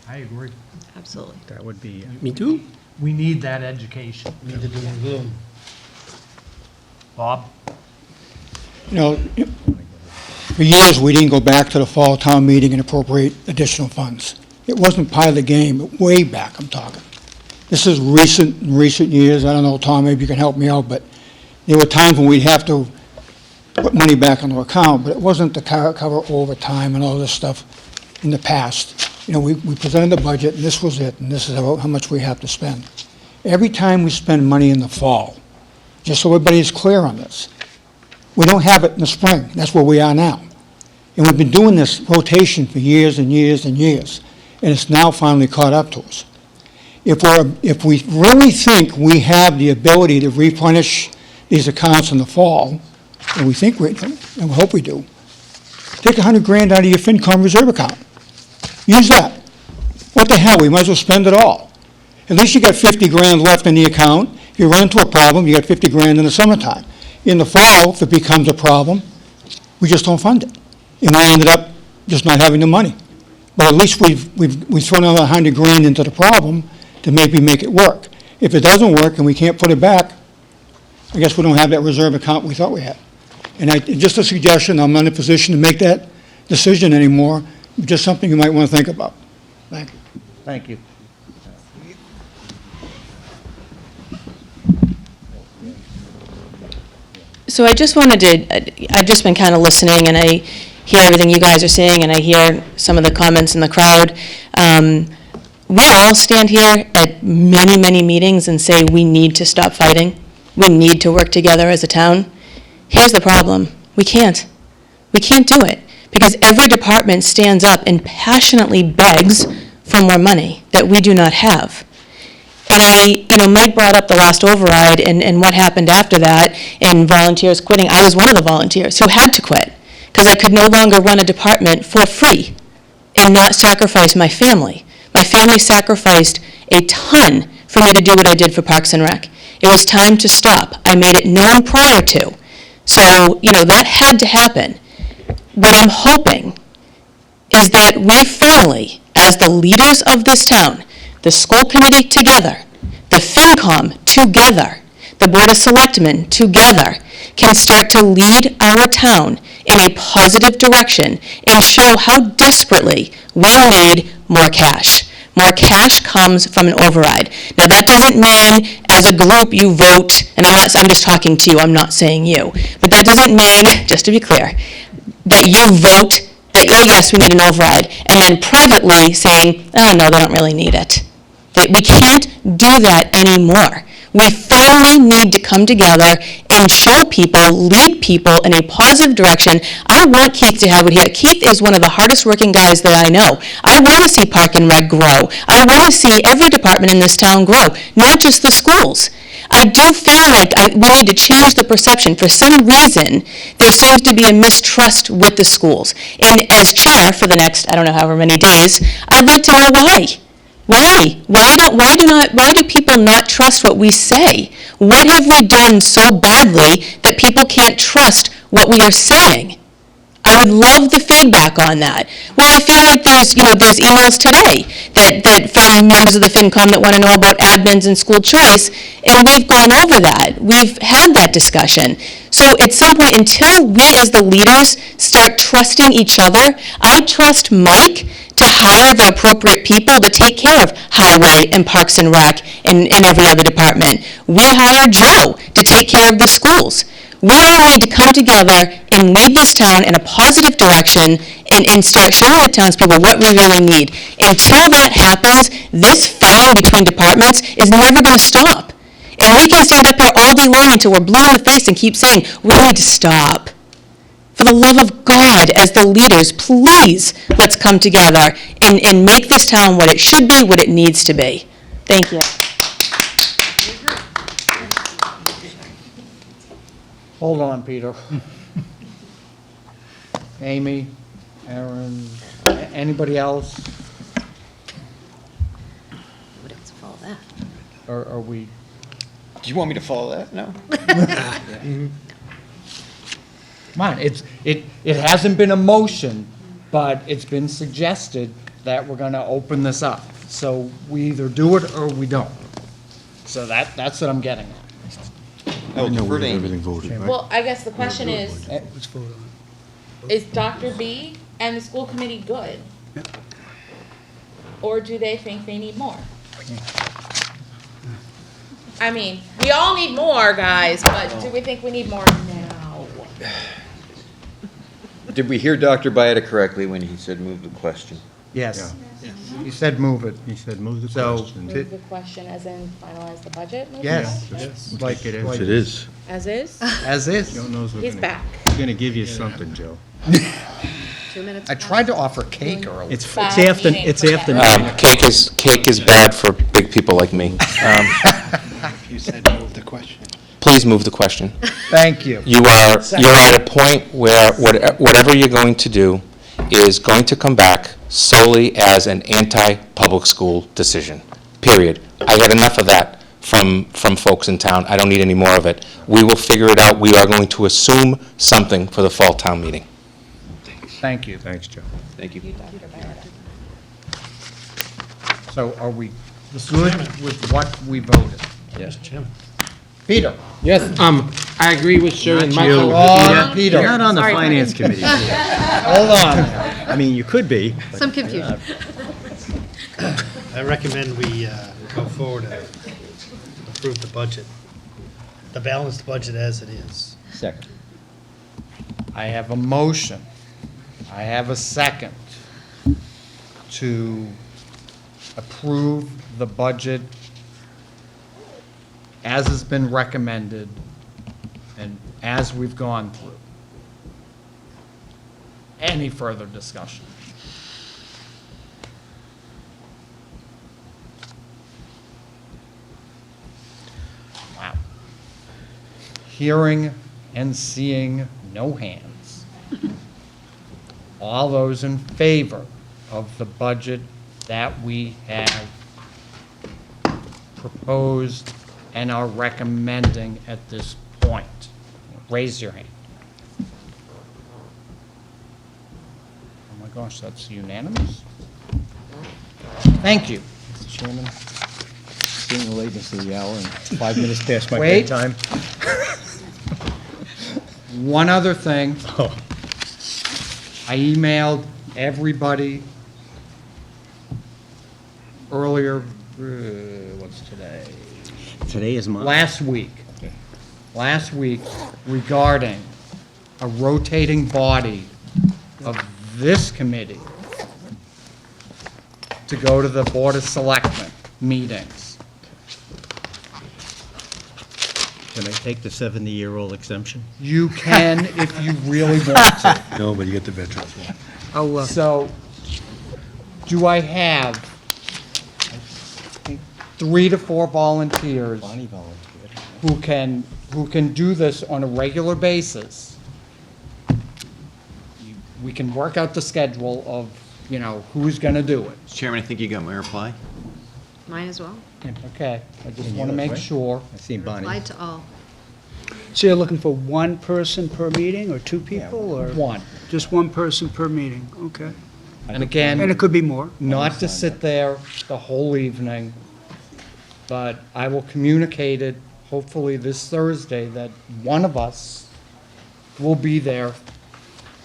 S2: I agree.
S4: Absolutely.
S2: That would be.
S16: Me too.
S2: We need that education.
S9: Need to do the gloom.
S2: Bob?
S5: You know, for years, we didn't go back to the fall town meeting and appropriate additional funds. It wasn't part of the game, but way back, I'm talking. This is in recent years. I don't know, Tom, maybe you can help me out, but there were times when we'd have to put money back on the account, but it wasn't to cover overtime and all this stuff in the past. You know, we presented the budget, and this was it, and this is how much we have to spend. Every time we spend money in the fall, just so everybody is clear on this, we don't have it in the spring. That's where we are now. And we've been doing this rotation for years and years and years, and it's now finally caught up to us. If we really think we have the ability to replenish these accounts in the fall, and we think we do, and we hope we do, take $100,000 out of your FinCom reserve account. Use that. What the hell, we might as well spend it all. At least you got $50,000 left in the account. If you run into a problem, you got $50,000 in the summertime. In the fall, if it becomes a problem, we just don't fund it. And we ended up just not having the money. But at least we've thrown another $100,000 into the problem to maybe make it work. If it doesn't work and we can't put it back, I guess we don't have that reserve account we thought we had. And just a suggestion, I'm not in a position to make that decision anymore, just something you might want to think about. Thank you.
S2: Thank you.
S19: So I just wanted to, I've just been kind of listening, and I hear everything you guys are saying, and I hear some of the comments in the crowd. We all stand here at many, many meetings and say we need to stop fighting. We need to work together as a town. Here's the problem. We can't. We can't do it because every department stands up and passionately begs for more money that we do not have. And Mike brought up the last override and what happened after that and volunteers quitting. I was one of the volunteers who had to quit because I could no longer run a department for free and not sacrifice my family. My family sacrificed a ton for me to do what I did for Parks and Rec. It was time to stop. I made it known prior to. So, that had to happen. What I'm hoping is that we finally, as the leaders of this town, the school committee together, the FinCom together, the Board of Selectmen together, can start to lead our town in a positive direction and show how desperately we need more cash. More cash comes from an override. Now, that doesn't mean as a group you vote, and I'm just talking to you, I'm not saying you, but that doesn't mean, just to be clear, that you vote that, oh yes, we need an override, and then privately saying, oh no, they don't really need it. That we can't do that anymore. We finally need to come together and show people, lead people in a positive direction. I want Keith to have it here. Keith is one of the hardest working guys that I know. I want to see Park and Rec grow. I want to see every department in this town grow, not just the schools. I do feel like we need to change the perception. For some reason, there seems to be a mistrust with the schools. And as chair for the next, I don't know, however many days, I'd like to know why. Why? Why do people not trust what we say? What have we done so badly that people can't trust what we are saying? I would love the feedback on that. Well, I feel like there's emails today that from members of the FinCom that want to know about admins and school choice, and we've gone over that. We've had that discussion. So at some point, until we as the leaders start trusting each other, I trust Mike to hire the appropriate people to take care of highway and Parks and Rec and every other department. We hire Joe to take care of the schools. We all need to come together and lead this town in a positive direction and start showing the townspeople what we really need. Until that happens, this fighting between departments is never going to stop. And we can stand up here all day long until we're blue in the face and keep saying, we need to stop. For the love of God, as the leaders, please, let's come together and make this town what it should be, what it needs to be. Thank you.
S2: Hold on, Peter. Amy, Aaron, anybody else?
S4: What else follow that?
S2: Or are we?
S15: Do you want me to follow that? No?
S2: Come on, it hasn't been a motion, but it's been suggested that we're gonna open this up. So we either do it or we don't. So that's what I'm getting at.
S15: Oh, defer to Amy.
S18: Everything voted, right?
S10: Well, I guess the question is,
S12: Let's vote on it.
S10: is Dr. B and the school committee good? Or do they think they need more? I mean, we all need more, guys, but do we think we need more now?
S15: Did we hear Dr. Byetta correctly when he said move the question?
S2: Yes. He said move it.
S8: He said move the
S2: So,
S8: question.
S10: Move the question as in finalize the budget? move
S2: yes.
S10: it?
S2: Like
S8: it is.
S11: Which it is.
S10: As is?
S2: As is.
S8: Joe knows we're
S10: He's
S8: gonna,
S10: back.
S8: we're gonna give you something, Joe.
S4: 2 minutes.
S2: I tried to offer cake earlier.
S13: It's
S10: Bad
S13: after,
S10: meeting
S13: it's
S10: for
S13: after.
S10: that.
S14: Cake is bad for big people like me.
S8: You said move the question.
S14: Please move the question.
S2: Thank you.
S14: You're at a point where whatever you're going to do is going to come back solely as an anti-public school decision, period. I had enough of that from folks in town. I don't need any more of it. We will figure it out. We are going to assume something for the fall town meeting.
S2: Thank you.
S8: Thanks, Joe.
S15: Thank you.
S2: So are we good with what we voted?
S16: Yes, Jim.
S2: Peter?
S16: Yes, I agree with Sharon.
S8: Not you.
S2: Oh, Peter.
S8: You're not on the
S4: Sorry,
S8: finance
S4: Brian.
S8: committee.
S2: Hold on.
S8: I mean, you could be.
S4: Some confusion.
S9: I recommend we go forward and approve the budget, the balanced budget as it is.
S13: Second.
S2: I have a motion. I have a second to approve the budget as has been recommended and as we've gone through. Any further discussion? Wow. Hearing and seeing no hands. All those in favor of the budget that we have proposed and are recommending at this point, raise your hand. Oh my gosh, that's unanimous? Thank you, Mr. Chairman.
S13: Seeing the lateness of the hour and 5 minutes past my
S2: Wait.
S13: bedtime.
S2: One other thing.
S13: Oh.
S2: I emailed everybody earlier, what's today?
S13: Today is mine.
S2: Last week regarding a rotating body of this committee to go to the Board of Selectmen meetings.
S13: Can I take the 70-year-old exemption?
S2: You can if you really want to.
S11: No, but you get the veterans one.
S2: So, do I have 3 to 4 volunteers
S13: Bonnie volunteered.
S2: who can do this on a regular basis? We can work out the schedule of, who's gonna do it.
S15: Chairman, I think you got my reply.
S4: Mine as well.
S2: Okay, I just
S13: And
S2: wanna
S13: yours,
S2: make
S13: right?
S2: sure.
S13: I seen Bonnie.
S4: Applied to all.
S12: So you're looking for one person per meeting, or 2 people, or?
S2: One.
S12: Just one person per meeting, okay.
S2: And again.
S12: And it could be more.
S2: Not to sit there the whole evening, but I will communicate it, hopefully this Thursday, that one of us will be there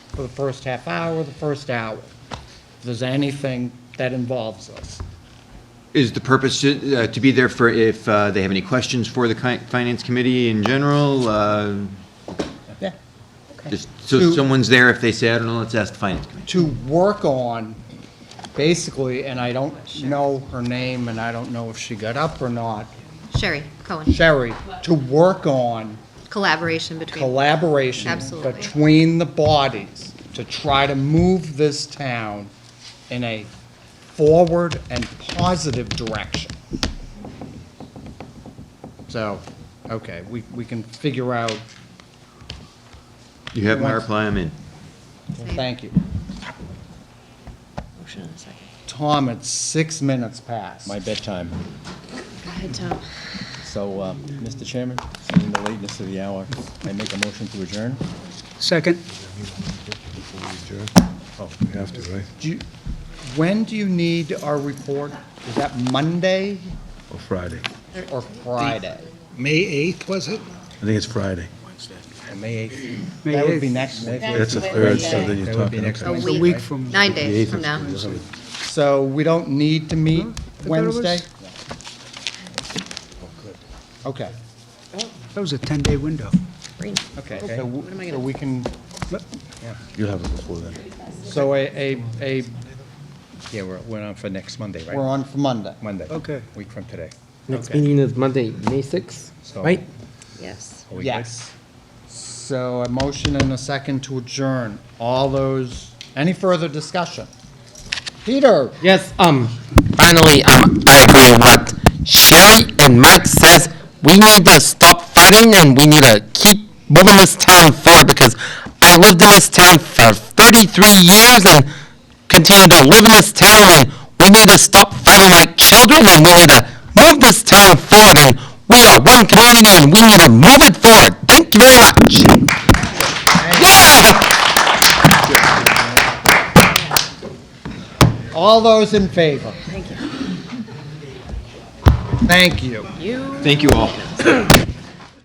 S2: for the first half hour, the first hour. If there's anything that involves us.
S15: Is the purpose to be there for if they have any questions for the Finance Committee in general?
S2: Yeah.
S15: Just so someone's there if they say, I don't know, let's ask the Finance Committee.
S2: To work on, basically, and I don't know her name, and I don't know if she got up or not,
S4: Sherry Cohen.
S2: Sherry, to work on
S4: Collaboration between.
S2: collaboration
S4: Absolutely.
S2: between the bodies to try to move this town in a forward and positive direction. So, okay, we can figure out.
S15: You have my reply, I'm in.
S2: Well, thank you.
S4: Motion in a second.
S2: Tom, it's 6 minutes past.
S13: My bedtime.
S4: Go ahead, Tom.
S13: So, Mr. Chairman, seeing the lateness of the hour, I make a motion to adjourn.
S12: Second.
S11: Oh, we have to, right?
S2: When do you need our report? Is that Monday
S11: Or Friday.
S2: or Friday?
S17: May 8th, was it?
S11: I think it's Friday.
S13: May 8th.
S12: May
S2: That would
S12: 8th.
S2: be next week.
S11: That's the third, so then you're
S13: That would be
S11: talking.
S13: next
S11: okay.
S4: A
S12: A
S4: week.
S12: week from.
S4: 9
S11: The
S4: days
S11: 8th
S4: from
S11: is-
S4: now.
S2: So we don't need to meet
S12: thought it was-
S2: Wednesday? Okay,
S12: That was a 10-day window.
S4: Green.
S2: okay,
S4: What am I
S2: so
S4: gonna-
S2: we can,
S11: You'll have it before then.
S2: so
S13: Yeah, we're on for next Monday, right?
S2: we're on for Monday.
S13: Monday.
S12: Okay.
S13: Week from today.
S16: Next
S2: Okay.
S16: meeting is Monday, May 6th,
S13: So-
S16: right?
S4: Yes.
S13: Are we good?
S2: Yes. So a motion and a second to adjourn. All those, any further discussion? Peter?
S16: Yes, finally, I agree with what Sherry and Mike says. We need to stop fighting and we need to keep moving this town forward because I lived in this town for 33 years and continue to live in this town and we need to stop fighting like children and we need to move this town forward and we are one community and we need to move it forward. Thank you very much.
S2: All those in favor?
S4: Thank you.
S2: Thank you.
S4: You.
S15: Thank you all.